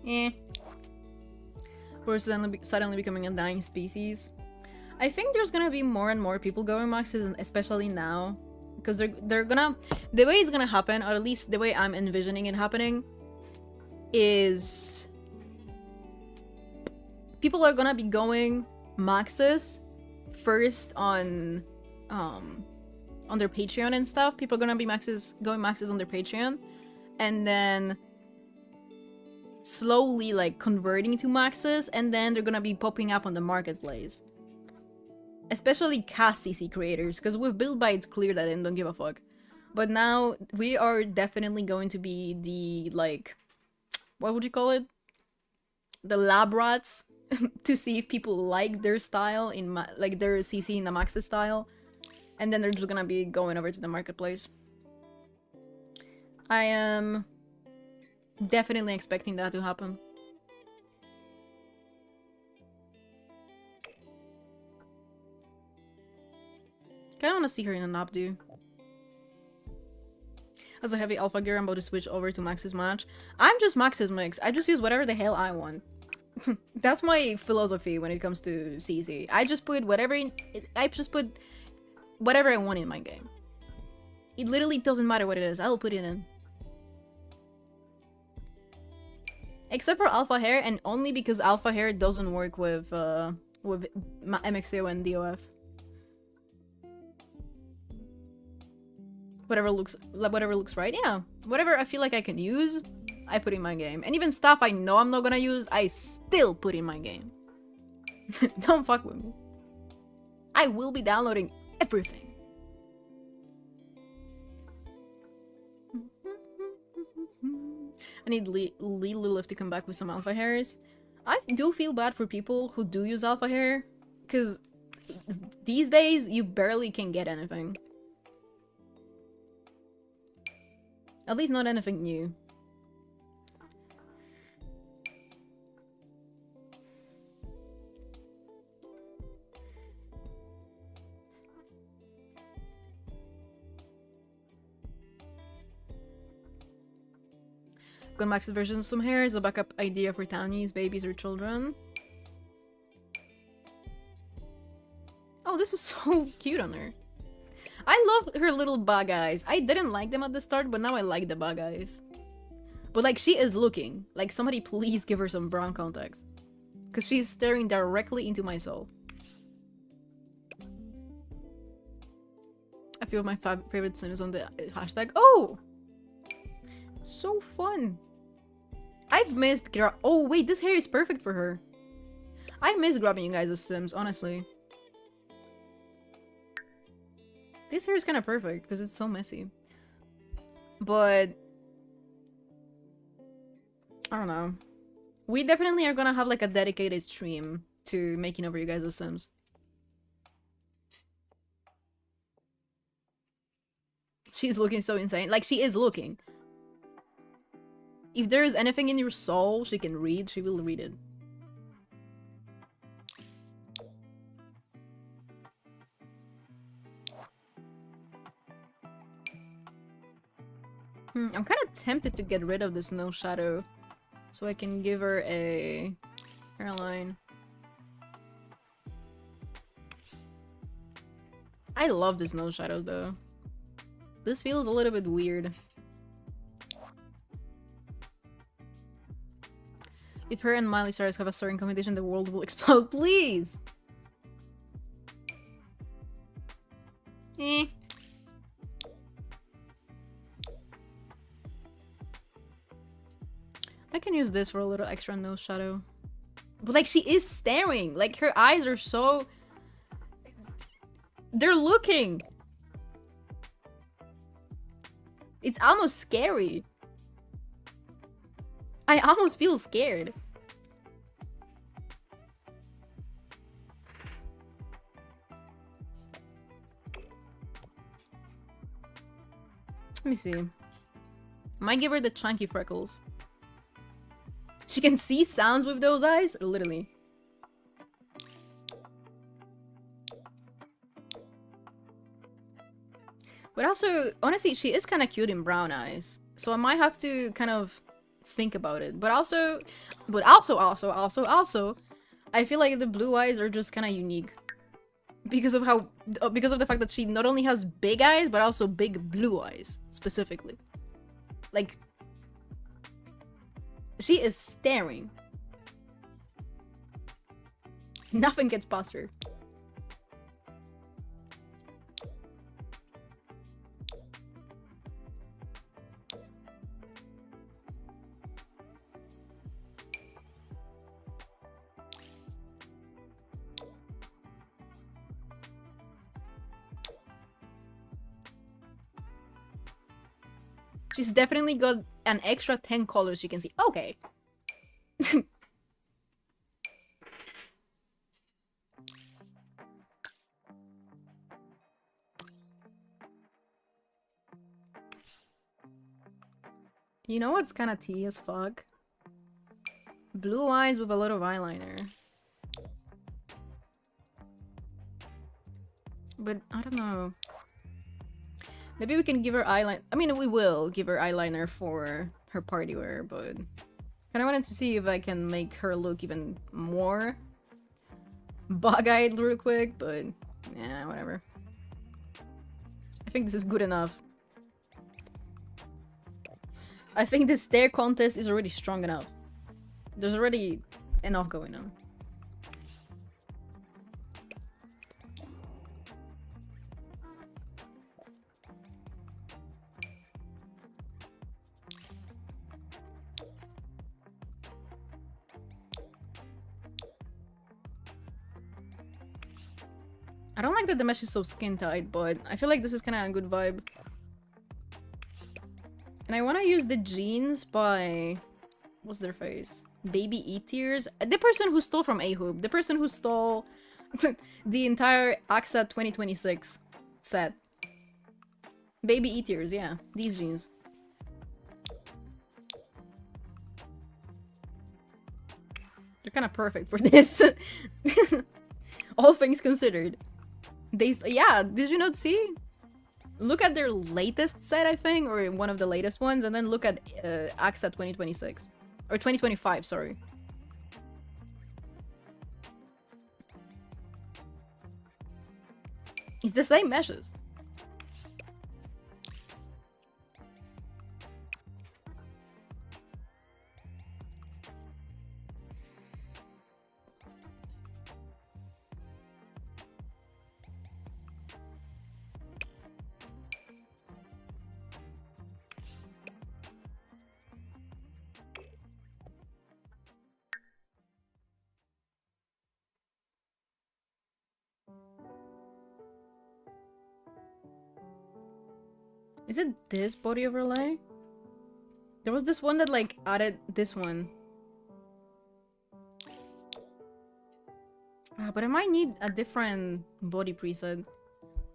Eh. We're suddenly becoming a dying species. I think there's gonna be more and more people going maxes, especially now. Because they're gonna... The way it's gonna happen, or at least the way I'm envisioning it happening, is... people are gonna be going maxes first on their Patreon and stuff. People are gonna be going maxes on their Patreon, and then slowly like converting to maxes, and then they're gonna be popping up on the marketplace. Especially cast CC creators, because with Build By it's clear that they don't give a fuck. But now we are definitely going to be the, like, what would you call it? The lab rats to see if people like their style in like their CC in the maxes style, and then they're just gonna be going over to the marketplace. I am definitely expecting that to happen. Kinda wanna see her in an updo. As a heavy alpha gear, I'm about to switch over to Max's match. I'm just Max's mix. I just use whatever the hell I want. That's my philosophy when it comes to CC. I just put whatever I want in my game. It literally doesn't matter what it is. I'll put it in. Except for alpha hair, and only because alpha hair doesn't work with MXO and DOF. Whatever looks right, yeah. Whatever I feel like I can use, I put in my game. And even stuff I know I'm not gonna use, I still put in my game. Don't fuck with me. I will be downloading everything. I need Lilith to come back with some alpha hairs. I do feel bad for people who do use alpha hair, because these days you barely can get anything. At least not anything new. Got Max's version of some hair is a backup idea for Townies, babies, or children. Oh, this is so cute on her. I love her little bug eyes. I didn't like them at the start, but now I like the bug eyes. But like, she is looking. Like, somebody please give her some brown contacts. Because she's staring directly into my soul. A few of my favorite sims on the hashtag. Oh! So fun. I've missed oh wait, this hair is perfect for her. I miss grabbing you guys as sims, honestly. This hair is kind of perfect because it's so messy. But I don't know. We definitely are gonna have like a dedicated stream to making over you guys as sims. She's looking so insane. Like, she is looking. If there is anything in your soul she can read, she will read it. I'm kind of tempted to get rid of this nose shadow so I can give her a hairline. I love this nose shadow though. This feels a little bit weird. If her and Miley Cyrus have a certain competition, the world will explode. Please! Eh. I can use this for a little extra nose shadow. But like, she is staring. Like, her eyes are so... They're looking! It's almost scary. I almost feel scared. Let me see. Might give her the chunky freckles. She can see sounds with those eyes? Literally. But also, honestly, she is kind of cute in brown eyes. So I might have to kind of think about it. But also, I feel like the blue eyes are just kind of unique. Because of the fact that she not only has big eyes, but also big blue eyes, specifically. Like, she is staring. Nothing gets past her. She's definitely got an extra 10 colors you can see. Okay. You know what's kind of tea as fuck? Blue eyes with a lot of eyeliner. But I don't know. Maybe we can give her eyeliner. I mean, we will give her eyeliner for her party wear, but kind of wanted to see if I can make her look even more bug-eyed real quick, but yeah, whatever. I think this is good enough. I think this stare contest is already strong enough. There's already enough going on. I don't like that the mesh is so skin tight, but I feel like this is kind of a good vibe. And I want to use the jeans by... what's their face? Baby E-Tears? The person who stole from A-Hoop. The person who stole the entire AXA 2026 set. Baby E-Tears, yeah. These jeans. They're kind of perfect for this. All things considered. Yeah, did you not see? Look at their latest set, I think, or one of the latest ones, and then look at AXA 2026. Or 2025, sorry. It's the same meshes. Is it this body overlay? There was this one that like added this one. But I might need a different body preset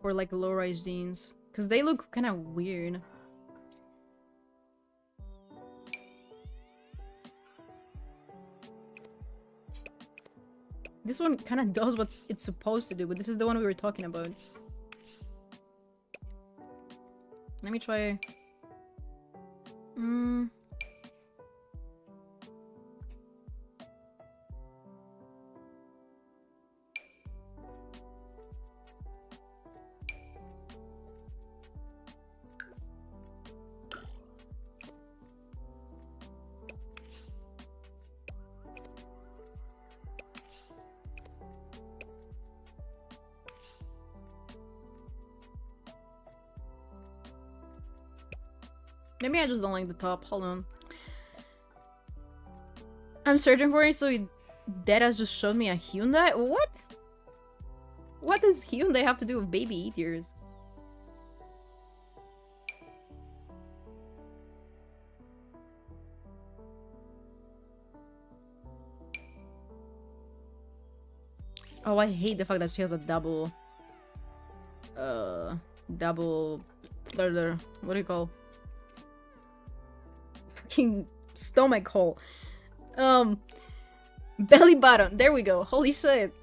for like low-rise jeans. Because they look kind of weird. This one kind of does what it's supposed to do, but this is the one we were talking about. Let me try... Maybe I just don't like the top. Hold on. I'm searching for it, so Deadass just showed me a Hyundai? What? What does Hyundai have to do with baby eaters? Oh, I hate the fact that she has a double... double... what do you call... fucking stomach hole. Belly button. There we go. Holy shit.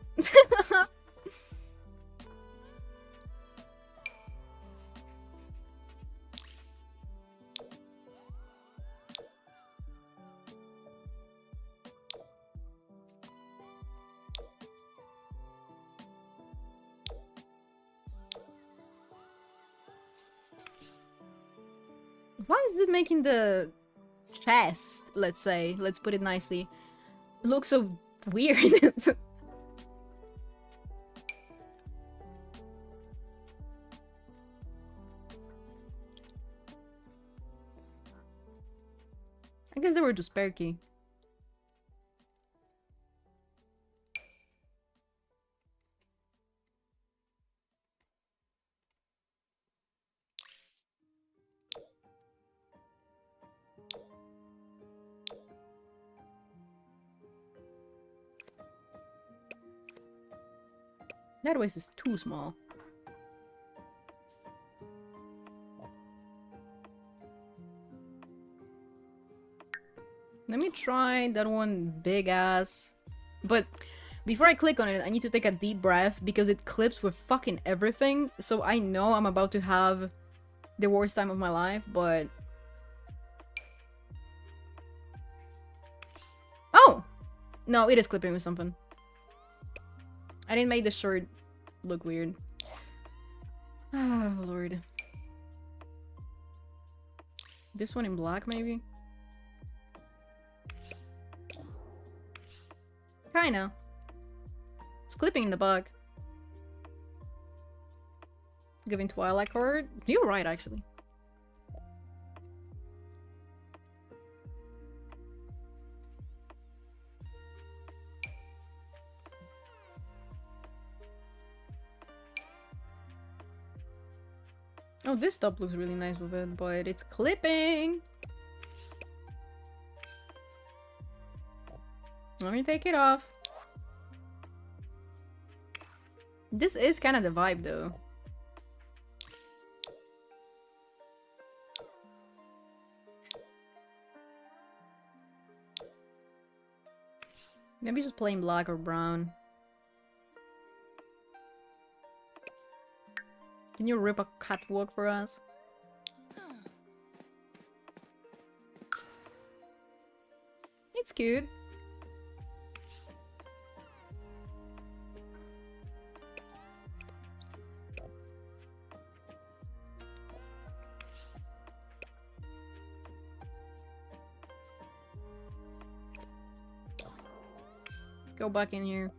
Why is it making the chest, let's say, let's put it nicely, look so weird? I guess they were just perky. That waist is too small. Let me try that one big ass. But before I click on it, I need to take a deep breath because it clips with fucking everything. So I know I'm about to have the worst time of my life, but... Oh! No, it is clipping with something. I didn't make the shirt look weird. Oh, Lord. This one in black, maybe? Kinda. It's clipping in the bug. Giving Twilight card? You're right, actually. Oh, this top looks really nice with it, but it's clipping! Let me take it off. This is kind of the vibe, though. Maybe just plain black or brown. Can you rip a catwalk for us? It's cute. Let's go back in here.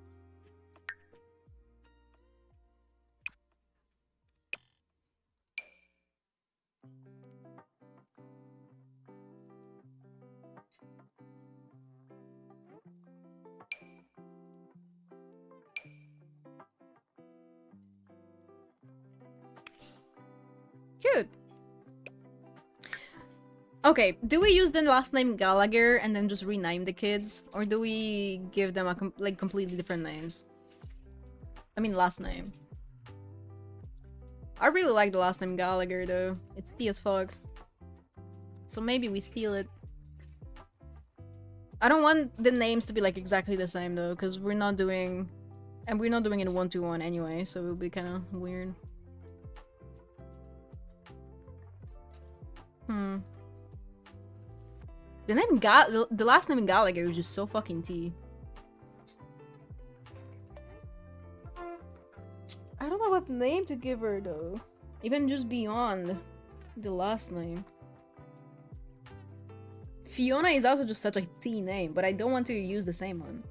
Cute. Okay, do we use the last name Gallagher and then just rename the kids? Or do we give them a completely different names? I mean last name. I really like the last name Gallagher though. It's T as fuck. So maybe we steal it. I don't want the names to be like exactly the same though, because we're not doing... And we're not doing it 1-to-1 anyway, so it would be kind of weird. The last name Gallagher is just so fucking T. I don't know what name to give her though. Even just beyond the last name. Fiona is also just such a T name, but I don't want to use the same one.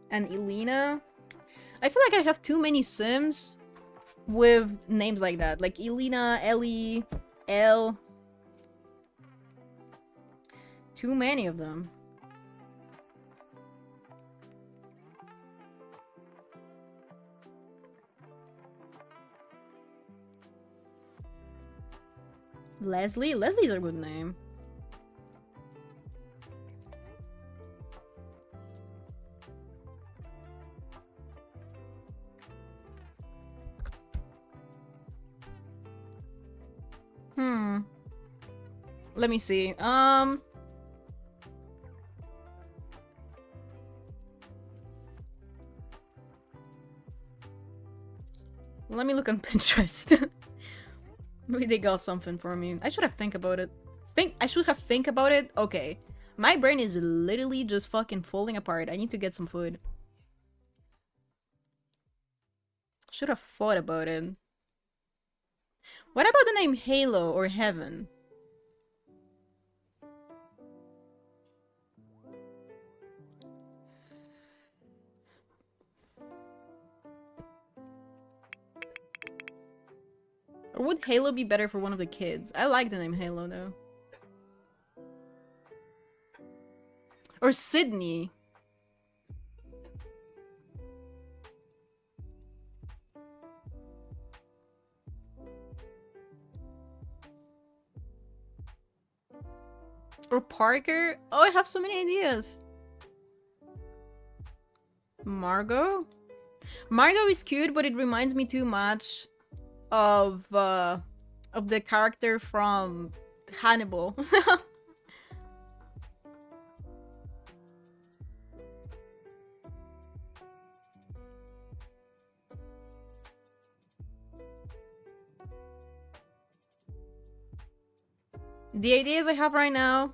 And Elena? I feel like I have too many Sims with names like that. Like Elena, Ellie, Elle. Too many of them. Leslie? Leslie's a good name. Let me see. Let me look on Pinterest. Maybe they got something for me. I should have think about it. I should have think about it? Okay. My brain is literally just fucking falling apart. I need to get some food. Should have thought about it. What about the name Halo or Heaven? would Halo be better for one of the kids? I like the name Halo though. Or Sydney. Or Parker. Oh, I have so many ideas. Margot? Margot is cute, but it reminds me too much of the character from Hannibal. The ideas I have right now,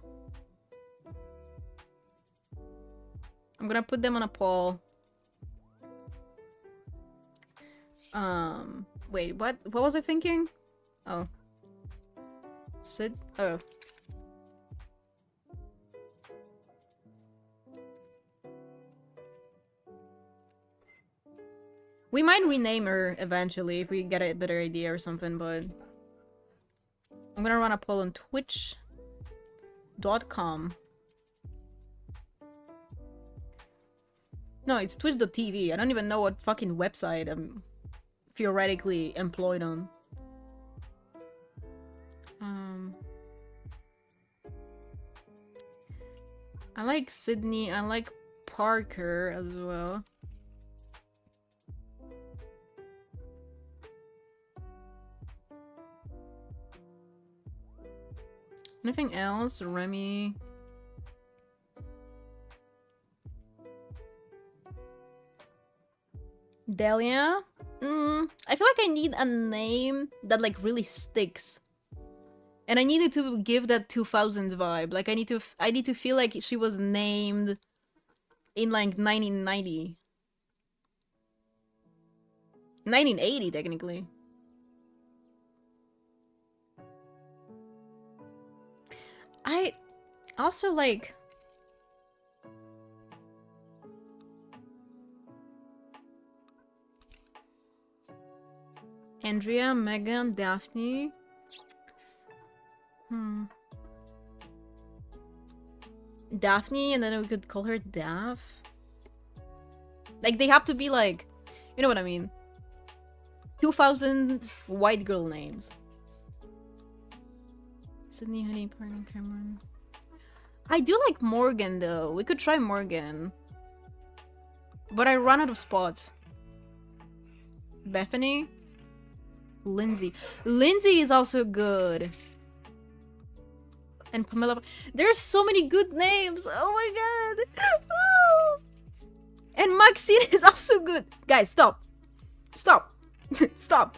I'm gonna put them on a poll. Wait, what was I thinking? Oh. Oh. We might rename her eventually if we get a better idea or something, but I'm gonna run a poll on twitch.com. No, it's twitch.tv. I don't even know what fucking website I'm theoretically employed on. I like Sydney. I like Parker as well. Anything else? Remy. Delia? I feel like I need a name that like really sticks. And I needed to give that 2000s vibe. Like I need to feel like she was named in like 1990. 1980 technically. I also like Andrea, Megan, Daphne. Daphne, and then we could call her Daph. Like they have to be like, you know what I mean? 2000s white girl names. Sydney, Honey, Parker, Cameron. I do like Morgan though. We could try Morgan. But I run out of spots. Bethany? Lindsay. Lindsay is also good. And Pamela. There's so many good names. Oh my god. Oh. And Maxine is also good. Guys, stop. Stop. Stop.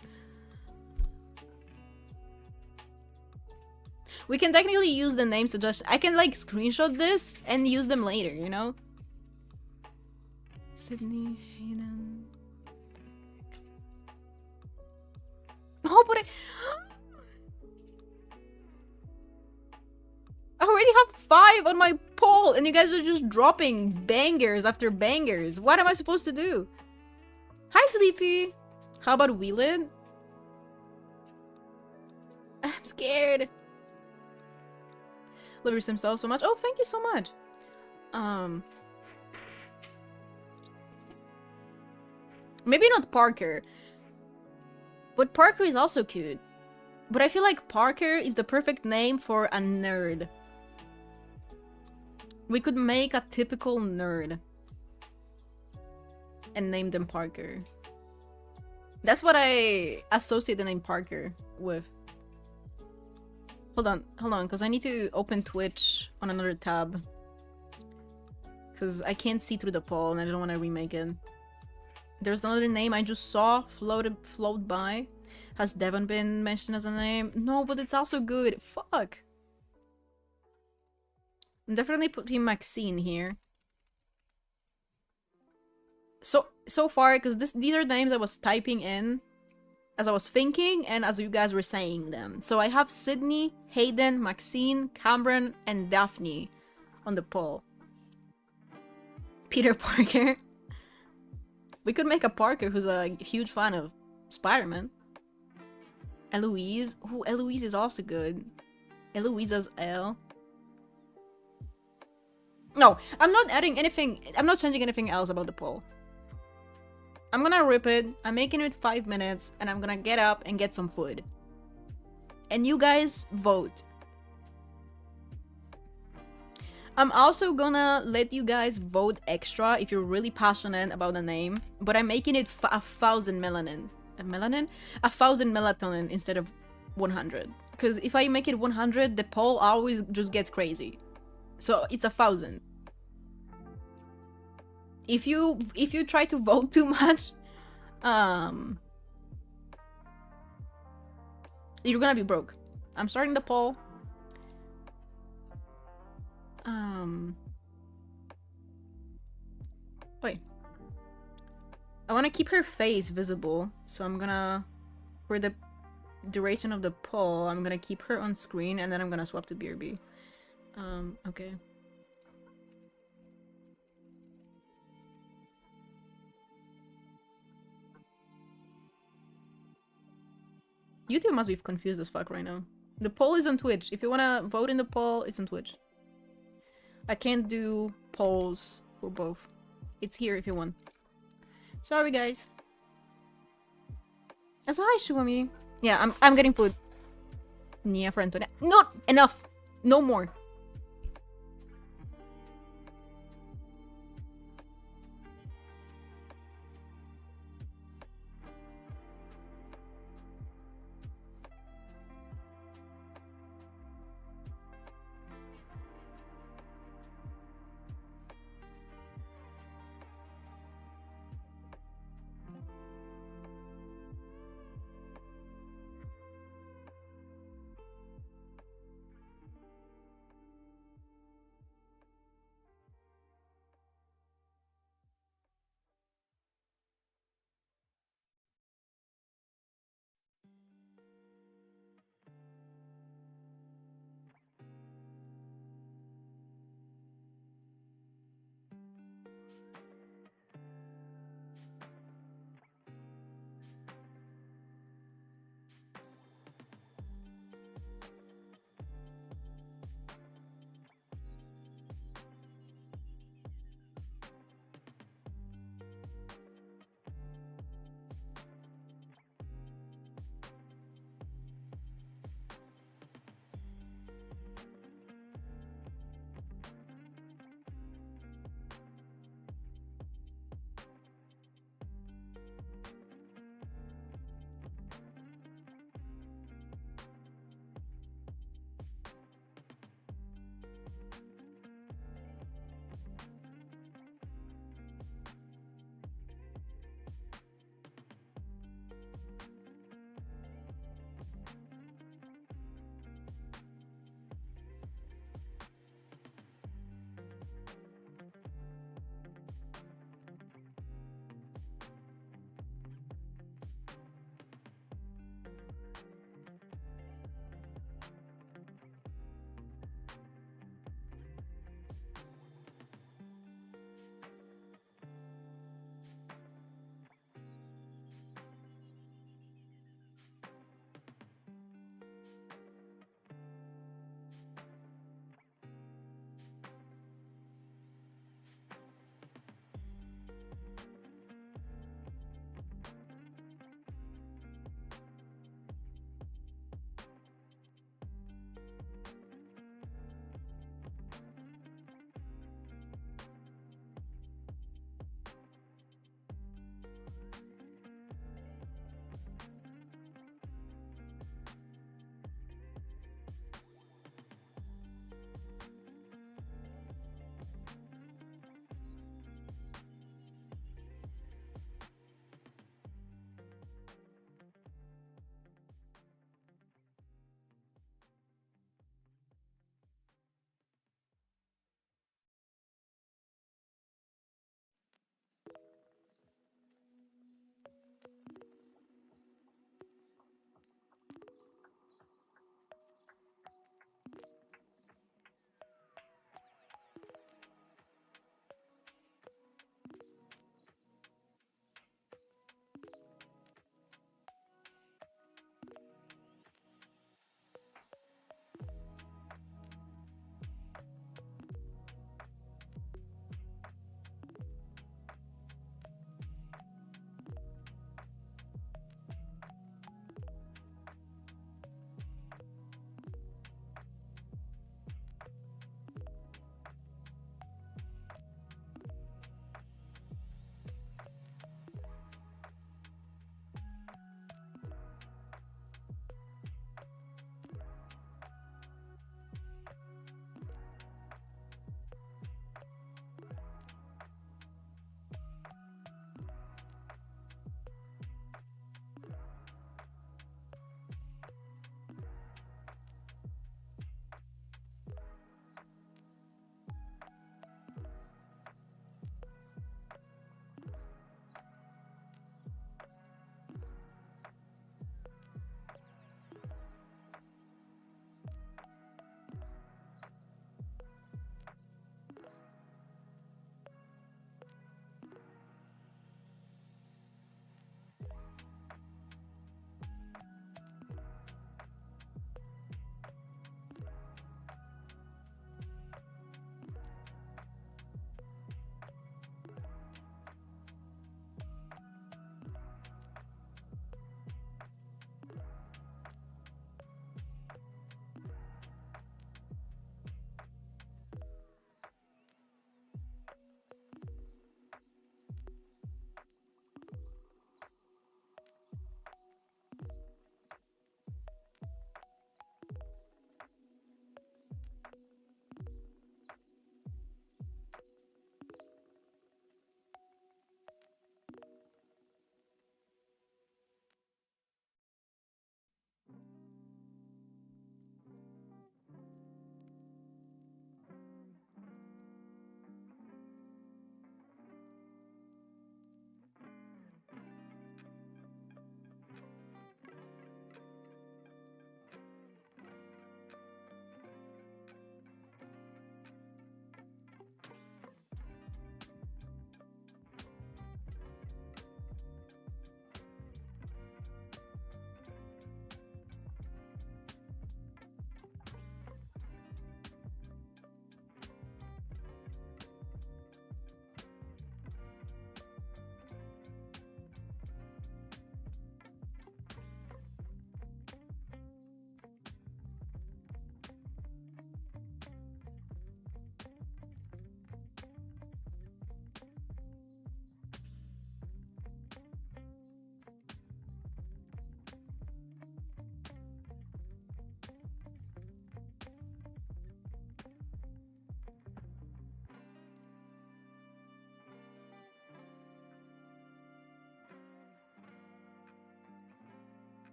We can technically use the names to just... I can like screenshot this and use them later, you know? Sydney, Hayden... Oh, but I already have 5 on my poll and you guys are just dropping bangers after bangers. What am I supposed to do? Hi, Sleepy! How about Wheelan? I'm scared. Love your Sims so much. Oh, thank you so much. Maybe not Parker. But Parker is also cute. But I feel like Parker is the perfect name for a nerd. We could make a typical nerd. And name them Parker. That's what I associate the name Parker with. Hold on, because I need to open Twitch on another tab. Because I can't see through the poll and I don't want to remake it. There's another name I just saw float by. Has Devon been mentioned as a name? No, but it's also good. Fuck. I'm definitely putting Maxine here. So far, because these are names I was typing in as I was thinking and as you guys were saying them. So I have Sydney, Hayden, Maxine, Cameron, and Daphne on the poll. Peter Parker. We could make a Parker who's a huge fan of Spider-Man. Eloise. Ooh, Eloise is also good. Eloise as L. No, I'm not adding anything. I'm not changing anything else about the poll. I'm gonna rip it. I'm making it 5 minutes, and I'm gonna get up and get some food. And you guys vote. I'm also gonna let you guys vote extra if you're really passionate about the name, but I'm making it 1,000 melanin. Melanin? 1,000 melatonin instead of 100. Because if I make it 100, the poll always just gets crazy. So it's 1,000. If you try to vote too much, you're gonna be broke. I'm starting the poll. Wait. I want to keep her face visible, so I'm gonna, for the duration of the poll, I'm gonna keep her on screen, and then I'm gonna swap to BRB. Okay. YouTube must be confused as fuck right now. The poll is on Twitch. If you wanna vote in the poll, it's on Twitch. I can't do polls for both. It's here if you want. Sorry, guys. So hi, Shumami. Yeah, I'm getting food. Nia for Antonia. Not enough. No more.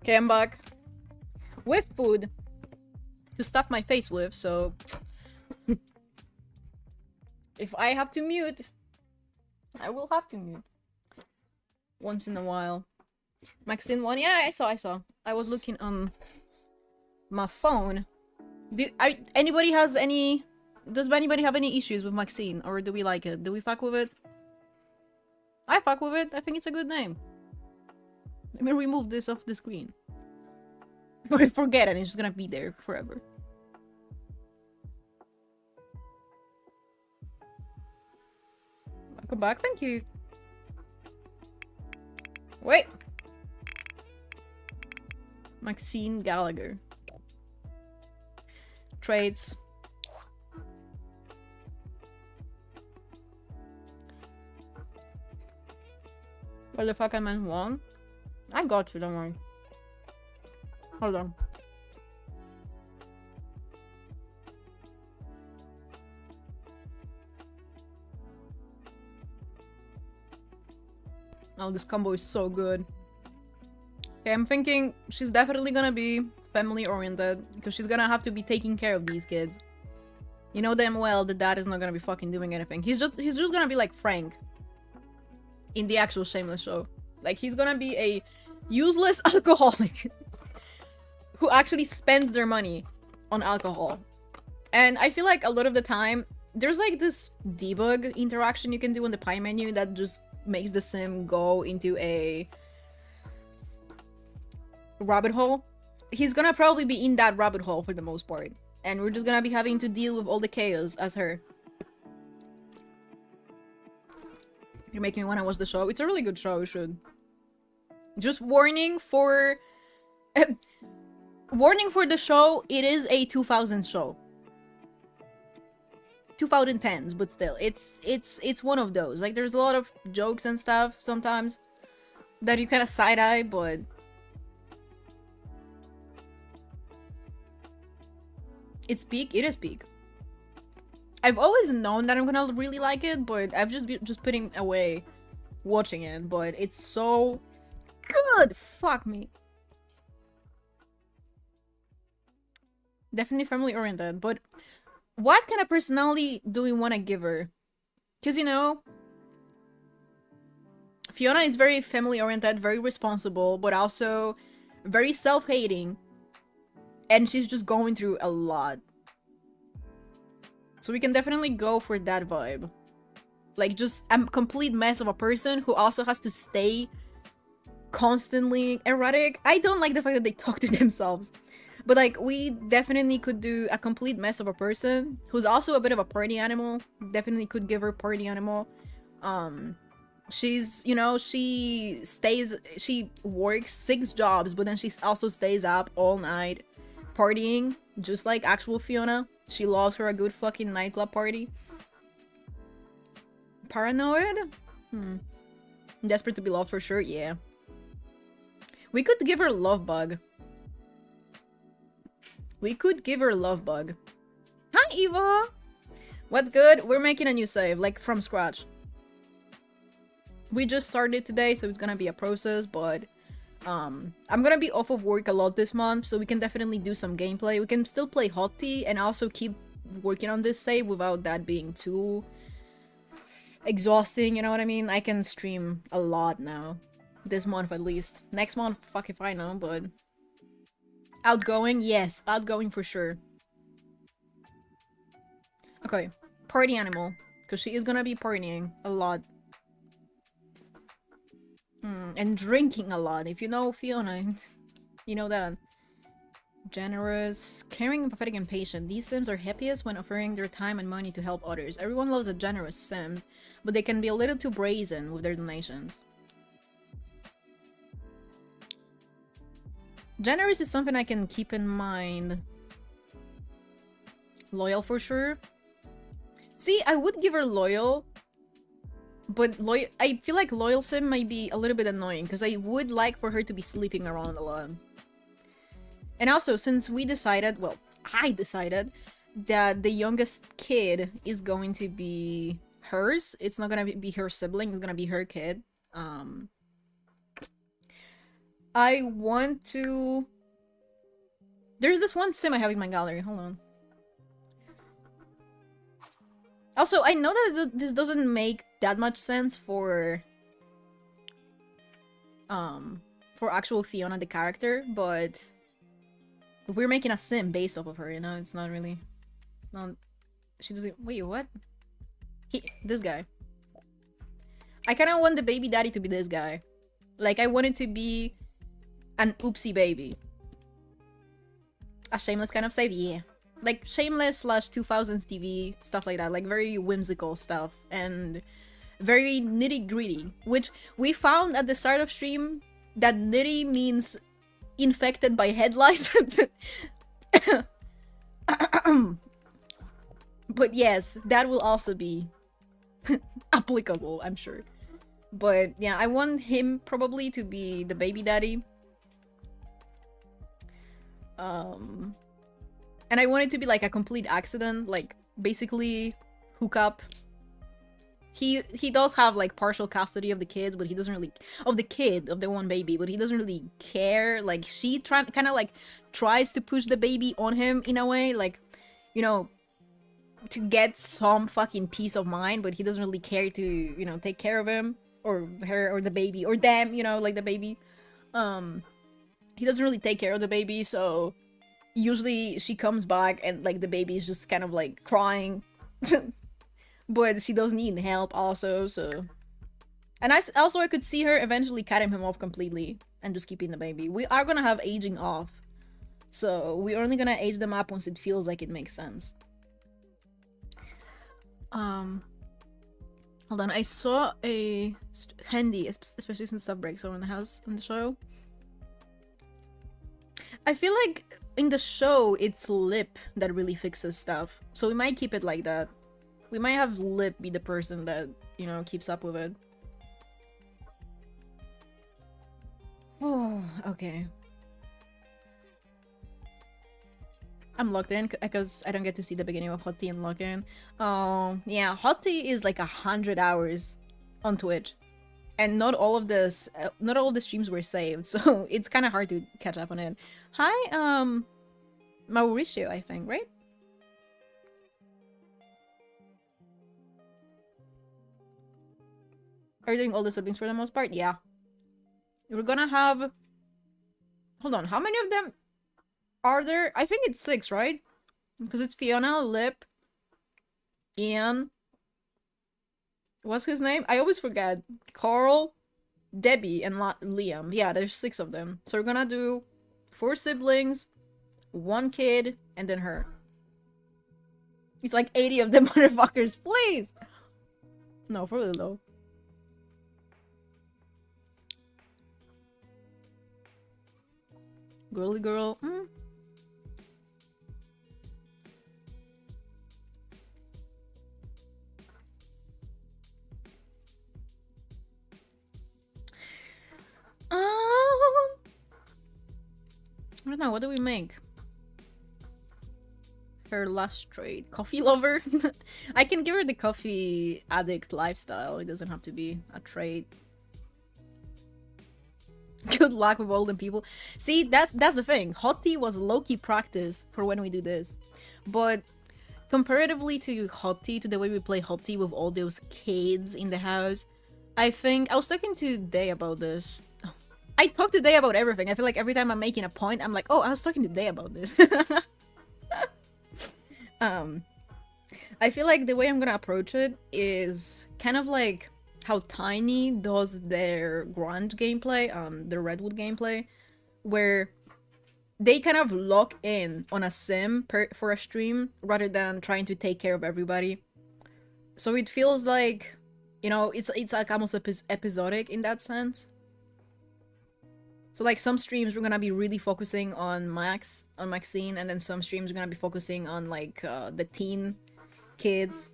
Okay, I'm back. With food to stuff my face with, so... if I have to mute, I will have to mute. Once in a while. Maxine one? Yeah, I saw. I was looking on my phone. Does anybody have any issues with Maxine? Or do we like it? Do we fuck with it? I fuck with it. I think it's a good name. Let me remove this off the screen. But I forget it, it's just gonna be there forever. Welcome back, thank you. Wait! Maxine Gallagher. Traits. What the fuck I meant one? I got you, don't worry. Hold on. Oh, this combo is so good. Okay, I'm thinking she's definitely gonna be family-oriented, because she's gonna have to be taking care of these kids. You know damn well the dad is not gonna be fucking doing anything. He's just gonna be like Frank in the actual Shameless show. Like, he's gonna be a useless alcoholic who actually spends their money on alcohol. And I feel like a lot of the time, there's like this debug interaction you can do on the pie menu that just makes the sim go into a rabbit hole. He's gonna probably be in that rabbit hole for the most part. And we're just gonna be having to deal with all the chaos as her. You're making me wanna watch the show. It's a really good show, you should. Just warning for... warning for the show, it is a 2000s show. 2010s, but still, it's one of those. Like, there's a lot of jokes and stuff sometimes that you kind of side-eye, but... it's peak? It is peak. I've always known that I'm gonna really like it, but I've just been putting away watching it, but it's so good! Fuck me. Definitely family-oriented, but what kind of personality do we want to give her? Because, you know, Fiona is very family-oriented, very responsible, but also very self-hating. And she's just going through a lot. So we can definitely go for that vibe. Like, just a complete mess of a person who also has to stay constantly erratic. I don't like the fact that they talk to themselves. But, like, we definitely could do a complete mess of a person who's also a bit of a party animal. Definitely could give her party animal. She's, you know, she works 6 jobs, but then she also stays up all night partying, just like actual Fiona. She loves her a good fucking nightclub party. Paranoid? Desperate to be loved for sure, yeah. We could give her love bug. We could give her love bug. Hi, Eva! What's good? We're making a new save, like from scratch. We just started today, so it's gonna be a process, but I'm gonna be off of work a lot this month, so we can definitely do some gameplay. We can still play Hot Tea and also keep working on this save without that being too exhausting, you know what I mean? I can stream a lot now. This month at least. Next month, fuck if I know, but... outgoing? Yes, outgoing for sure. Okay, party animal. Because she is gonna be partying a lot. And drinking a lot. If you know Fiona, you know that. Generous, caring, empathetic, and patient. These sims are happiest when offering their time and money to help others. Everyone loves a generous sim, but they can be a little too brazen with their donations. Generous is something I can keep in mind. Loyal for sure. See, I would give her loyal. But I feel like loyal sim might be a little bit annoying, because I would like for her to be sleeping around a lot. And also, since we decided, well, I decided that the youngest kid is going to be hers. It's not gonna be her sibling, it's gonna be her kid. I want to... There's this one sim I have in my gallery. Hold on. Also, I know that this doesn't make that much sense for actual Fiona the character, but we're making a sim based off of her, you know? It's not really... It's not... She doesn't... Wait, what? This guy. I kind of want the baby daddy to be this guy. Like, I want it to be an oopsie baby. A Shameless kind of save? Yeah. Like, Shameless / 2000s TV, stuff like that. Like, very whimsical stuff. And very nitty-gritty. Which we found at the start of stream that nitty means infected by head lice. But yes, that will also be applicable, I'm sure. But yeah, I want him probably to be the baby daddy. And I want it to be like a complete accident, like basically hook up. He does have like partial custody of the kids, but he doesn't really of the one baby, but he doesn't really care. Like she kind of like tries to push the baby on him in a way, like, you know, to get some fucking peace of mind, but he doesn't really care to, you know, take care of him or her or the baby or them, you know, like the baby. He doesn't really take care of the baby, so usually she comes back and like the baby is just kind of like crying. But she does need help also, so... And I could see her eventually cutting him off completely and just keeping the baby. We are gonna have aging off, so we're only gonna age them up once it feels like it makes sense. Hold on, I saw a handy, especially since stuff breaks over in the house in the show. I feel like in the show it's Lip that really fixes stuff, so we might keep it like that. We might have Lip be the person that, you know, keeps up with it. Oh, okay. I'm locked in because I don't get to see the beginning of Hot Tea and lock in. Oh, yeah, Hot Tea is like 100 hours on Twitch. And not all of the streams were saved, so it's kind of hard to catch up on it. Hi, Mauricio, I think, right? Are you doing all the siblings for the most part? Yeah. We're gonna have... Hold on, how many of them are there? I think it's 6, right? Because it's Fiona, Lip, Ian... What's his name? I always forget. Carl, Debbie, and Liam. Yeah, there's 6 of them. So we're gonna do 4 siblings, 1 kid, and then her. It's like 80 of them motherfuckers, please! No, for real though. Girly girl. I don't know, what do we make? Her last trait. Coffee lover? I can give her the coffee addict lifestyle. It doesn't have to be a trait. Good luck with older people. See, that's the thing. Hot Tea was low-key practice for when we do this. But comparatively to Hot Tea, to the way we play Hot Tea with all those kids in the house, I think... I was talking to Day about this. I talk to Day about everything. I feel like every time I'm making a point, I'm like, oh, I was talking to Day about this. I feel like the way I'm gonna approach it is kind of like how Tiny does their grunge gameplay, the Redwood gameplay, where they kind of lock in on a sim for a stream rather than trying to take care of everybody. So it feels like, you know, it's like almost episodic in that sense. So like some streams we're gonna be really focusing on Maxine, and then some streams we're gonna be focusing on like the teen kids.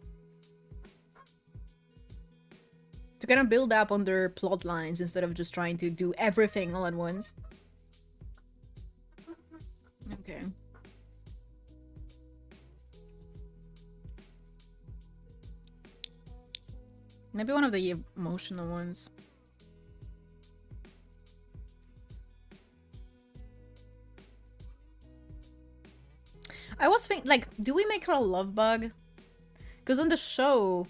To kind of build up on their plot lines instead of just trying to do everything all at once. Okay. Maybe one of the emotional ones. was thinking, like, do we make her a love bug? Because on the show,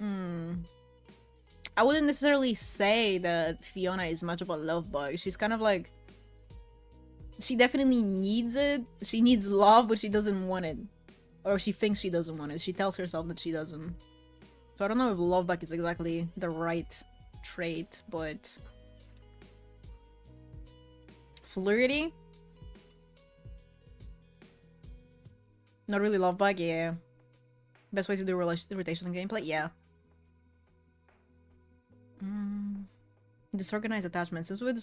I wouldn't necessarily say that Fiona is much of a love bug. She's kind of like, she definitely needs it. She needs love, but she doesn't want it. Or she thinks she doesn't want it. She tells herself that she doesn't. So I don't know if love bug is exactly the right trait, but... Flirty? Not really love bug, yeah. Best way to do rotational gameplay, yeah. Disorganized attachment. Sims with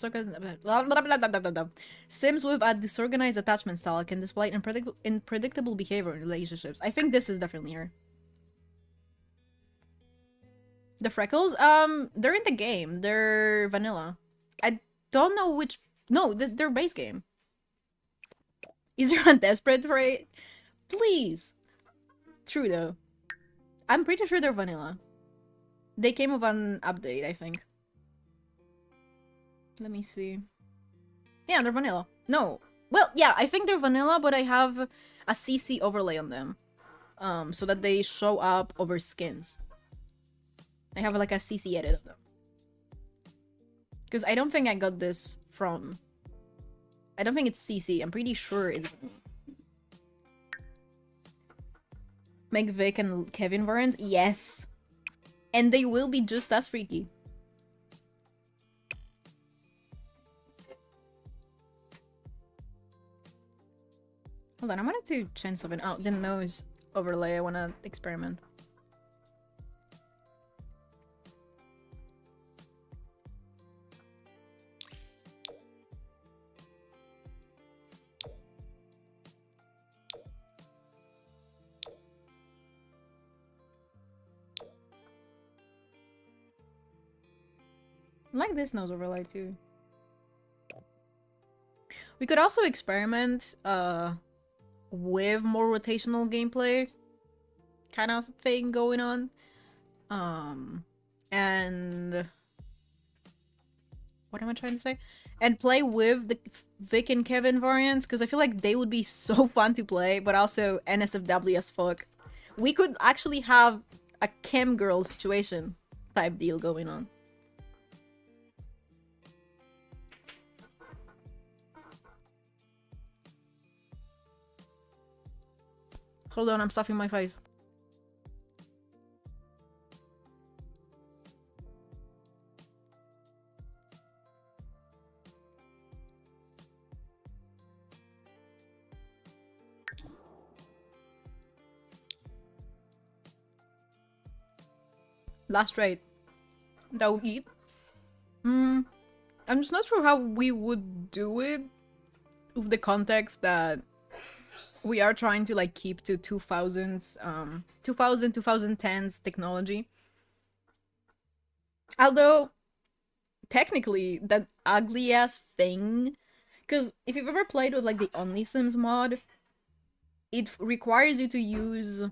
a disorganized attachment style can display unpredictable behavior in relationships. I think this is definitely her. The freckles? They're in the game. They're vanilla. I don't know which... No, they're base game. Is there a desperate for it? Please! True, though. I'm pretty sure they're vanilla. They came with an update, I think. Let me see. Yeah, they're vanilla. No. Well, yeah, I think they're vanilla, but I have a CC overlay on them. So that they show up over skins. I have like a CC edit of them. Because I don't think I got this from... I don't think it's CC. I'm pretty sure it's... Make Vic and Kevin variants? Yes! And they will be just as freaky. Hold on, I wanted to change something. Oh, the nose overlay. I want to experiment. I like this nose overlay too. We could also experiment with more rotational gameplay kind of thing going on. And what am I trying to say? And play with the Vic and Kevin variants, because I feel like they would be so fun to play, but also NSFW as fuck. We could actually have a cam girl situation type deal going on. Hold on, I'm stuffing my face. Last rate that we eat. I'm just not sure how we would do it with the context that we are trying to like keep to 2010s technology. Although technically that ugly ass thing, because if you've ever played with like the Only Sims mod, it requires you to use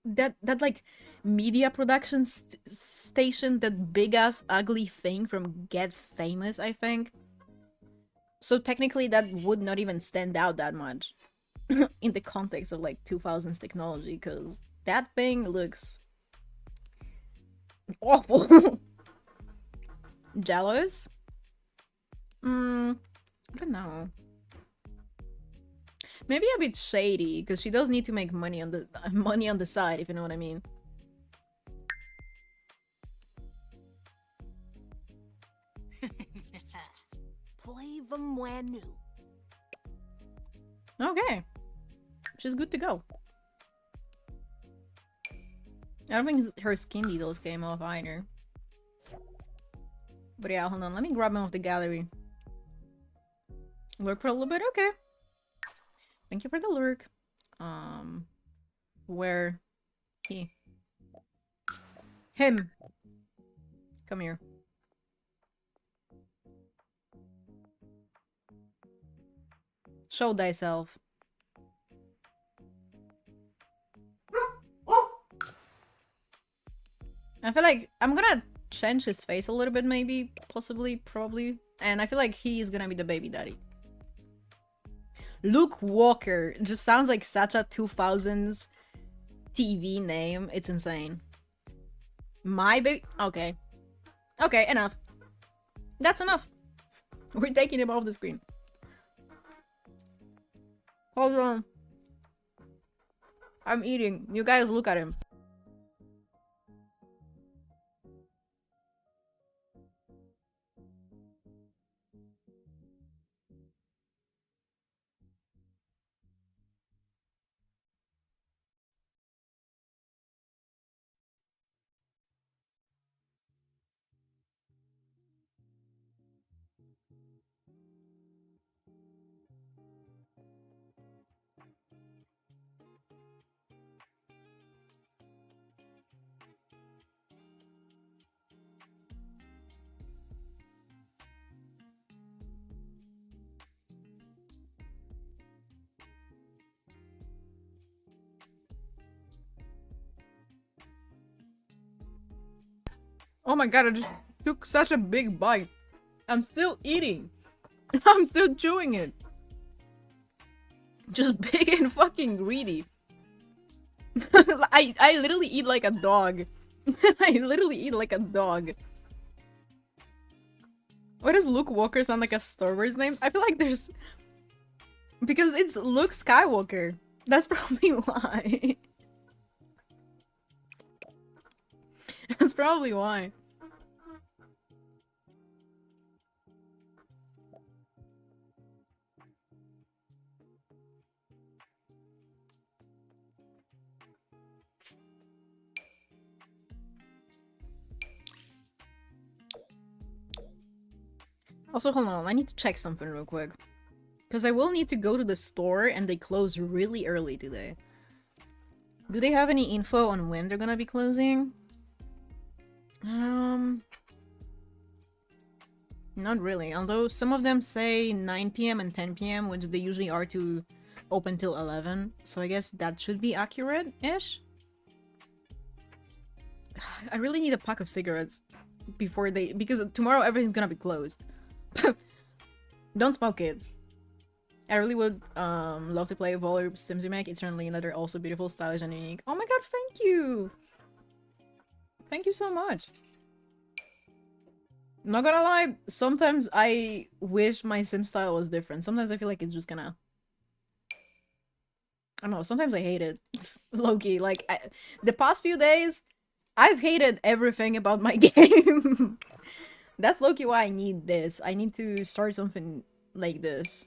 that like media production station, that big ass ugly thing from Get Famous, I think. So technically that would not even stand out that much in the context of like 2000s technology, because that thing looks awful. Jealous? I don't know. Maybe a bit shady, because she does need to make money on the side, if you know what I mean. Play them when new. Okay. She's good to go. I don't think her skin details came off either. But yeah, hold on. Let me grab him off the gallery. Lurk for a little bit? Okay. Thank you for the lurk. Where? He. Him! Come here. Show thyself. I feel like I'm gonna change his face a little bit, maybe, possibly, probably. and I feel like he's gonna be the baby daddy. Luke Walker just sounds like such a 2000s TV name. It's insane. My baby. Okay. Okay, enough. That's enough. We're taking him off the screen. Hold on. I'm eating. You guys look at him. Oh my god, I just took such a big bite. I'm still eating. I'm still chewing it. Just big and fucking greedy. I literally eat like a dog. I literally eat like a dog. Why does Luke Walker sound like a Star Wars name? I feel like there's... Because it's Luke Skywalker. That's probably why. That's probably why. Also, hold on, I need to check something real quick. Because I will need to go to the store and they close really early today. Do they have any info on when they're gonna be closing? Not really, although some of them say 9 p.m. and 10 p.m, which they usually are to open till 11, so I guess that should be accurate-ish. I really need a pack of cigarettes before they... because tomorrow everything's gonna be closed. Don't smoke, kids. I really would love to play Volor Sims Remake. It's certainly another also beautiful, stylish, and unique. Oh my god, thank you! Thank you so much. Not gonna lie, sometimes I wish my sim style was different. Sometimes I feel like it's just gonna... I don't know, sometimes I hate it. Low-key, like, the past few days, I've hated everything about my game. That's low-key why I need this. I need to start something like this.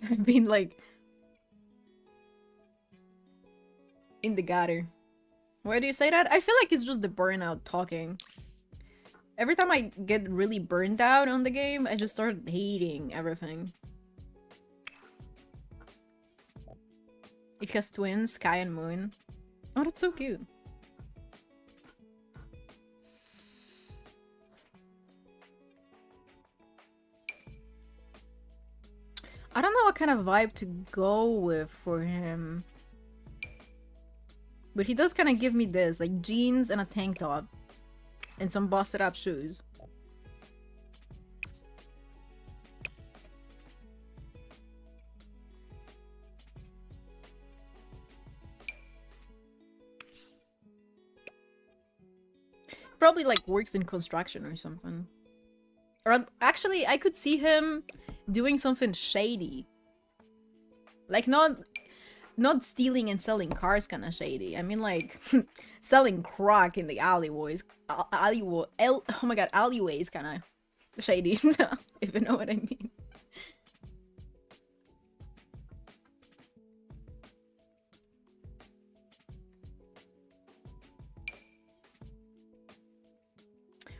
I've been, like... in the gutter. Why do you say that? I feel like it's just the burnout talking. Every time I get really burned out on the game, I just start hating everything. It has twins, Sky and Moon. Oh, that's so cute. I don't know what kind of vibe to go with for him. But he does kind of give me this, like jeans and a tank top. And some busted up shoes. Probably like works in construction or something. Or actually, I could see him doing something shady. Like not stealing and selling cars kind of shady. I mean like selling crack in the alleyways. Oh my god, alleyways kind of shady. If you know what I mean.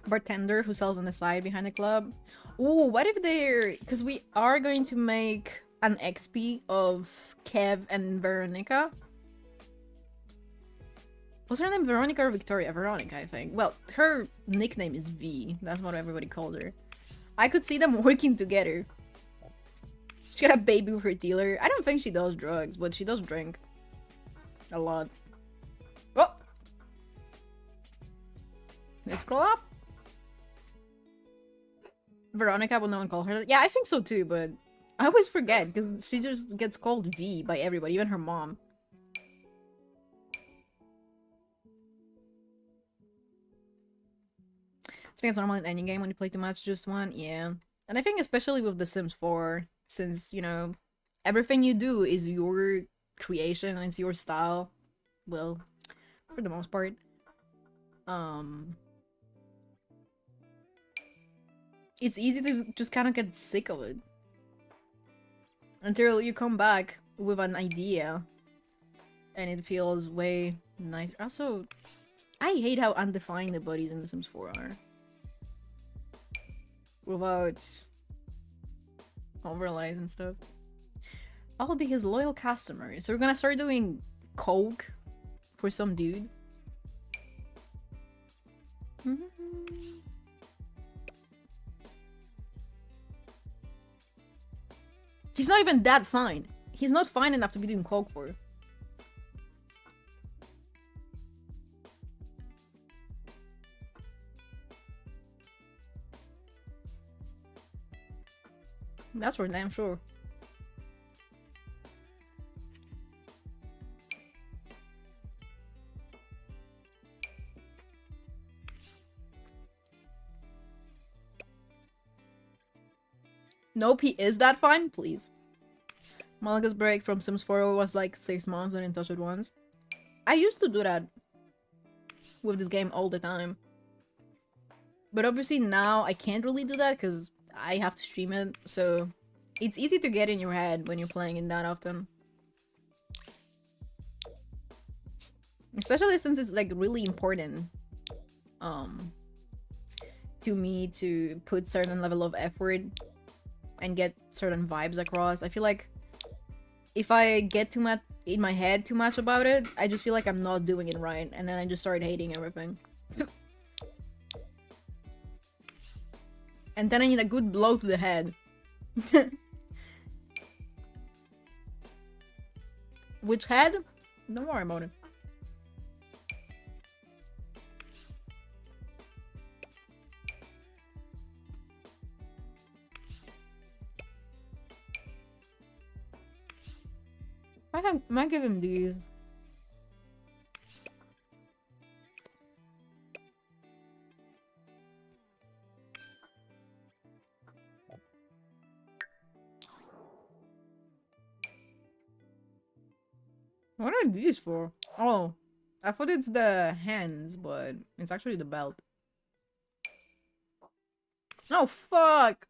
Bartender who sells on the side behind the club. Ooh, what if they're... because we are going to make an XP of Kev and Veronica. Was her name Veronica or Victoria? Veronica, I think. Well, her nickname is V. That's what everybody called her. I could see them working together. She got a baby with her dealer. I don't think she does drugs, but she does drink. A lot. Oh! Let's scroll up. Veronica, will no one call her? Yeah, I think so too, but I always forget because she just gets called V by everybody, even her mom. I think it's normal in any game when you play too much, just one, yeah. And I think especially with The Sims 4, since, you know, everything you do is your creation and it's your style. Well, for the most part. It's easy to just kind of get sick of it. Until you come back with an idea. And it feels way nicer. Also, I hate how undefined the buddies in The Sims 4 are. Without overlays and stuff. I'll be his loyal customer. So we're gonna start doing coke for some dude. He's not even that fine. He's not fine enough to be doing coke for. That's for damn sure. Nope, he is that fine? Please. Malaga's break from Sims 4 was like 6 months. I didn't touch it once. I used to do that with this game all the time. But obviously now I can't really do that because I have to stream it, so it's easy to get in your head when you're playing it that often. Especially since it's like really important to me to put certain level of effort and get certain vibes across. I feel like if I get too much in my head too much about it, I just feel like I'm not doing it right, and then I just start hating everything. And then I need a good blow to the head. Which head? Don't worry about it. I might give him these. What are these for? Oh, I thought it's the hands, but it's actually the belt. Oh, fuck!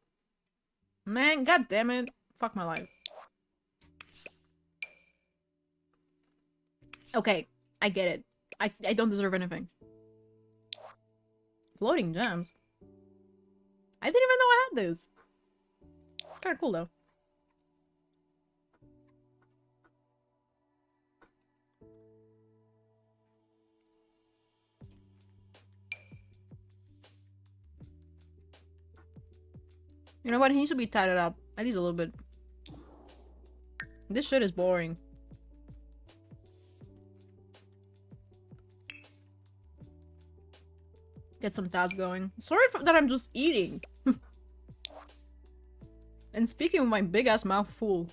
Man, god damn it. Fuck my life. Okay, I get it. I don't deserve anything. Floating gems? I didn't even know I had this. It's kinda cool though. You know what? He needs to be tied up. At least a little bit. This shit is boring. Get some tabs going. Sorry that I'm just eating. And speaking with my big ass mouth full.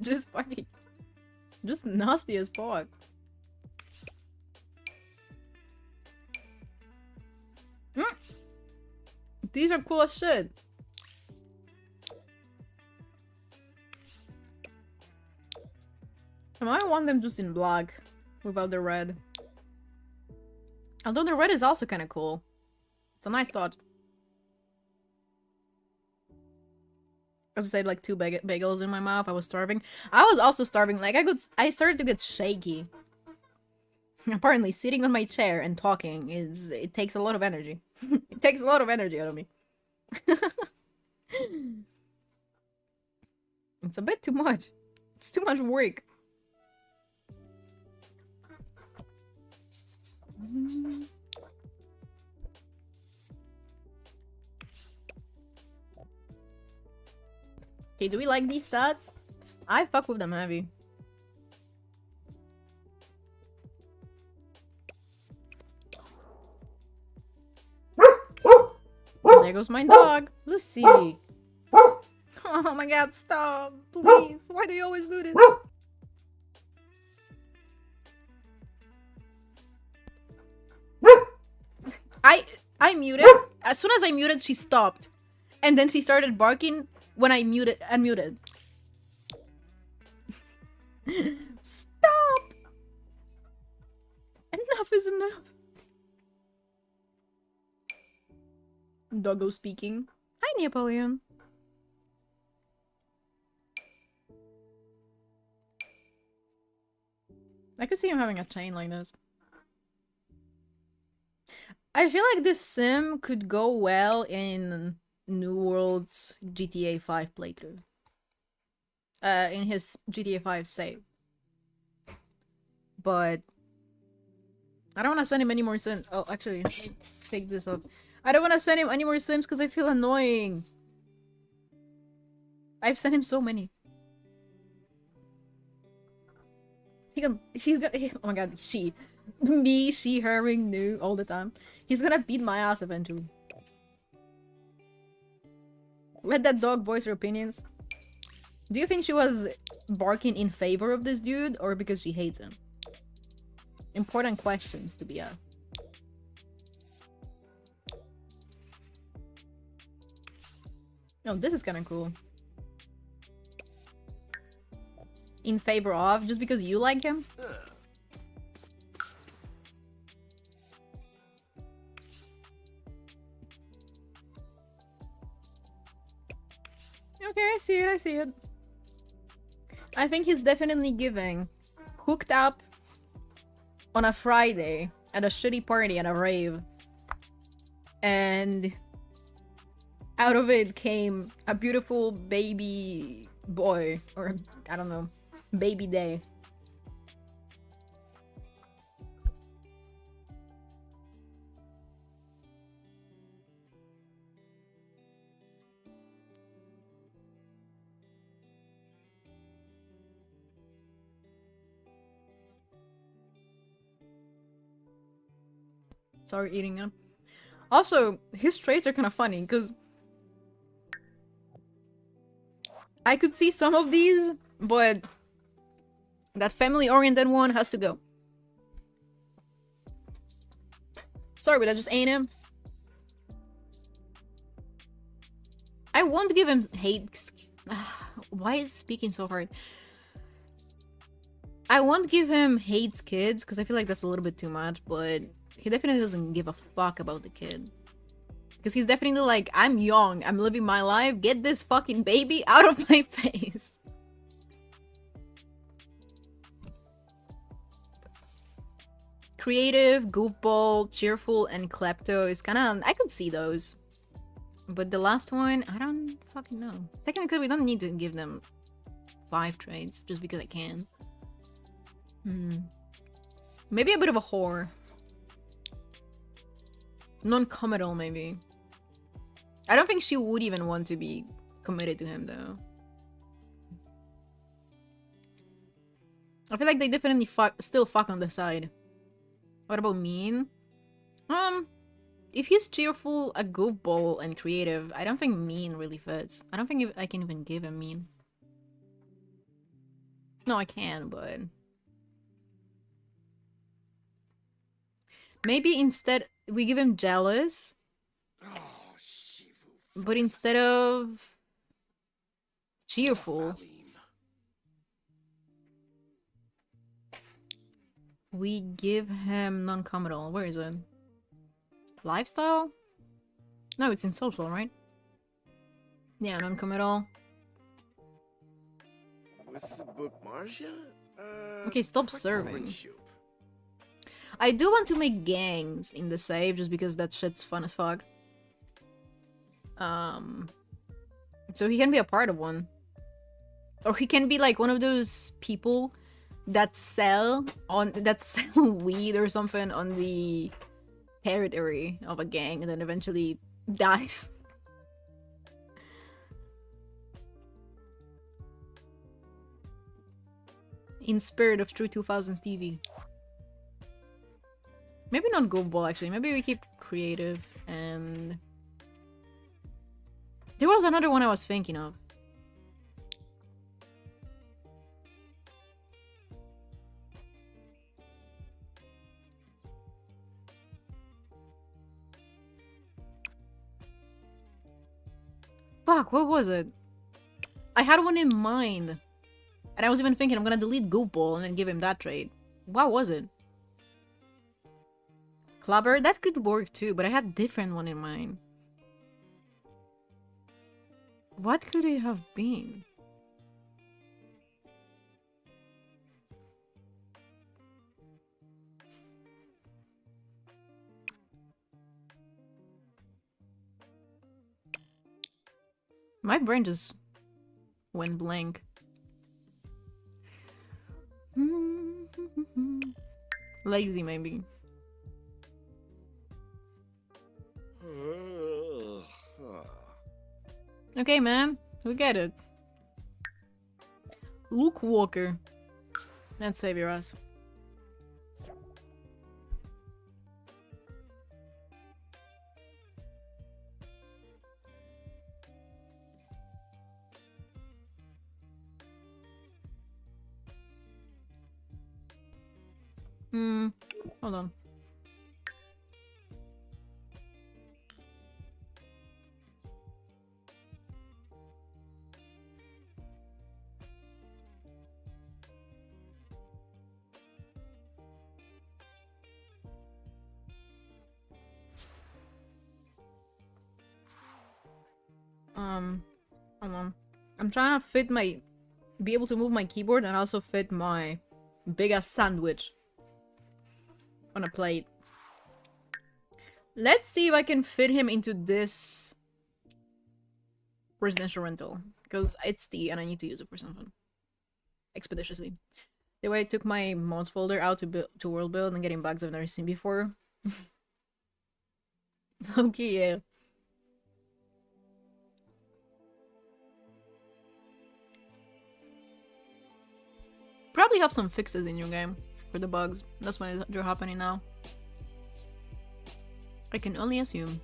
Just fucking... Just nasty as fuck. These are cool as shit. I might want them just in black without the red. Although the red is also kind of cool. It's a nice thought. I just had like 2 bagels in my mouth. I was starving. I was also starving. Like I started to get shaky. Apparently, sitting on my chair and talking it takes a lot of energy. It takes a lot of energy out of me. It's a bit too much. It's too much work. Okay, do we like these stats? I fuck with them heavy. There goes my dog, Lucy. Oh my god, stop, please. Why do you always do this? I muted. As soon as I muted, she stopped. And then she started barking when I unmuted. Stop! Enough is enough. Doggo speaking. Hi, Napoleon. I could see him having a chain like this. I feel like this sim could go well in New World's GTA 5 playthrough. In his GTA 5 save. But I don't want to send him any more sims. Oh, actually, take this off. I don't want to send him any more sims because I feel annoying. I've sent him so many. She's gonna. Oh my god, she. Me, she, her, new all the time. He's gonna beat my ass eventually. Let that dog voice her opinions. Do you think she was barking in favor of this dude or because she hates him? Important questions to be asked. Oh, this is kind of cool. In favor of, just because you like him? Okay, I see it, I see it. I think he's definitely giving hooked up on a Friday at a shitty party at a rave. And out of it came a beautiful baby boy, or I don't know, baby day. Sorry, eating them. Also, his traits are kind of funny, because I could see some of these, but that family-oriented one has to go. Sorry, but that just ain't him. I won't give him hate. Why is speaking so hard? I won't give him hates kids, because I feel like that's a little bit too much, but he definitely doesn't give a fuck about the kid. Because he's definitely like, I'm young, I'm living my life, get this fucking baby out of my face. Creative, goofball, cheerful, and klepto is kinda... I could see those. But the last one, I don't fucking know. Technically, we don't need to give them 5 traits, just because I can. Maybe a bit of a whore. Non-committal, maybe. I don't think she would even want to be committed to him, though. I feel like they definitely still fuck on the side. What about mean? If he's cheerful, a goofball, and creative, I don't think mean really fits. I don't think I can even give him mean. No, I can, but... maybe instead we give him jealous. But instead of cheerful, we give him non-committal. Where is it? Lifestyle? No, it's in social, right? Yeah, non-committal. Okay, stop serving. I do want to make gangs in the save, just because that shit's fun as fuck. So he can be a part of one. Or he can be like one of those people that sell weed or something on the territory of a gang and then eventually dies. In spirit of true 2000s TV. Maybe not goofball, actually. Maybe we keep creative and There was another one I was thinking of. Fuck, what was it? I had one in mind. And I was even thinking I'm gonna delete Goofball and then give him that trait. What was it? Clubber? That could work too, but I had a different one in mind. What could it have been? My brain just went blank. Lazy, maybe. Okay, man. We get it. Luke Walker. That's Savior us. Hold on. Hold on. I'm trying to fit be able to move my keyboard and also fit my big ass sandwich on a plate. Let's see if I can fit him into this residential rental, because it's T and I need to use it for something expeditiously. The way I took my mods folder out to world build and getting bugs I've never seen before. Okay, yeah. Probably have some fixes in your game for the bugs. That's why they're happening now. I can only assume.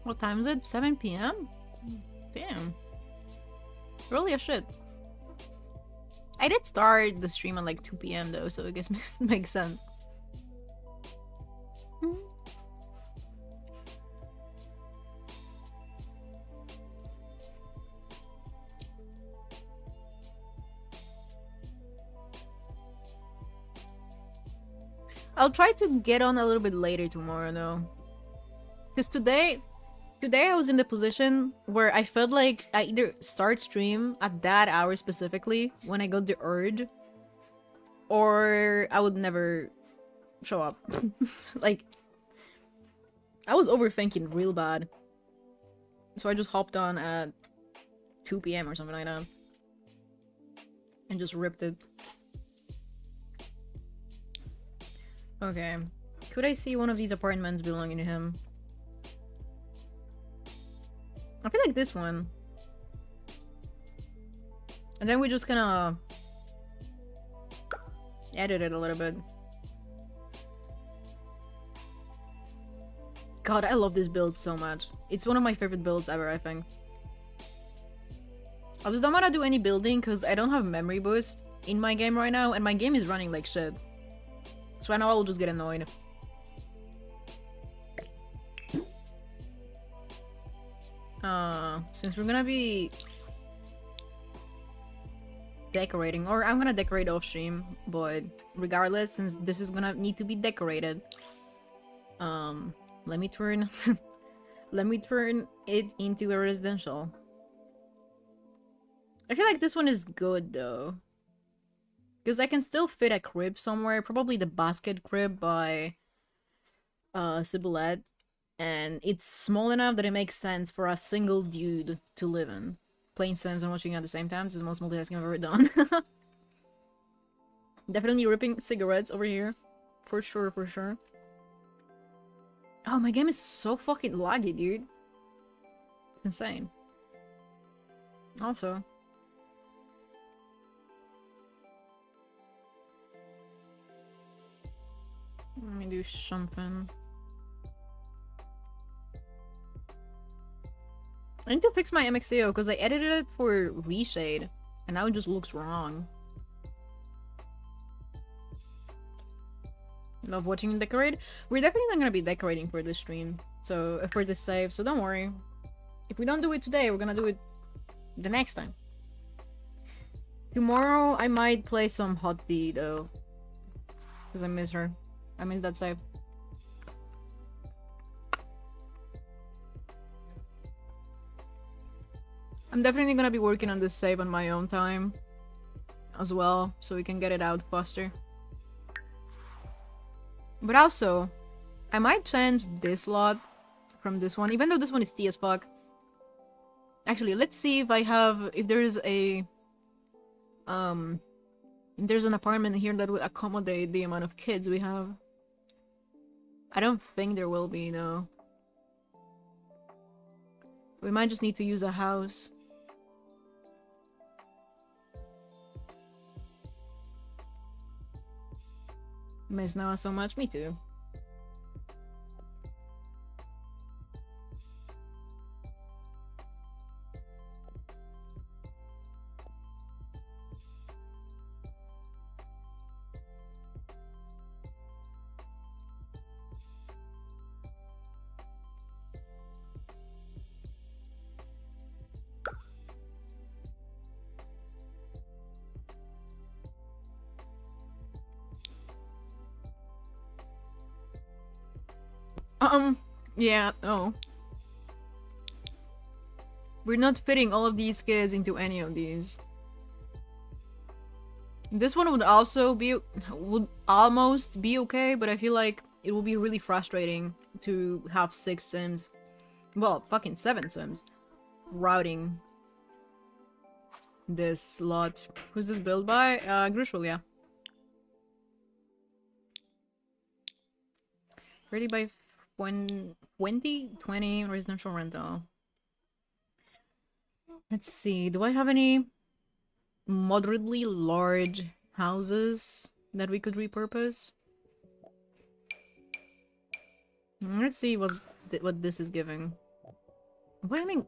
What time is it? 7 p.m? Damn. Early as shit. I did start the stream at like 2 p.m. though, so I guess it makes sense. I'll try to get on a little bit later tomorrow though. Because today I was in the position where I felt like I either start stream at that hour specifically when I got the urge, or I would never show up. Like, I was overthinking real bad. So I just hopped on at 2 p.m. or something like that. And just ripped it. Okay. Could I see one of these apartments belonging to him? I feel like this one. And then we're just gonna edit it a little bit. God, I love this build so much. It's one of my favorite builds ever, I think. I just don't want to do any building because I don't have memory boost in my game right now, and my game is running like shit. So I know I will just get annoyed. Since we're gonna be decorating, or I'm gonna decorate off stream, but regardless, since this is gonna need to be decorated, let me turn let me turn it into a residential. I feel like this one is good though, because I can still fit a crib somewhere, probably the basket crib by Ciboulette. And it's small enough that it makes sense for a single dude to live in. Playing Sims and watching at the same time is the most multitasking I've ever done. Definitely ripping cigarettes over here. For sure, for sure. Oh, my game is so fucking laggy, dude. It's insane. Also. Let me do something. I need to fix my MXCO because I edited it for reshade and now it just looks wrong. Love watching you decorate. We're definitely not gonna be decorating for this stream, so for this save, so don't worry. If we don't do it today, we're gonna do it the next time. Tomorrow I might play some Hot Tea though, because I miss her. I miss that save. I'm definitely gonna be working on this save on my own time as well, so we can get it out faster. But also, I might change this lot from this one, even though this one is T as fuck. Actually, let's see if I have, if there's a, if there's an apartment here that would accommodate the amount of kids we have. I don't think there will be, though. We might just need to use a house. Miss Noah so much, me too. Yeah, no. We're not fitting all of these kids into any of these. This one would also be, would almost be okay, but I feel like it will be really frustrating to have 6 Sims. Well, fucking 7 Sims. Routing this lot. Who's this built by? Grushul, yeah. Ready by 2020 residential rental. Let's see, do I have any moderately large houses that we could repurpose? Let's see what this is giving. What I mean,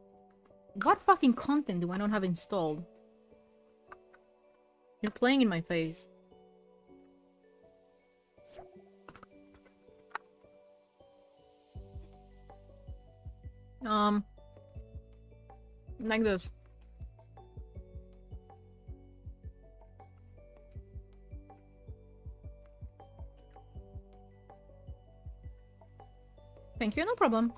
what fucking content do I not have installed? You're playing in my face. Like this. Thank you, no problem.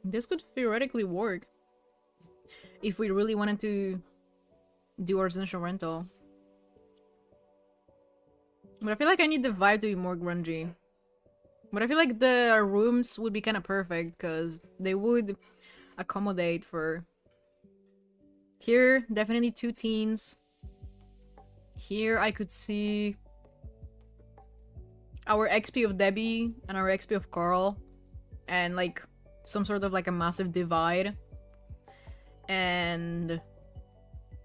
This could theoretically work if we really wanted to do residential rental. But I feel like I need the vibe to be more grungy. But I feel like the rooms would be kind of perfect because they would accommodate for... Here, definitely 2 teens. Here I could see our XP of Debbie and our XP of Carl. And like some sort of like a massive divide. And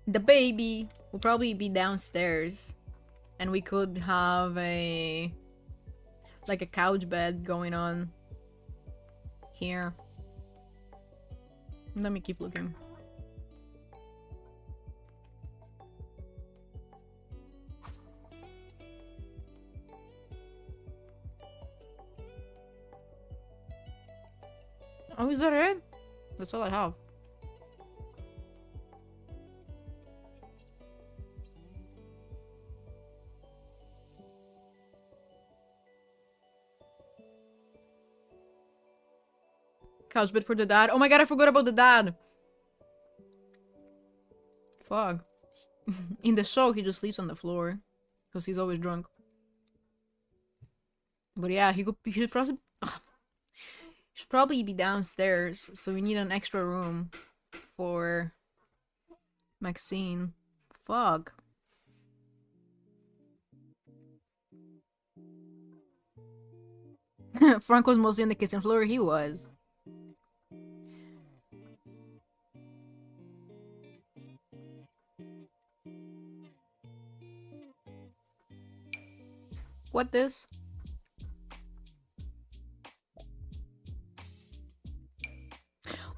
the baby will probably be downstairs. And we could have a... like a couch bed going on here. Let me keep looking. Oh, is that it? That's all I have. Couch bed for the dad. Oh my god, I forgot about the dad. Fuck. In the show, he just sleeps on the floor because he's always drunk. But yeah, he should probably be downstairs, so we need an extra room for Maxine. Fuck. Frank was mostly on the kitchen floor. He was. What this?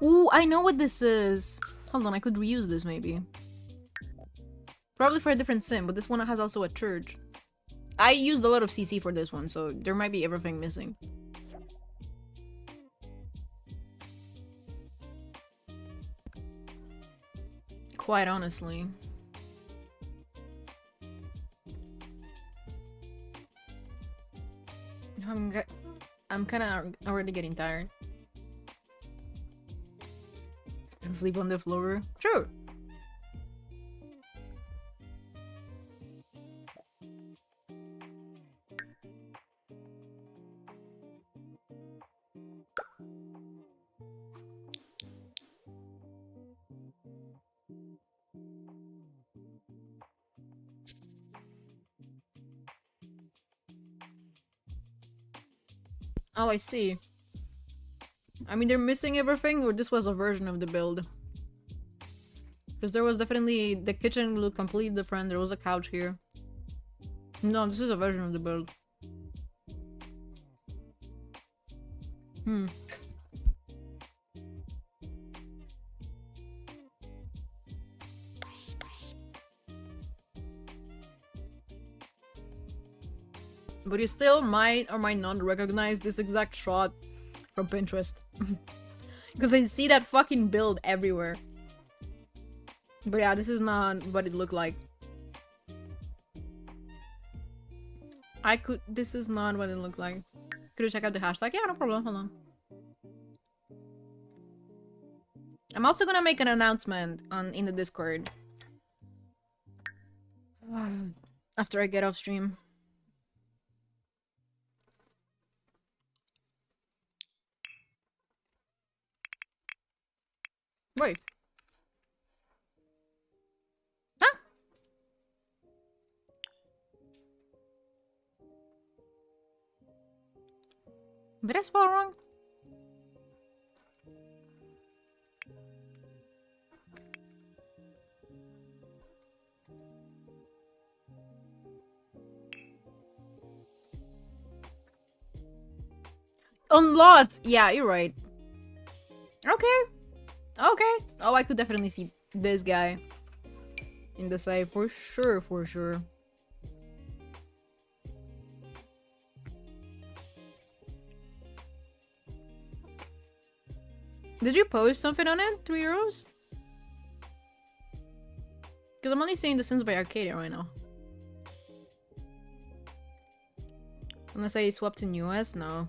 Ooh, I know what this is. Hold on, I could reuse this maybe. Probably for a different sim, but this one has also a church. I used a lot of CC for this one, so there might be everything missing. Quite honestly. I'm kind of already getting tired. Still sleep on the floor? Sure. Oh, I see. I mean, they're missing everything, or this was a version of the build. Because there was definitely... the kitchen looked completely different. There was a couch here. No, this is a version of the build. But you still might or might not recognize this exact shot from Pinterest. Because I see that fucking build everywhere. But yeah, this is not what it looked like. This is not what it looked like. Could you check out the hashtag? Yeah, no problem, hold on. I'm also gonna make an announcement in the Discord. After I get off stream. Wait. Huh? Did I spell wrong? On lots! Yeah, you're right. Okay. Okay. Oh, I could definitely see this guy in the side for sure, for sure. Did you post something on it? 3 euros? Because I'm only seeing The Sims by Arcadia right now. Unless I swapped to US? No.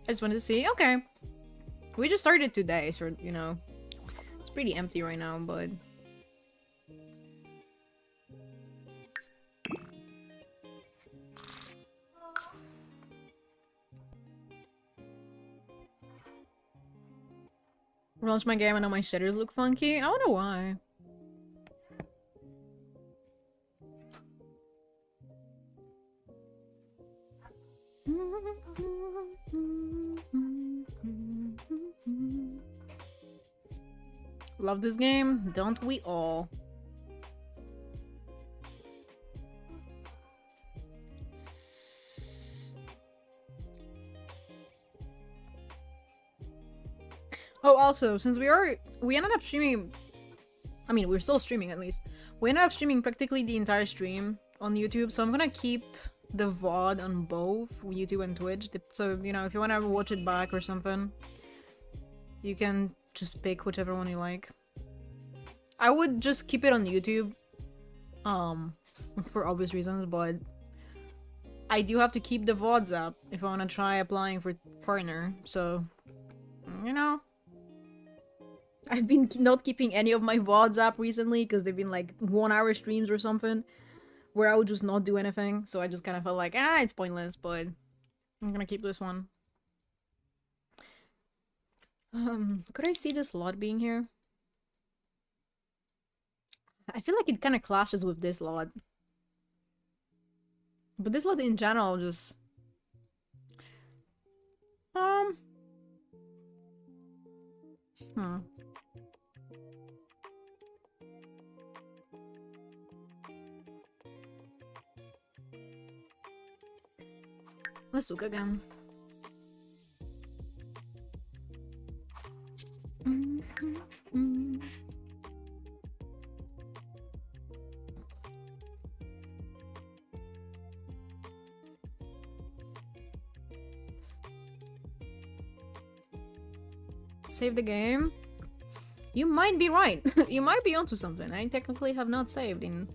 I just wanted to see. Okay. We just started today, so, you know. It's pretty empty right now, but... Launch my game and now my shaders look funky? I wonder why. Love this game, don't we all? Oh, also, since we ended up streaming, I mean, we're still streaming at least. We ended up streaming practically the entire stream on YouTube, so I'm gonna keep the VOD on both YouTube and Twitch. So, you know, if you wanna watch it back or something, you can just pick whichever one you like. I would just keep it on YouTube, for obvious reasons, but I do have to keep the VODs up if I wanna try applying for partner, so you know. I've been not keeping any of my VODs up recently because they've been like 1 hour streams or something where I would just not do anything. So I just kind of felt like, it's pointless, but I'm gonna keep this one. Could I see this lot being here? I feel like it kind of clashes with this lot. But this lot in general just... Let's look again. Save the game? You might be right. You might be onto something. I technically have not saved in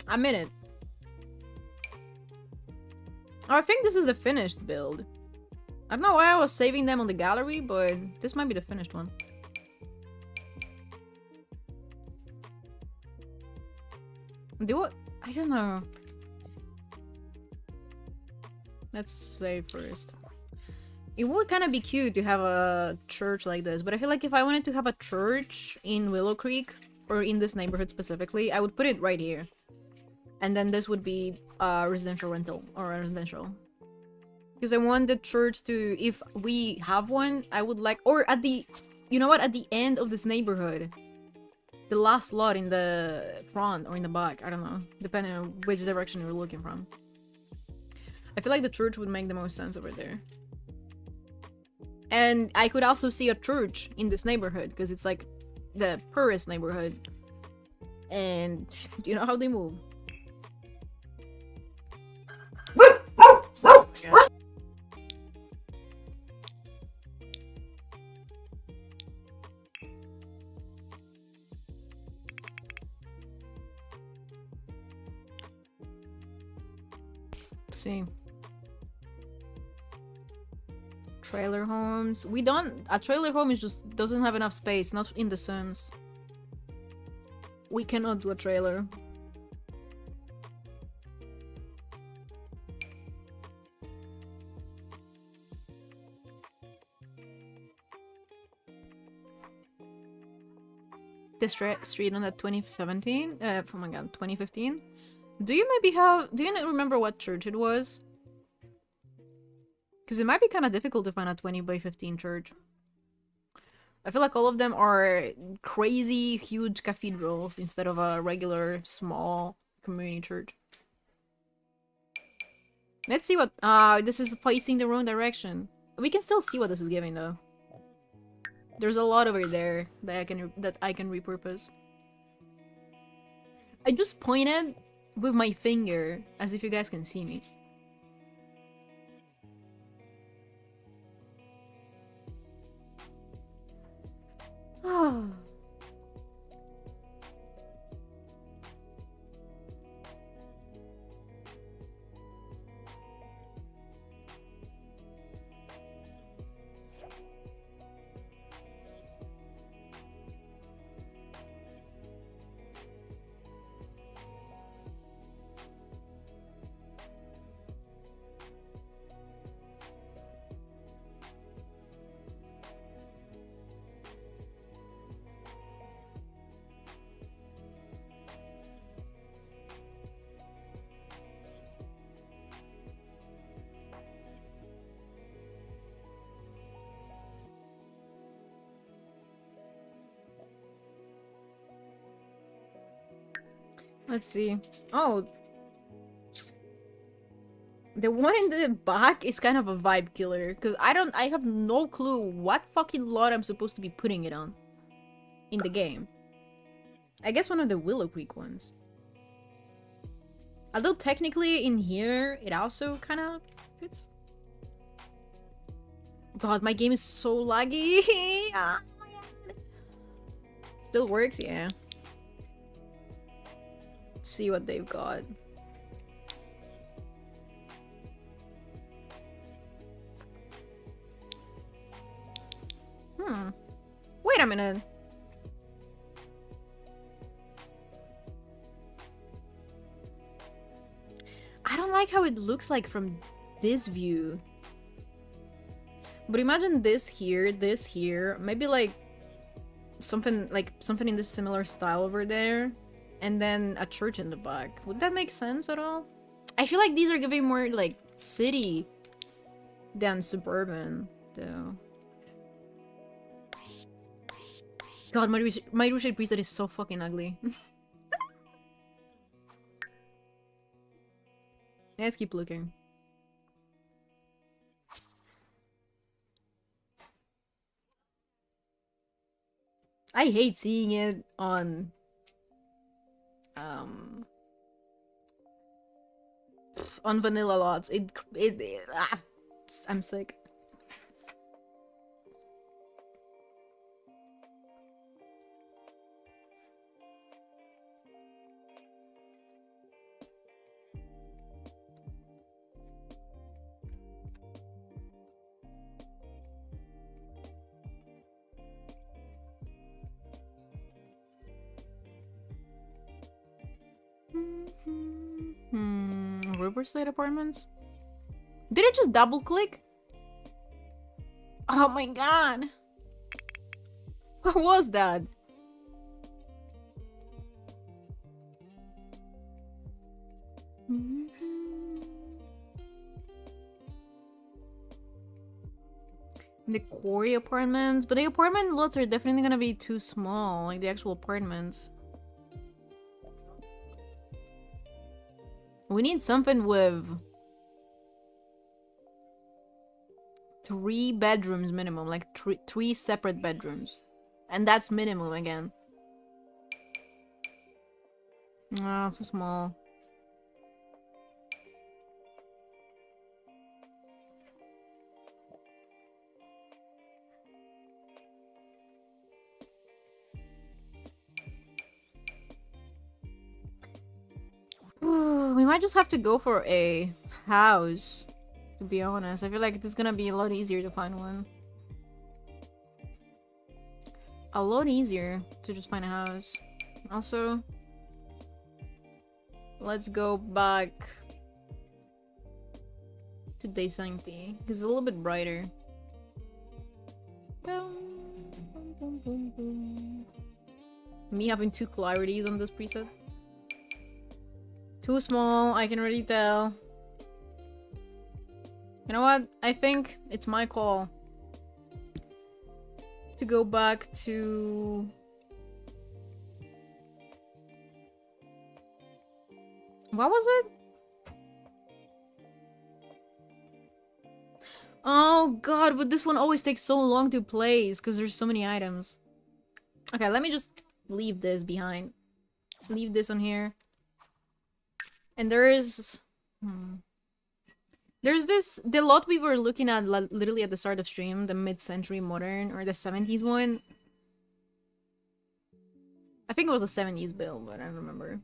a minute. Oh, I think this is the finished build. I don't know why I was saving them on the gallery, but this might be the finished one. Do it? I don't know. Let's save first. It would kind of be cute to have a church like this, but I feel like if I wanted to have a church in Willow Creek, or in this neighborhood specifically, I would put it right here. And then this would be a residential rental, or a residential. Because I want the church to, if we have one, I would like, or at the, you know what, at the end of this neighborhood. The last lot in the front or in the back, I don't know, depending on which direction you're looking from. I feel like the church would make the most sense over there. And I could also see a church in this neighborhood, because it's like the poorest neighborhood. And do you know how they move? Yeah. See. Trailer homes. We don't... A trailer home is just doesn't have enough space, not in The Sims. We cannot do a trailer. This street on that 2017? Oh my god, 2015? Do you maybe have... Do you remember what church it was? Because it might be kind of difficult to find a 20 by 15 church. I feel like all of them are crazy, huge cathedrals instead of a regular, small community church. Let's see what... this is facing the wrong direction. We can still see what this is giving, though. There's a lot over there that I can repurpose. I just pointed with my finger, as if you guys can see me. Oh. Let's see. Oh. The one in the back is kind of a vibe killer. Because I have no clue what fucking lot I'm supposed to be putting it on. In the game. I guess one of the Willow Creek ones. Although technically in here, it also kind of fits. God, my game is so laggy. Oh my god. Still works? Yeah. See what they've got. Wait a minute. I don't like how it looks like from this view. But imagine this here, maybe like something in this similar style over there, and then a church in the back. Would that make sense at all? I feel like these are giving more like city than suburban, though. God, my Russian priest, that is so fucking ugly. Let's keep looking. I hate seeing it on vanilla lots. I'm sick. Riverside Apartments? Did it just double click? Oh my god! What was that? The quarry apartments, but the apartment lots are definitely gonna be too small, like the actual apartments. We need something with 3 bedrooms minimum, like three separate bedrooms. And that's minimum again. Ah, too small. We might just have to go for a house, to be honest. I feel like it's gonna be a lot easier to find one. A lot easier to just find a house. Also, let's go back to Day Sancti, because it's a little bit brighter. Me having 2 clarities on this preset. Too small, I can already tell. You know what? I think it's my call to go back to... What was it? Oh god, but this one always takes so long to place because there's so many items. Okay, let me just leave this behind. Leave this on here. And there is... There's the lot we were looking at literally at the start of stream, the mid-century modern, or the 70s one. I think it was a 70s build, but I don't remember.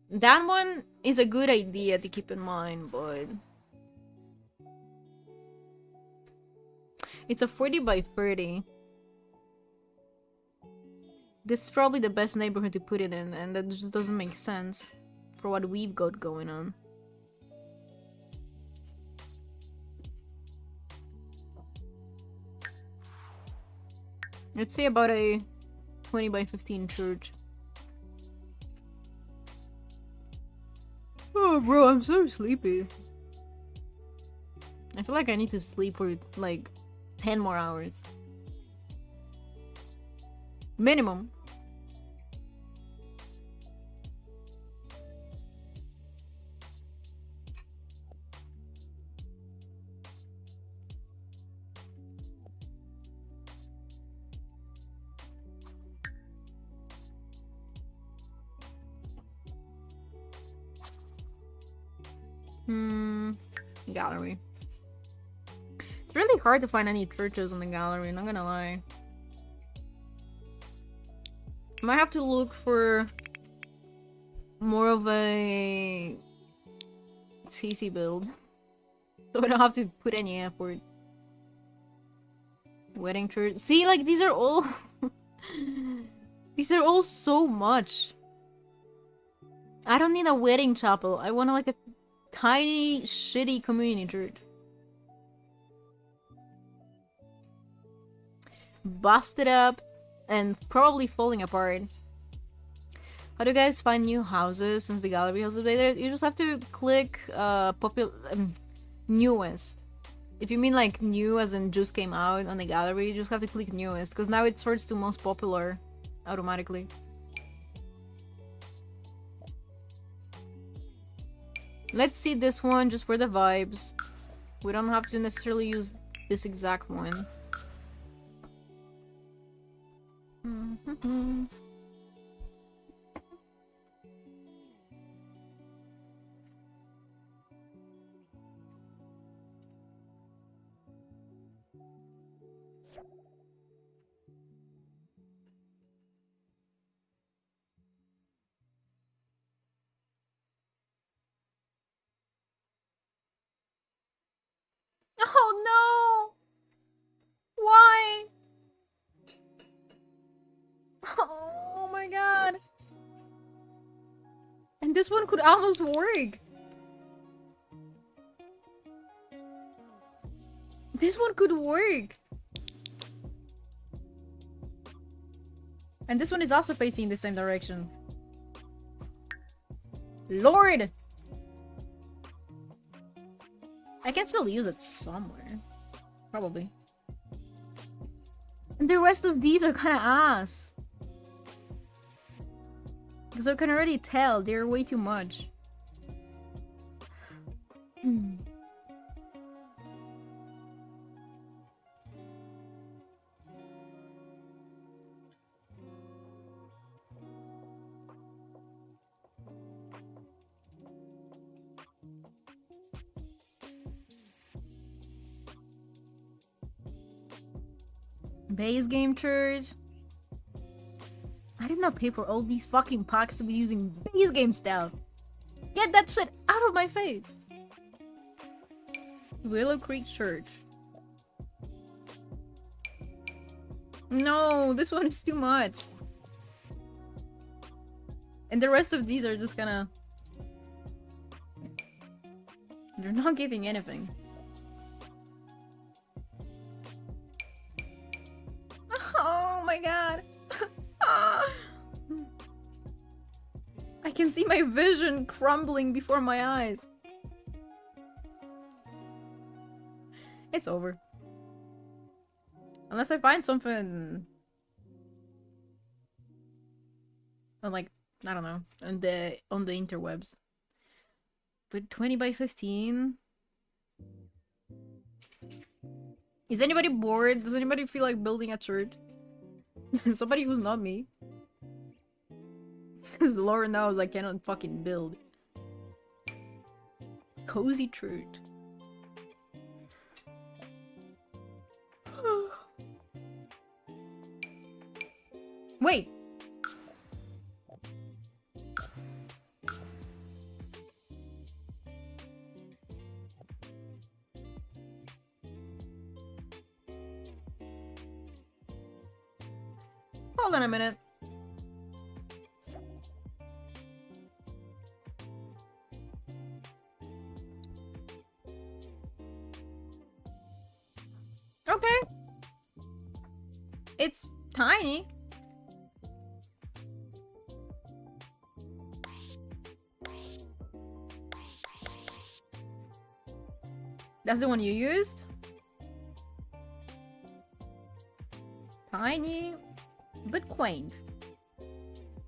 That one is a good idea to keep in mind, but... It's a 40 by 30. This is probably the best neighborhood to put it in, and that just doesn't make sense for what we've got going on. Let's say about a 20 by 15 church. Oh, bro, I'm so sleepy. I feel like I need to sleep for like 10 more hours. Minimum. Gallery. It's really hard to find any churches in the gallery, not gonna lie. Might have to look for more of a CC build, so I don't have to put any effort. Wedding church. See, like, these are all... these are all so much. I don't need a wedding chapel. I want like a tiny, shitty community church. Busted up and probably falling apart. How do you guys find new houses since the gallery has updated? You just have to click newest. If you mean like new as in just came out on the gallery, you just have to click newest because now it sorts to most popular automatically. Let's see this one just for the vibes. We don't have to necessarily use this exact one. Oh no! Why? Oh my god. And this one could almost work. This one could work. And this one is also facing in the same direction. Lord! I can still use it somewhere. Probably. And the rest of these are kind of ass. Because I can already tell they're way too much. Base game church. I did not pay for all these fucking packs to be using base game stuff. Get that shit out of my face. Willow Creek Church. No, this one is too much. And the rest of these are just kinda... They're not giving anything. Oh my god. I can see my vision crumbling before my eyes. It's over. Unless I find something on, like, I don't know, on the interwebs. But 20 by 15? Is anybody bored? Does anybody feel like building a church? Somebody who's not me. Because Laura knows I cannot fucking build. Cozy church. Wait! Hold on a minute. Okay. It's tiny. That's the one you used? Tiny, but quaint.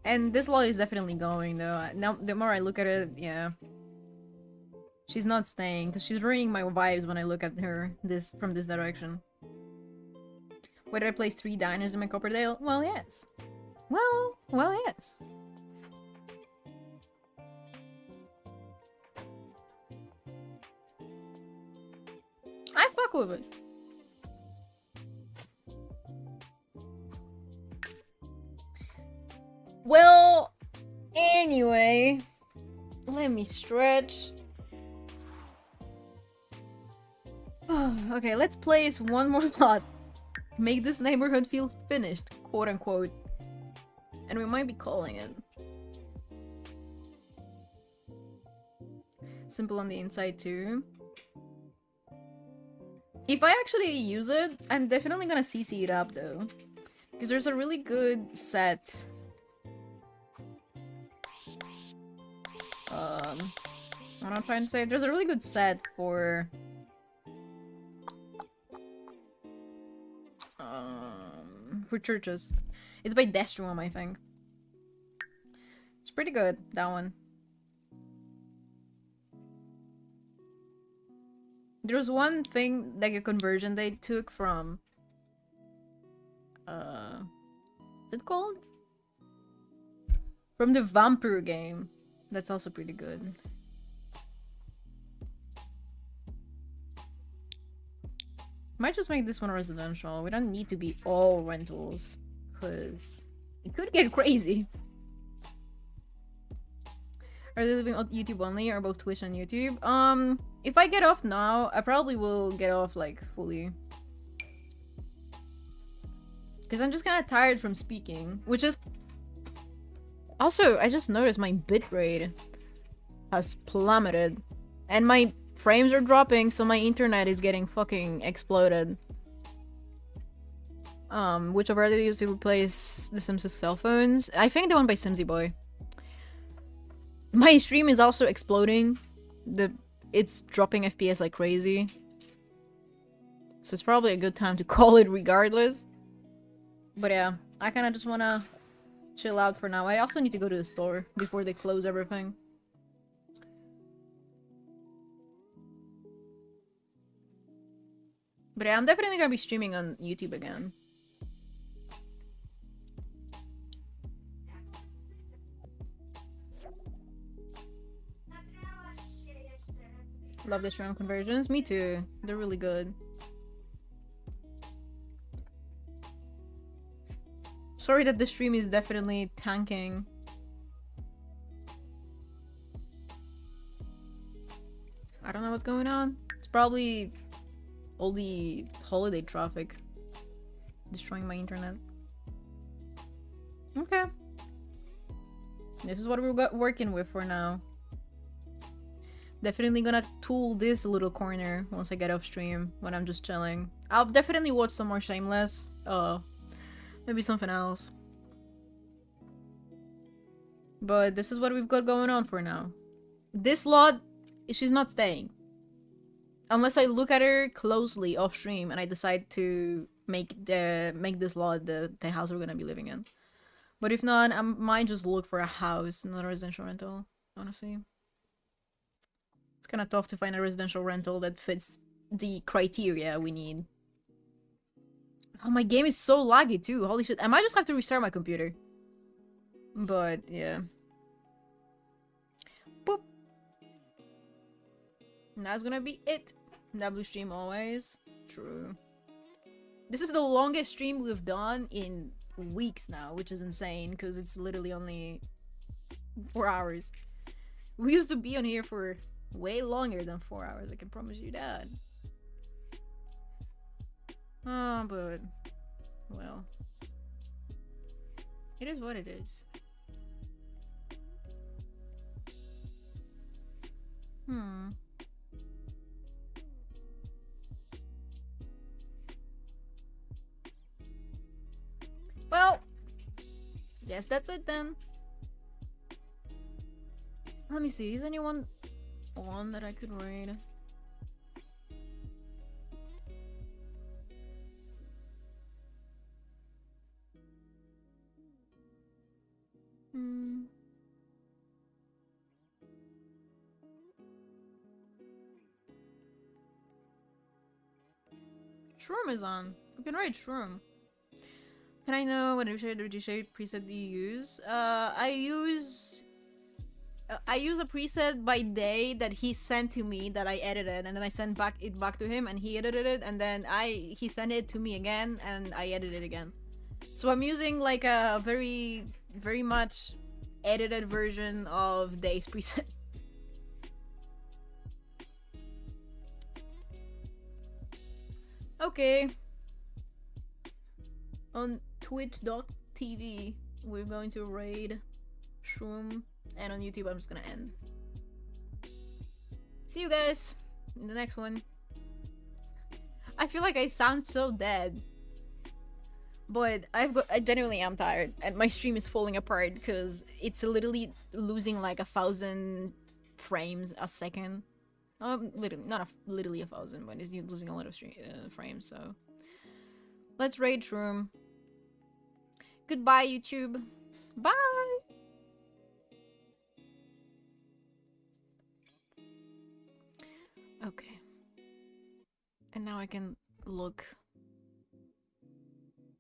And this lot is definitely going though. Now, the more I look at it, yeah. She's not staying, because she's ruining my vibes when I look at her from this direction. Whether I place 3 diners in my Copperdale? Well, yes. Well, yes. I fuck with it. Well, anyway, let me stretch. Okay, let's place one more lot. Make this neighborhood feel finished, quote unquote. And we might be calling it. Simple on the inside too. If I actually use it, I'm definitely gonna CC it up though. Because there's a really good set. What I'm trying to say, there's a really good set for churches. It's by Destrum, I think. It's pretty good, that one. There was one thing, like a conversion they took from what's it called? From the Vampire game. That's also pretty good. Might just make this one residential. We don't need to be all rentals, because it could get crazy. Are they living on YouTube only, or both Twitch and YouTube? If I get off now, I probably will get off like fully. Because I'm just kind of tired from speaking, which is... Also, I just noticed my bitrate has plummeted. And my frames are dropping, so my internet is getting fucking exploded. Which I've already used to replace the Sims' cell phones. I think the one by Simsy Boy. My stream is also exploding. It's dropping FPS like crazy. So it's probably a good time to call it regardless. But yeah, I kind of just want to chill out for now. I also need to go to the store before they close everything. But yeah, I'm definitely gonna be streaming on YouTube again. Love the stream conversions. Me too. They're really good. Sorry that the stream is definitely tanking. I don't know what's going on. It's probably all the holiday traffic destroying my internet. Okay. This is what we're working with for now. Definitely gonna tool this little corner once I get off stream when I'm just chilling. I'll definitely watch some more Shameless. Maybe something else. But this is what we've got going on for now. This lot, she's not staying. Unless I look at her closely off stream and I decide to make this lot the house we're gonna be living in. But if not, I might just look for a house, not a residential rental, honestly. It's kind of tough to find a residential rental that fits the criteria we need. Oh, my game is so laggy too. Holy shit. I might just have to restart my computer. But, yeah. Boop. And that's gonna be it. W stream always. True. This is the longest stream we've done in weeks now, which is insane because it's literally only 4 hours. We used to be on here for way longer than 4 hours, I can promise you that. Oh, but... well... it is what it is. Well... guess that's it then. Let me see, is anyone on that I could raid? Shroom is on. You can raid Shroom. Can I know what registration preset do you use? I use a preset by day that he sent to me that I edited, and then I sent it back to him, and he edited it, and then he sent it to me again, and I edited it again. So I'm using like a very much edited version of Day's preset. Okay. On twitch.tv, we're going to raid Shroom, and on YouTube, I'm just gonna end. See you guys in the next one. I feel like I sound so dead, but I genuinely am tired, and my stream is falling apart because it's literally losing like 1,000 frames a second. Literally, not literally 1,000, but it's losing a lot of frames. So let's raid Shroom. Goodbye, YouTube. Bye. Okay. And now I can look